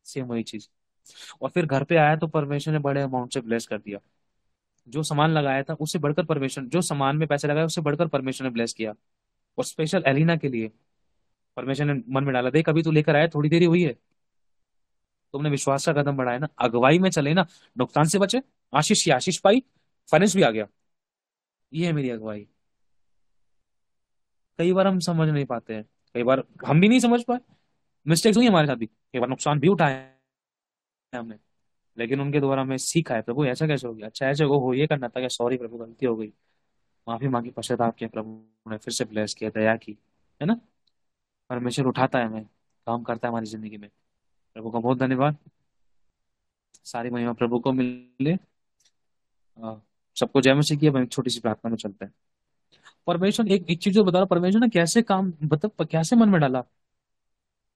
S2: सेम वही चीज। और फिर घर पे आया तो परमेश्वर ने बड़े अमाउंट से ब्लेस कर दिया। जो सामान लगाया था उससे बढ़कर परमेश्वर, जो सामान में पैसे लगाए उससे बढ़कर परमेश्वर ने ब्लेस किया। और स्पेशल एलिना के लिए परमेश्वर ने मन में डाला, देख अभी तू लेकर आया, थोड़ी देरी हुई है, तुमने विश्वास का कदम बढ़ाया ना, अगुवाई में चले ना, नुकसान से बचे, आशीष की आशीष पाई, फाइनेंस भी आ गया। ये है मेरी अगुवाई। कई बार हम समझ नहीं पाते हैं, कई बार हम भी नहीं समझ पाए, मिस्टेक्स हुई हमारे साथ भी, कई बार नुकसान भी उठाए हैं हमने, लेकिन उनके द्वारा हमें सीखा है, प्रभु ऐसा कैसे हो गया, अच्छा ऐसे हो ये करना था क्या, सॉरी प्रभु गलती हो गई, माफी मांगी, पश्चाताप किया, प्रभु ने फिर से ब्लेस किया, दया की, है ना। परमेश्वर उठाता है हमें, काम करता है हमारी जिंदगी में। प्रभु का बहुत धन्यवाद, सारी महिमा प्रभु को मिले। अ, सबको जय मसीह की। अब हम एक छोटी सी प्रार्थना में चलते हैं। परमेश्वर एक चीज जो बता रहा हूं, परमेश्वर ने कैसे काम, मतलब कैसे मन में डाला।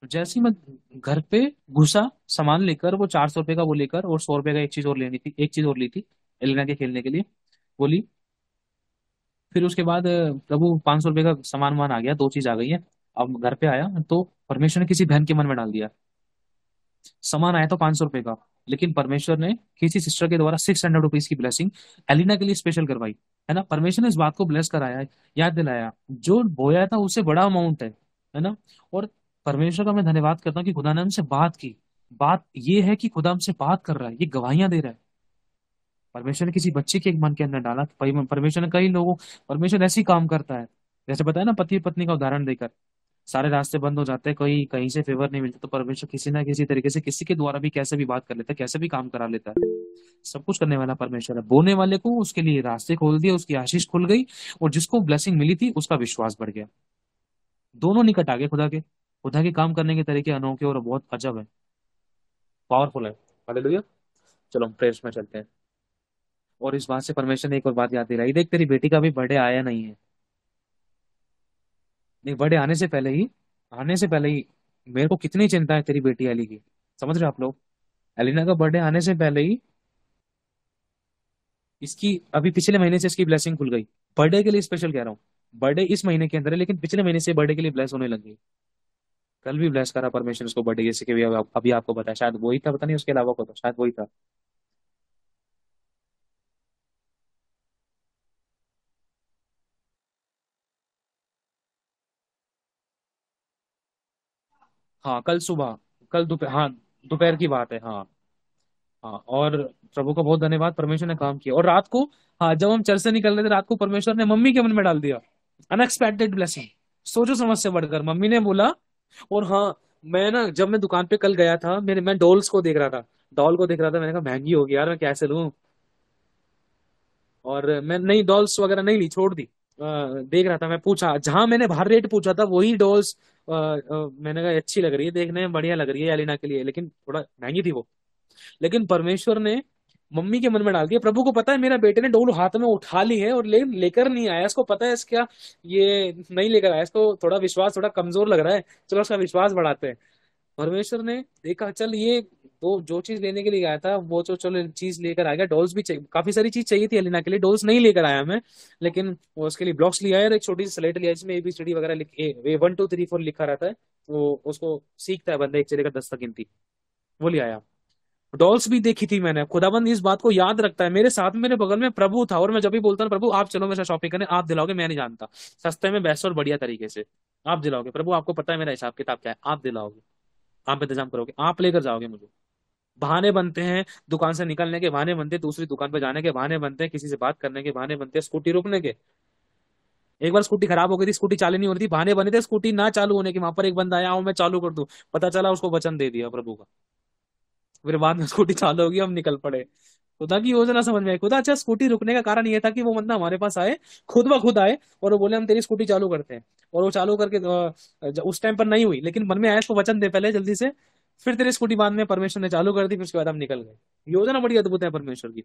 S2: जैसे ही मैं घर पे घुसा, सामान लेकर, वो 400 रुपए का वो लेकर, और 100 रुपए का एक चीज और लेनी थी, एक चीज और ली थी एलिना के खेलने के लिए, वो ली। फिर उसके बाद प्रभु 500 रुपए का सामान वामान आ गया, दो चीज आ गई है। अब घर पे आया तो परमेश्वर ने किसी बहन के मन में डाल दिया, सामान आया तो 500 रुपए का, लेकिन परमेश्वर ने किसी सिस्टर के द्वारा 600 रुपीज की ब्लेसिंग एलिना के लिए स्पेशल करवाई, है ना। परमेश्वर ने इस बात को ब्लेस कराया, याद दिलाया, जो बोया था उससे बड़ा अमाउंट है ना। और परमेश्वर का मैं धन्यवाद करता हूँ कि खुदा ने हमसे बात की। बात ये है कि खुदा हमसे बात कर रहा है, ये गवाहियां दे रहा है। परमेश्वर ने किसी बच्चे के एक मन के अंदर डाला, परमेश्वर ने कई लोगों, परमेश्वर ऐसे ही काम करता है। जैसे बताया ना, पति पत्नी का उदाहरण देकर, सारे रास्ते बंद हो जाते हैं, कोई कहीं से फेवर नहीं मिलता, तो परमेश्वर किसी ना किसी तरीके से किसी के द्वारा भी कैसे भी बात कर लेता है, कैसे भी काम करा लेता है। सब कुछ करने वाला परमेश्वर है। बोने वाले को उसके लिए रास्ते खोल दिए, उसकी आशीष खुल गई, और जिसको ब्लेसिंग मिली थी उसका विश्वास बढ़ गया। दोनों निकट आ गए खुदा के। खुदा के काम करने के तरीके अनोखे और बहुत अजब है, पावरफुल है। हालेलुया। चलो हम प्रेयर्स में चलते हैं। और इस बात से परमेश्वर ने एक और बात याद दिलाई, देख तेरी बेटी का भी बर्थडे आया नहीं है। नहीं, बर्थडे आने से पहले ही मेरे को कितनी चिंता है तेरी बेटी एली की। समझ रहे हो आप लोग, एलिना का बर्थडे आने से पहले ही इसकी, अभी पिछले महीने से इसकी ब्लेसिंग खुल गई। बर्थडे के लिए स्पेशल कह रहा हूँ, बर्थडे इस महीने के अंदर है, लेकिन पिछले महीने से बर्थडे के लिए ब्लेस होने लग गई। कल भी ब्लेस करा परमेश्वर उसको बर्थडे जैसे कि अभी आपको बताया, शायद वही था, पता नहीं उसके अलावा को था, शायद वही था। हाँ कल सुबह, कल दोपहर, हाँ दोपहर की बात है, हाँ। हाँ और प्रभु का बहुत धन्यवाद, परमेश्वर ने काम किया। और रात को, हाँ जब हम चर्च से निकल रहे थे रात को, परमेश्वर ने मम्मी के मन में डाल दिया अनएक्सपेक्टेड ब्लेसिंग। सोचो समझ से बढ़कर, मम्मी ने बोला। और हाँ, मैं ना जब मैं दुकान पे कल गया था, मैं डॉल्स को देख रहा था, डॉल को देख रहा था, मैंने कहा महंगी होगी यार, मैं कैसे लूं। और मैं नई डॉल्स वगैरह नहीं ली, छोड़ दी। देख रहा था, मैं पूछा जहां मैंने बाहर रेट पूछा था वही डॉल्स, मैंने कहा अच्छी लग रही है, देखने में बढ़िया लग रही है एलिना के लिए, लेकिन थोड़ा महंगी थी वो। लेकिन परमेश्वर ने मम्मी के मन में डाल दिया। प्रभु को पता है मेरा बेटे ने डोल हाथ में उठा ली है और लेकर नहीं आया, इसको पता है इसका, ये नहीं लेकर आया, इसको थोड़ा विश्वास थोड़ा कमजोर लग रहा है, चलो उसका विश्वास बढ़ाते हैं। परमेश्वर ने देखा, चल ये तो जो चीज लेने के लिए गया था वो तो चलो चीज लेकर आ गया, डॉल्स भी चाहिए, काफी सारी चीज चाहिए थी अलीना के लिए, डॉल्स नहीं लेकर आया मैं, लेकिन वो उसके लिए ब्लॉक्स लिया है और एक छोटी सी स्लेट लिया है जिसमें ABCD वगैरह वन टू थ्री फोर लिखा रहता है, वो उसको सीखता है बंदा, एक से लेकर 10 तक गिनती, वो ले आया। डॉल्स भी देखी थी मैंने, खुदाबंद इस बात को याद रखता है, मेरे साथ में मेरे बगल में प्रभु था, और मैं जब भी बोलता हूँ प्रभु आप चलो मेरे साथ शॉपिंग करने, आप दिलाओगे, मैं नहीं जानता, सस्ते में बेस्ट और बढ़िया तरीके से आप दिलाओगे प्रभु, आपको पता है मेरा हिसाब किताब क्या है, आप दिलाओगे, आप इंतजाम करोगे, आप लेकर जाओगे मुझे। बहाने बनते हैं, दुकान से निकलने के बहाने बनते हैं, दूसरी दुकान पे जाने के बहाने बनते हैं, किसी से बात करने के बहाने बनते हैं, स्कूटी रोकने के। एक बार स्कूटी खराब हो गई थी, स्कूटी चालू नहीं हो रही थी, बहाने बने थे स्कूटी ना चालू होने के, वहां पर एक बंदा आया, आओ मैं चालू कर दूं, पता चला उसको वचन दे दिया प्रभु का, फिर बाद में स्कूटी चालू होगी, हम निकल पड़े। खुदा की योजना समझ में आई, खुदा अच्छा स्कूटी रुकने का कारण ये था कि वो बंदा हमारे पास आए, खुद ब खुद आए, और वो बोले हम तेरी स्कूटी चालू करते हैं। और वो चालू करके उस टाइम पर नहीं हुई, लेकिन मन में आया इसको वचन दे पहले जल्दी से, फिर तेरी स्कूटी बाद में परमेश्वर ने चालू कर दी, फिर उसके बाद हम निकल गए। योजना बड़ी अद्भुत है परमेश्वर की।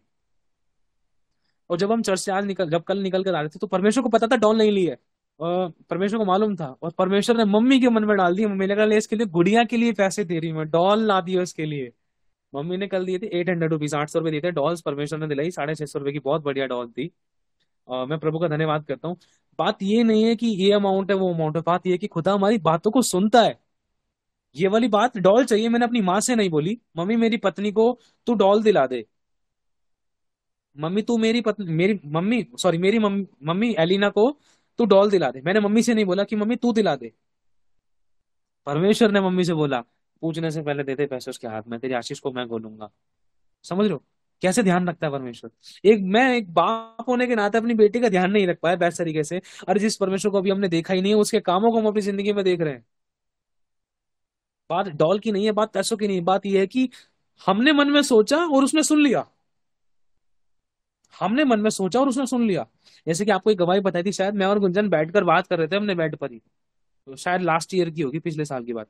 S2: और जब हम चर्च से आज निकल जब कल निकल कर आ रहे थे तो परमेश्वर को पता था डॉल नहीं ली है, परमेश्वर को मालूम था, और परमेश्वर ने मम्मी के मन में डाल दी, मम्मी ने कहा ले इसके लिए गुड़िया के लिए पैसे दे रही हूँ मैं, डॉल ला दी उसके लिए। मम्मी ने कल दिए थे 800 रुपीज, 800 रुपए दिए थे डॉल्स, परमेश्वर ने दिलाई 650 रुपए की, बहुत बढ़िया डॉल थी। मैं प्रभु का धन्यवाद करता हूँ। बात ये नहीं है कि ये अमाउंट है वो अमाउंट है, बात ये है कि खुदा हमारी बातों को सुनता है। ये वाली बात डॉल चाहिए मैंने अपनी माँ से नहीं बोली, मम्मी मेरी पत्नी को तू डॉल दिला दे, मम्मी तू मेरी पत्नी, मेरी मम्मी सॉरी मेरी मम्मी, मम्मी एलिना को तू डॉल दिला दे, मैंने मम्मी से नहीं बोला कि मम्मी तू दिला दे, परमेश्वर ने मम्मी से बोला, पूछने से पहले देते पैसे उसके हाथ में, तेरी आशीष को मैं खोलूंगा। समझ रहे हो कैसे ध्यान रखता है परमेश्वर। मैं एक बाप होने के नाते अपनी बेटी का ध्यान नहीं रख पाया बेस्ट तरीके से, और जिस परमेश्वर को अभी हमने देखा ही नहीं है उसके कामों को हम अपनी जिंदगी में देख रहे हैं। बात डॉल की नहीं है, बात पैसों की नहीं है, बात यह है कि हमने मन में सोचा और उसने सुन लिया, हमने मन में सोचा और उसने सुन लिया। जैसे कि आपको एक गवाही बताई थी, शायद मैं और गुंजन बैठकर बात कर रहे थे अपने बेड पर ही, तो शायद लास्ट ईयर की होगी, पिछले साल की बात,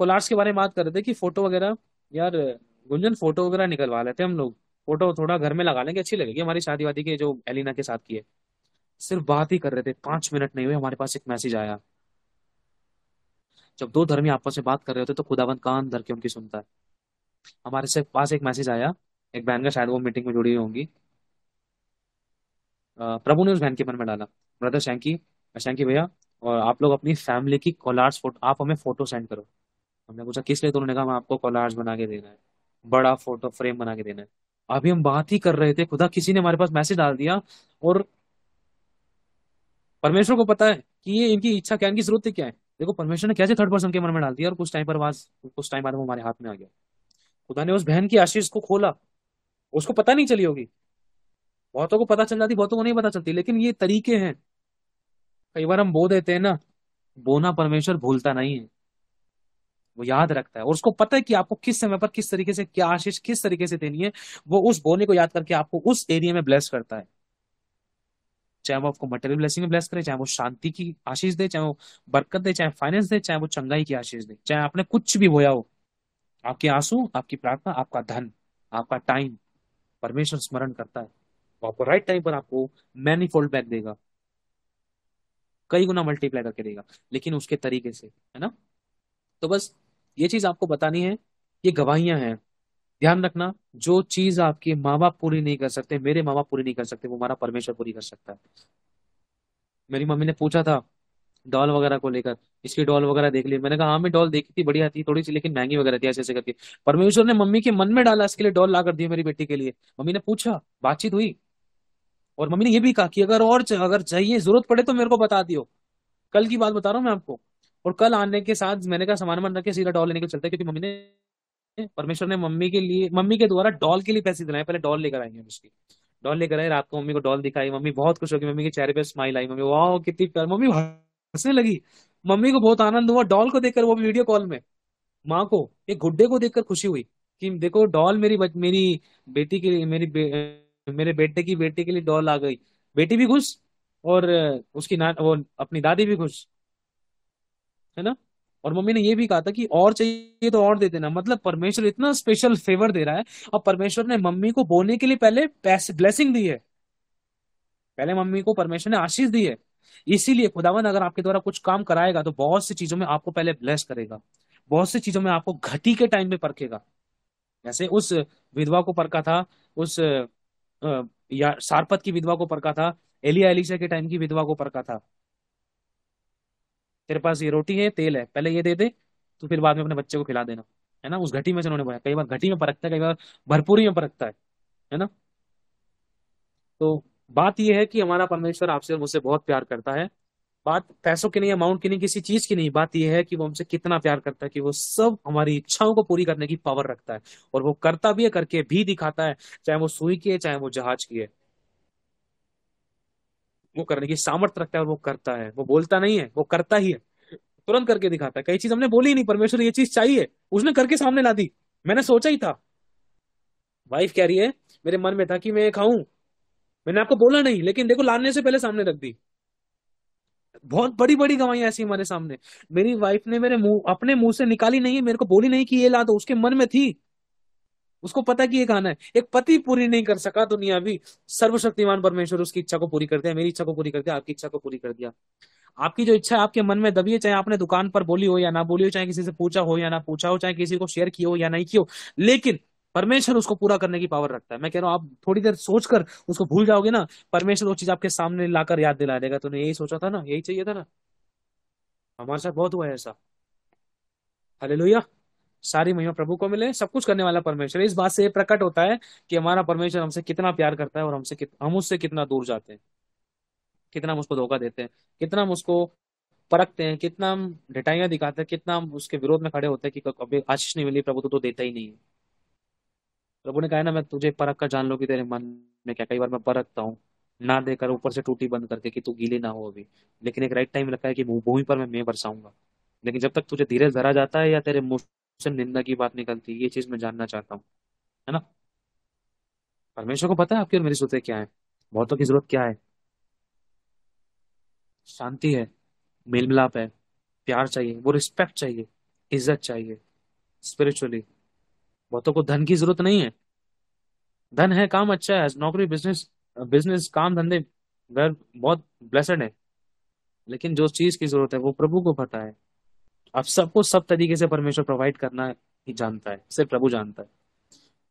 S2: कोलार्स के बारे में बात कर रहे थे कि फोटो वगैरह, यार गुंजन फोटो वगैरह निकलवा लेते हैं हम लोग, फोटो थोड़ा घर में लगा लेंगे, अच्छी लगेगी हमारी शादी वादी के, जो एलिना के साथ की है। सिर्फ बात ही कर रहे थे, 5 मिनट नहीं हुए हमारे पास एक मैसेज आया। जब दो धर्मी आपस में बात कर रहे होते तो खुदावंद कान धर के उनकी सुनता है। हमारे से पास एक मैसेज आया, एक बहन का, शायद वो मीटिंग में जुड़ी हुई होंगी। प्रभु ने उस बहन के मन में डाला, ब्रदर शैंकी, शैंकी भैया, और आप लोग अपनी फैमिली की कोलार्स फोटो, आप हमें फोटो सेंड करो। हमने पूछा किस लिए, तो उन्होंने कहा हम आपको कोलार्स बना के देना है, बड़ा फोटो फ्रेम बना के देना है। अभी हम बात ही कर रहे थे, खुदा किसी ने हमारे पास मैसेज डाल दिया, और परमेश्वर को पता है कि ये इनकी इच्छा क्या है, इनकी जरूरत क्या है। देखो परमेश्वर ने कैसे थर्ड पर्सन के मन में डाल दिया, और कुछ टाइम बाद वो हमारे हाथ में आ गया। खुदा ने उस बहन की आशीष को खोला, उसको पता नहीं चली होगी, बहुतों को पता चल जाती, बहुतों को नहीं पता चलती, लेकिन ये तरीके हैं। कई बार हम बो देते हैं ना, बोना परमेश्वर भूलता नहीं है, वो याद रखता है, और उसको पता है कि आपको किस समय पर किस तरीके से क्या आशीष किस तरीके से देनी है। वो उस बोने को याद करके आपको उस एरिया में ब्लेस करता है, चाहे वो आपको मटेरियल ब्लेसिंग में ब्लेस करे, चाहे वो शांति की आशीष दे, चाहे वो बरकत दे, चाहे फाइनेंस दे, चाहे वो चंगाई की आशीष दे, चाहे आपने कुछ भी बोया हो, आपके आंसू, आपकी प्रार्थना, आपका धन, आपका टाइम, परमेश्वर स्मरण करता है, वो आपको राइट टाइम पर आपको मैनीफोल्ड बैक देगा, कई गुना मल्टीप्लाई करके देगा, लेकिन उसके तरीके से, है ना। तो बस ये चीज आपको बतानी है, ये गवाहियां हैं। ध्यान रखना, जो चीज आपके माँ बाप पूरी नहीं कर सकते, मेरे माँ बाप पूरी नहीं कर सकते, वो हमारा परमेश्वर पूरी कर सकता है। मेरी मम्मी ने पूछा था डॉल वगैरह को लेकर, इसकी डॉल वगैरह देख ली। मैंने कहा हाँ, मैं डॉल देखी थी, बढ़िया थी थोड़ी सी, लेकिन महंगी वगैरह थी, ऐसे ऐसे करके परमेश्वर ने मम्मी के मन में डाला, इसके लिए डॉल ला कर दी मेरी बेटी के लिए। मम्मी ने पूछा, बातचीत हुई, और मम्मी ने ये भी कहा कि अगर चाहिए, जरूरत पड़े तो मेरे को बता दियो। कल की बात बता रहा हूँ मैं आपको। और कल आने के साथ मैंने कहा सामान वामान रख के सीधा डॉल लेने के चलते हैं, क्योंकि मम्मी ने, परमेश्वर ने मम्मी के लिए, मम्मी के द्वारा डॉल के लिए पैसे दिलाए। पहले डॉल लेकर आएंगे उसकी, डॉल लेकर आए, रात को मम्मी को डॉल दिखाई, मम्मी बहुत खुश हो गई, मम्मी के चेहरे पे स्माइल आई, मम्मी वाह कितनी प्यार, मम्मी हंसने लगी। मम्मी को बहुत आनंद हुआ डॉल को देखकर, वो भी वीडियो कॉल में। माँ को, एक गुड्डे को देखकर खुशी हुई कि देखो डॉल मेरी बेटी के लिए, मेरे बेटे की बेटी के लिए डॉल आ गई। बेटी भी खुश, और उसकी वो अपनी दादी भी खुश, है ना। और मम्मी ने ये भी कहा था कि और चाहिए तो और दे देना। मतलब परमेश्वर इतना स्पेशल फेवर दे रहा है। और परमेश्वर ने मम्मी को बोने के लिए पहले पैसे ब्लेसिंग दी है, पहले मम्मी को परमेश्वर ने आशीष दी है। इसीलिए खुदावन अगर आपके द्वारा कुछ काम कराएगा तो बहुत सी चीजों में आपको पहले ब्लेस करेगा, बहुत सी चीजों में आपको घटी के टाइम में परखेगा। जैसे उस विधवा को परखा था, उस या सारपत की विधवा को परखा था, एलिया एलिशा के टाइम की विधवा को परखा था। तेरे पास ये रोटी है, तेल है, पहले ये दे दे, तो फिर बाद में अपने बच्चे को खिला देना, है ना। उस घटी में से उन्होंने बोला, कई बार घटी में परखता है, कई बार भरपूरी में परखता है ना। तो बात यह है कि हमारा परमेश्वर आपसे और मुझसे बहुत प्यार करता है। बात पैसों की नहीं, अमाउंट की नहीं, किसी चीज की नहीं, बात यह है कि वो हमसे कितना प्यार करता है, कि वो सब हमारी इच्छाओं को पूरी करने की पावर रखता है। और वो करता भी है, करके भी दिखाता है, चाहे वो सुई की है, चाहे वो जहाज की है। वो करने की सामर्थ्य रखता है, और वो करता है, वो बोलता नहीं है, वो करता ही है, तुरंत करके दिखाता है। कई चीज हमने बोली ही नहीं, परमेश्वर ये चीज चाहिए, उसने करके सामने ला दी। मैंने सोचा ही था, वाइफ कह रही है, मेरे मन में था कि मैं ये खाऊं, मैंने आपको बोला नहीं, लेकिन देखो लाने से पहले सामने रख दी। बहुत बड़ी बड़ी गवाहियां ऐसी हमारे सामने। मेरी वाइफ ने मेरे मुंह, अपने मुंह से निकाली नहीं, मेरे को बोली नहीं कि ये ला दो, उसके मन में थी, उसको पता कि ये खाना है। एक पति पूरी नहीं कर सका दुनिया भी, सर्वशक्तिमान परमेश्वर उसकी इच्छा को पूरी करते हैं, मेरी इच्छा को पूरी करते हैं, आपकी इच्छा को पूरी कर दिया। आपकी जो इच्छा है आपके मन में दबी है, चाहे आपने दुकान पर बोली हो या ना बोली हो, चाहे किसी से पूछा हो या ना पूछा हो, चाहे किसी को शेयर किया हो या नहीं किया हो, लेकिन परमेश्वर उसको पूरा करने की पावर रखता है। मैं कह रहा हूं, आप थोड़ी देर सोचकर उसको भूल जाओगे ना, परमेश्वर वो चीज आपके सामने लाकर याद दिला देगा, तूने यही सोचा था ना, यही चाहिए था ना। हमारे साथ बहुत हुआ है ऐसा। हालेलुया। सारी महिमा प्रभु को मिले। सब कुछ करने वाला परमेश्वर, इस बात से ये प्रकट होता है कि हमारा परमेश्वर हमसे कितना प्यार करता है, और हम उससे कितना दूर जाते हैं, कितना हम उसको धोखा देते हैं, कितना हम उसको परखते हैं, कितना हम ढिठाइयां दिखाते हैं, कितना हम उसके विरोध में खड़े होते हैं कि कभी आशीष नहीं मिली, प्रभु तो देता ही नहीं है। प्रभु ने कहा है ना, मैं तुझे परख कर जान लो कि तेरे मन में क्या। कई बार मैं परखता हूँ, ना देकर ऊपर से टूटी बंद करके कि तू गीले ना हो अभी, लेकिन एक राइट टाइम लगता है कि भूमि पर मैं बरसाऊंगा। लेकिन जब तक तुझे धीरज धरा जाता है या तेरे मुंह से निंदा की बात निकलती है, ये चीज मैं जानना चाहता हूँ, है ना। परमेश्वर को पता है आपकी और मेरी जरूरतें क्या है। बहुतों की जरूरत क्या है? शांति है, मेल मिलाप है, प्यार चाहिए, वो रिस्पेक्ट चाहिए, इज्जत चाहिए स्पिरिचुअली। बहुतों को धन की जरूरत नहीं है। धन है, काम अच्छा है, नौकरी, बिजनेस, बिजनेस, काम धंधे, घर बहुत ब्लेसड है, लेकिन जो चीज की जरूरत है वो प्रभु को पता है। अब सबको सब तरीके से परमेश्वर प्रोवाइड करना ही जानता है, सिर्फ प्रभु जानता है।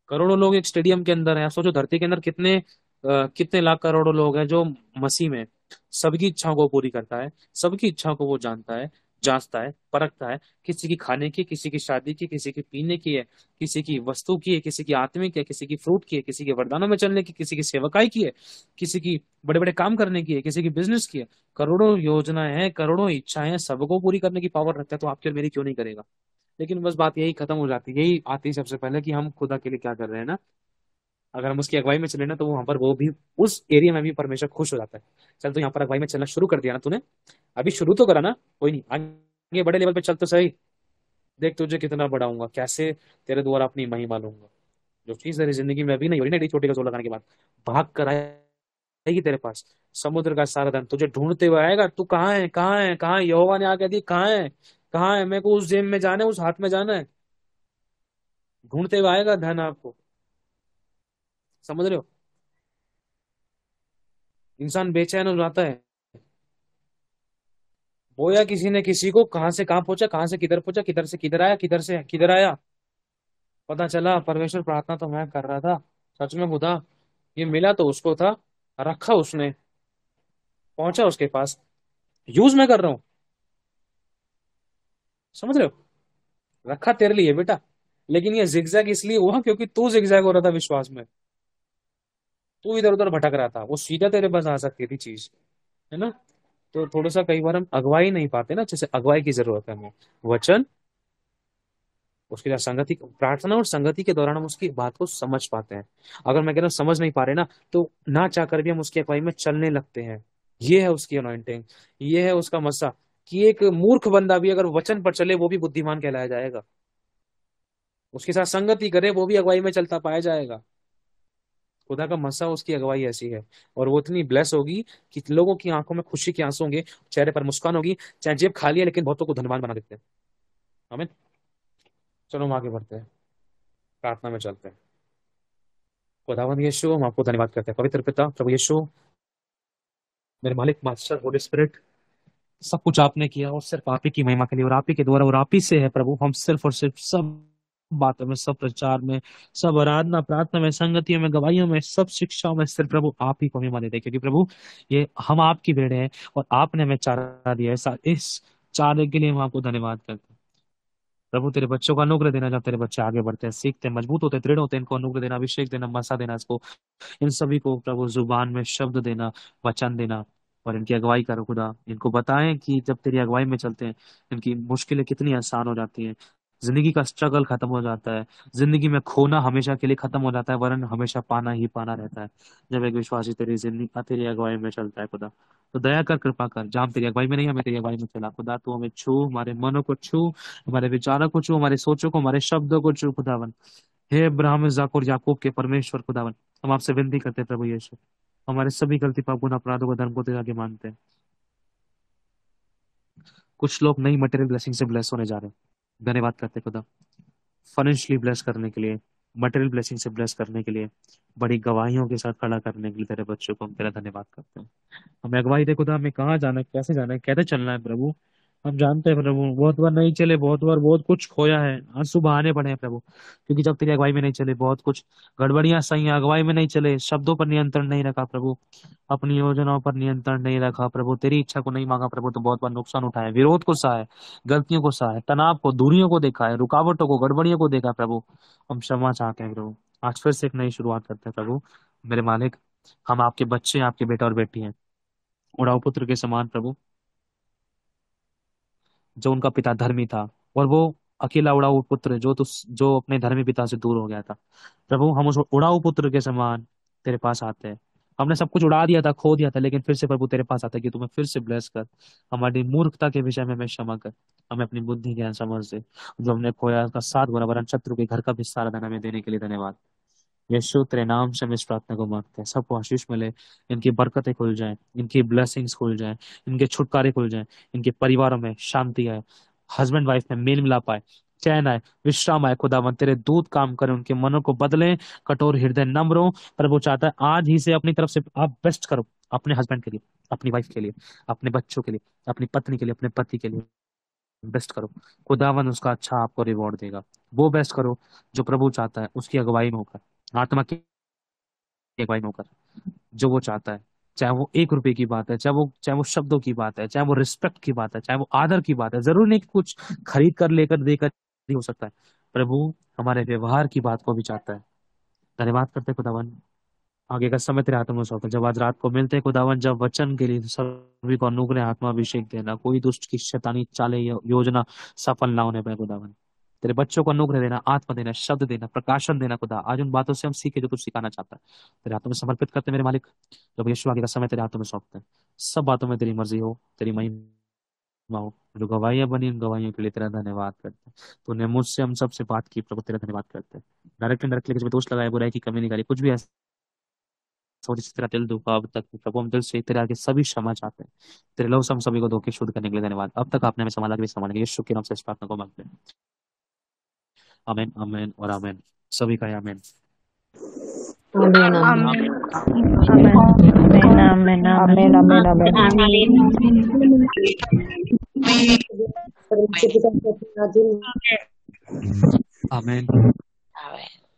S2: करोड़ों लोग एक स्टेडियम के अंदर हैं। आप सोचो धरती के अंदर कितने लाख करोड़ों लोग हैं जो मसीह में। सबकी इच्छाओं को पूरी करता है, सबकी इच्छाओं को वो जानता है, जांचता है, परखता है। किसी की खाने की, किसी की शादी की, किसी की पीने की है, किसी की वस्तु की है, किसी की आत्मिक है, किसी की फ्रूट की है, किसी के वरदानों में चलने की, किसी की सेवकाई की है, किसी की बड़े बड़े काम करने की है, किसी की बिजनेस की है। करोड़ों योजनाएं हैं, करोड़ों इच्छाएं हैं, सबको पूरी करने की पावर रखता है, तो आपकी और मेरी क्यों नहीं करेगा। लेकिन बस बात यही खत्म हो जाती है, यही आती है सबसे पहले कि हम खुदा के लिए क्या कर रहे हैं ना। अगर हम उसकी अगुवाई में चले ना, तो वहां पर वो भी, उस एरिया में भी परमेश्वर खुश हो जाता है। चल तो यहाँ पर अगुवाई में चलना शुरू कर दिया ना तूने, अभी शुरू तो करा ना, कोई नहीं, आगे बड़े लेवल पे चल तो सही। देख तुझे कितना बढ़ाऊंगा, कैसे तेरे द्वारा अपनी महिमा लूंगा। जो चीज तेरी जिंदगी में अभी नहीं हो रही ना, छोटे का जोर लगाने के बाद भाग कर आएगी तेरे पास। समुद्र का सारा धन तुझे ढूंढते हुए आएगा। तू कहाँ है, कहाँ है, कहाँ है? यहोवा ने आके दी, कहाँ है, कहाँ है? मेरे को उस जेब में जाना है, उस हाथ में जाना है। ढूंढते हुए आएगा धन आपको, समझ रहे हो। इंसान बेचैन हो जाता है। बोया किसी ने किसी को, कहां से कहां पहुंचा, कहां से किधर पहुंचा, किधर से किधर आया, किधर से किधर आया। पता चला परमेश्वर, प्रार्थना तो मैं कर रहा था, सच में खुदा, ये मिला तो उसको था, रखा उसने, पहुंचा उसके पास, यूज मैं कर रहा हूँ। समझ रहे हो, रखा तेरे लिए बेटा। लेकिन ये जिगजैग इसलिए हुआ क्योंकि तू जिगजैग हो रहा था विश्वास में, तू इधर उधर भटक रहा था, वो सीधा तेरे पास आ सकती थी चीज, है ना। तो थोड़ा सा कई बार हम अगुवाई नहीं पाते ना, जैसे अगुवाई की जरूरत है हमें, वचन, उसके साथ संगति, प्रार्थना और संगति के दौरान हम उसकी बात को समझ पाते हैं। अगर मैं कह रहा हूँ समझ नहीं पा रहे ना, तो ना चाह कर भी हम उसकी अगुवाई में चलने लगते हैं। ये है उसकी अनॉइंटिंग, ये है उसका मसा, कि एक मूर्ख बंदा भी अगर वचन पर चले वो भी बुद्धिमान कहलाया जाएगा, उसके साथ संगति करे वो भी अगुवाई में चलता पाया जाएगा। खुदा का मसा, उसकी अगुवाई ऐसी है। और वो इतनी ब्लेस होगी कि लोगों की आंखों में खुशी के आंसू होंगे, चेहरे पर मुस्कान होगी, चाहे जेब खाली है लेकिन बहुतों को धनवान बना देते हैं। आमीन। चलो हम आगे बढ़ते हैं, प्रार्थना में चलते हैं। खुदावंद यीशु, हम आपको धन्यवाद करते हैं। पवित्र पिता प्रभु यीशु, मेरे मालिक मास्टर होली स्पिरिट, सब कुछ आपने किया और सिर्फ आप ही की महिमा के लिए, और आप ही के द्वारा और आप ही से है प्रभु। हम सिर्फ और सिर्फ सब बातों में, सब प्रचार में, सब आराधना प्रार्थना में, संगतियों में, गवाहियों में, सब शिक्षाओं में सिर्फ प्रभु आप ही को महिमा देते हैं, क्योंकि प्रभु ये हम आपकी भेड़े हैं और आपने हमें चारा दिया है। इस चारे के लिए हम आपको धन्यवाद करते हैं। प्रभु तेरे बच्चों का अनुग्रह देना, जब तेरे बच्चे आगे बढ़ते हैं, सीखते हैं, मजबूत होते हैं, दृढ़ होते हैं, इनको अनुग्रह देना, अभिषेक देना, मसा देना, इसको इन सभी को प्रभु जुबान में शब्द देना, वचन देना, और इनकी अगुवाई करो खुदा। इनको बताएं कि जब तेरी अगुवाई में चलते हैं इनकी मुश्किलें कितनी आसान हो जाती हैं, जिंदगी का स्ट्रगल खत्म हो जाता है, जिंदगी में खोना हमेशा के लिए खत्म हो जाता है, वरन हमेशा पाना ही पाना रहता है जब एक विश्वासी तेरी जिंदगी तेरी अगुवाई में चलता है खुदा। तो दया कर, कृपा कर, जहाँ हम तेरी अगुवाई में नहीं, हमें तेरी अगुवाई में चला खुदा, तो हमें छू, हमारे मनों को छू, हमारे विचारों को छू, हमारे सोचों को, हमारे शब्दों को छू खुदावन। हे अब्राहम इस्हाक और याकूब के परमेश्वर खुदावन, हम आपसे विनती करते हैं प्रभु यीशु, हमारे सभी गलती पाप गुनाह अपराधों को धर्म को तेरे आगे मानते हैं। कुछ लोग नई मटेरियल ब्लेसिंग से ब्लेस होने जा रहे हैं, धन्यवाद करते हैं खुदा, फाइनेंशियली ब्लेस करने के लिए, मटेरियल ब्लेसिंग से ब्लेस करने के लिए, बड़ी गवाहियों के साथ खड़ा करने के लिए तेरे बच्चों को हम तेरा धन्यवाद करते हैं। हमें अगुवाई दे खुदा, हमें कहाँ जाना है, कैसे जाना है, कैसे चलना है प्रभु। हम जानते हैं प्रभु, बहुत बार नहीं चले, बहुत बार बहुत कुछ खोया है, आंसू बहाने पड़े हैं प्रभु, क्योंकि जब तेरी अगुवाई में नहीं चले बहुत कुछ गड़बड़ियां सही हैं। अगुवाई में नहीं चले, शब्दों पर नियंत्रण नहीं रखा प्रभु, अपनी योजनाओं पर नियंत्रण नहीं रखा प्रभु, तेरी इच्छा को नहीं मांगा प्रभु, तो बहुत बार नुकसान उठाया, विरोध को सहा है, गलतियों को सहा है, तनाव को, दूरियों को देखा है, रुकावटों को, गड़बड़ियों को देखा है प्रभु। हम क्षमा चाहते हैं प्रभु, आज फिर से एक नई शुरुआत करते हैं प्रभु। मेरे मालिक, हम आपके बच्चे हैं, आपके बेटा और बेटी हैं, उड़ाऊ पुत्र के समान प्रभु। जो उनका पिता धर्मी था और वो अकेला उड़ाऊ पुत्र जो अपने धर्मी पिता से दूर हो गया था प्रभु, हम उस उड़ाऊ पुत्र के समान तेरे पास आते हैं। हमने सब कुछ उड़ा दिया था, खो दिया था, लेकिन फिर से प्रभु तेरे पास आते हैं कि तुम्हें फिर से ब्लेस कर, हमारी मूर्खता के विषय में हमें क्षमा कर, हमें अपनी बुद्धि ज्ञान समझ दे, जो हमने खोया उसका 7 गुना वरन शत्रु के घर का भी सारा धन हमें देने के लिए धन्यवाद। यीशु तेरे नाम से हम इस प्रार्थना को मांगते हैं, सबको आशीष मिले, इनकी बरकतें खुल जाएं, इनकी ब्लेसिंग्स खुल जाएं, इनके छुटकारे खुल जाएं, इनके परिवारों में शांति आए, हस्बैंड वाइफ में मेल मिलाप आए, चैन आए, विश्राम आए खुदावन, तेरे दूत काम करें, उनके मनों को बदलें, कठोर हृदय नम्र हो। प्रभु चाहता है आज ही से अपनी तरफ से आप बेस्ट करो, अपने हस्बैंड के लिए, अपनी वाइफ के लिए, अपने बच्चों के लिए, अपनी पत्नी के लिए, अपने पति के लिए बेस्ट करो। खुदावन उसका अच्छा आपको रिवॉर्ड देगा। वो बेस्ट करो जो प्रभु चाहता है, उसकी अगुवाई में होकर, आत्मा की अगुवाई में होकर, जो वो चाहता है, चाहे वो 1 रुपए की बात है, चाहे वो शब्दों की बात है, चाहे वो रिस्पेक्ट की बात है, चाहे वो आदर की बात है, जरूर नहीं कि कुछ खरीद कर लेकर देकर ही हो सकता है। प्रभु हमारे व्यवहार की बात को भी चाहता है। धन्यवाद करते हैं खुदावन, आगे का समय तेरे हाथों में सौंपते हैं। जब आज रात को मिलते हैं खुदावन, जब वचन के लिए सभी को अनुग्रह आत्मा अभिषेक देना, कोई दुष्ट की शैतानी चाले या योजना सफल ना होने पाए खुदावन। तेरे बच्चों को अनुग्रह देना, आत्मा देना, शब्द देना, प्रकाशन देना खुदा, आज उन बातों से हम सीखे जो तू सिखाना चाहता है। तेरे हाथों में समर्पित करते हैं मेरे मालिक, जब यीशु आगे का समय तेरे हाथों में सौंपते हैं, सब बातों में तेरी मर्जी हो, तेरी महिमा हो। जो गवाहियां बनी, इन गवाहियों के लिए तेरा धन्यवाद करते हैं। तूने मुझसे हम सबसे बात की प्रभु, तेरा धन्यवाद करते हैं। डायरेक्ट डायरेक्टली किसी पे दोष लगाया, बुराई की कमी निकाली, कुछ भी और जिस तेरा दिल दुखा अब तक प्रभु, हम दिल से तेरे आगे सभी क्षमा चाहते हैं। तेरे लव से हम सभी को धोखे शुद्ध करने के लिए धन्यवाद। अब तक आपने हमें संभाला, भी संभालेंगे, यीशु के नाम से इस प्रार्थना को मांगते हैं। आमीन, आमीन और आमीन। सभी का आमीन।
S3: आमीन आमीन
S4: Amen.
S3: आमीन आमीन
S1: Amen, amen, amen.
S4: Amen.
S2: आमीन।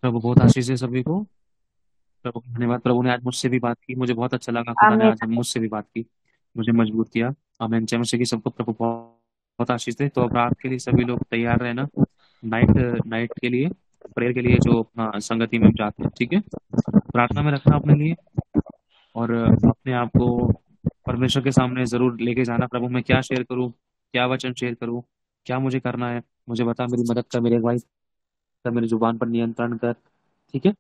S2: प्रभु बहुत आशीष है सभी को। प्रभु का धन्यवाद, प्रभु ने आज मुझसे भी बात की, मुझे बहुत अच्छा लगा, खुदा ने
S4: Amen.
S2: आज मुझसे भी बात की, मुझे मजबूत किया। आमीन। जय मसीह की सबको प्रभु बहुत आशीष दे। तो अब रात के लिए सभी लोग तैयार रहना, नाइट नाइट के लिए, प्रेयर के लिए जो अपना संगति में हम जाते हैं, ठीक है। प्रार्थना में रखना अपने लिए, और अपने आप को परमेश्वर के सामने जरूर लेके जाना। प्रभु मैं क्या शेयर करूं, क्या वचन शेयर करूं, क्या मुझे करना है, मुझे बता, मेरी मदद कर, मेरी अगुवाई कर, मेरी जुबान पर नियंत्रण कर, ठीक है।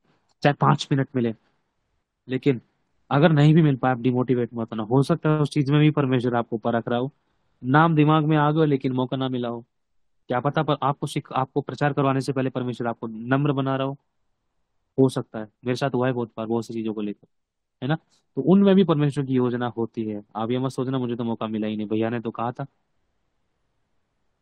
S2: चाहे 5 मिनट मिले, लेकिन अगर नहीं भी मिल पाए, आप डिमोटिवेट मत होना। हो सकता है उस चीज में भी परमेश्वर आपको परख रहा हो, नाम दिमाग में आ गया लेकिन मौका ना मिला हो। क्या पता, पर आपको प्रचार करवाने से पहले परमेश्वर आपको नम्र बना रहा हो सकता है। मेरे साथ हुआ है बहुत बार, बहुत सी चीजों को लेकर, है ना। तो उनमें भी परमेश्वर की योजना होती है। आप ये मत सोचना मुझे तो मौका मिला ही नहीं, भैया ने तो कहा था,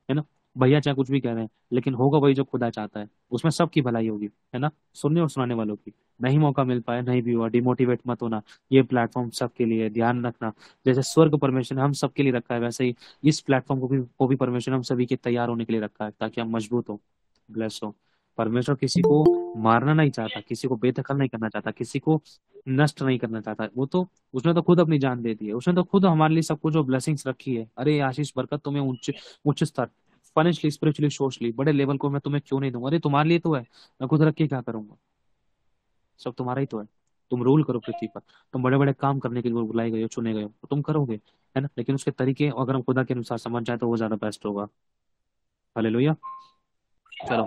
S2: है ना। भैया चाहे कुछ भी कह रहे हैं, लेकिन होगा वही जो खुदा चाहता है, उसमें सबकी भलाई होगी, है ना, सुनने और सुनाने वालों की। नहीं मौका मिल पाया, नहीं भी हुआ, डिमोटिवेट मत होना। ये प्लेटफॉर्म सबके लिए है, ध्यान रखना। जैसे स्वर्ग परमेश्वर ने हम सबके लिए रखा है, वैसे ही इस प्लेटफॉर्म को भी परमेश्वर ने हम सभी के तैयार होने के लिए रखा है, ताकि हम मजबूत हो, ब्लेस हो। परमेश्वर किसी को मारना नहीं चाहता, किसी को बेदखल नहीं करना चाहता, किसी को नष्ट नहीं करना चाहता। वो तो, उसने तो खुद अपनी जान दे दी है, उसने तो खुद हमारे लिए सब कुछ जो ब्लेसिंग्स रखी है। अरे आशीष, बरकत तुम्हें उच्च उच्च स्तर, फाइनेंशियली, स्पिरिचुअली, सोशली बड़े लेवल को मैं तुम्हें क्यों नहीं दूंगा? अरे तुम्हारे लिए तो है, मैं खुद रख के क्या करूंगा? सब तुम्हारा ही तो है। तुम रूल करो पृथ्वी पर, तुम बड़े बड़े काम करने के लिए बुलाए गए हो, चुने गए हो, तो तुम करोगे, है ना। लेकिन उसके तरीके अगर हम खुदा के अनुसार समझ जाए तो वो ज्यादा बेस्ट होगा। हालेलुया। चलो,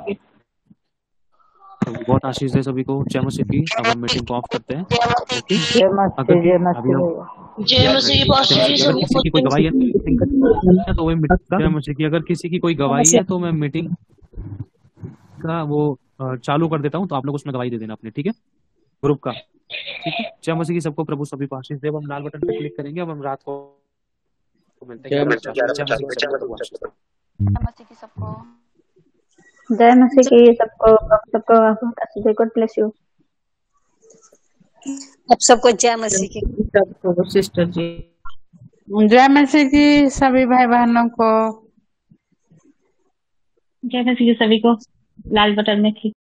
S2: तो बहुत आशीष दे सभी को, जय मसीह की। अब हम मीटिंग को ऑफ करते हैं, ओके।
S3: जय
S2: अगर
S3: मसीह, जय
S2: अभी
S3: मसीह
S2: हम
S3: भैया।
S4: जय मसीह की
S2: जय मसीह की, अगर किसी की कोई गवाही है तो वही जय मसीह की, अगर किसी की कोई गवाही है तो मैं मीटिंग का वो चालू कर देता हूँ, तो आप लोग उसमें गवाही दे देना अपने, ठीक है, ग्रुप का, ठीक है। जय मसीह की सबको, प्रभु सभी को आशीष दे। अब हम लाल बटन पे क्लिक करेंगे। अब हम रात को मिलते हैं 11 बजे। जय मसीह की सबको, प्रभु आशीष दे।
S4: मसीह की सबको।
S3: जय मसीह की सबको, सबको गॉड ब्लेस यू।
S5: अब सबको जय मसीह की।
S6: सबको सिस्टर जी।
S7: जय मसीह की सभी भाई बहनों को।
S8: जय मसीह की सभी को। लाल बटन में क्लिक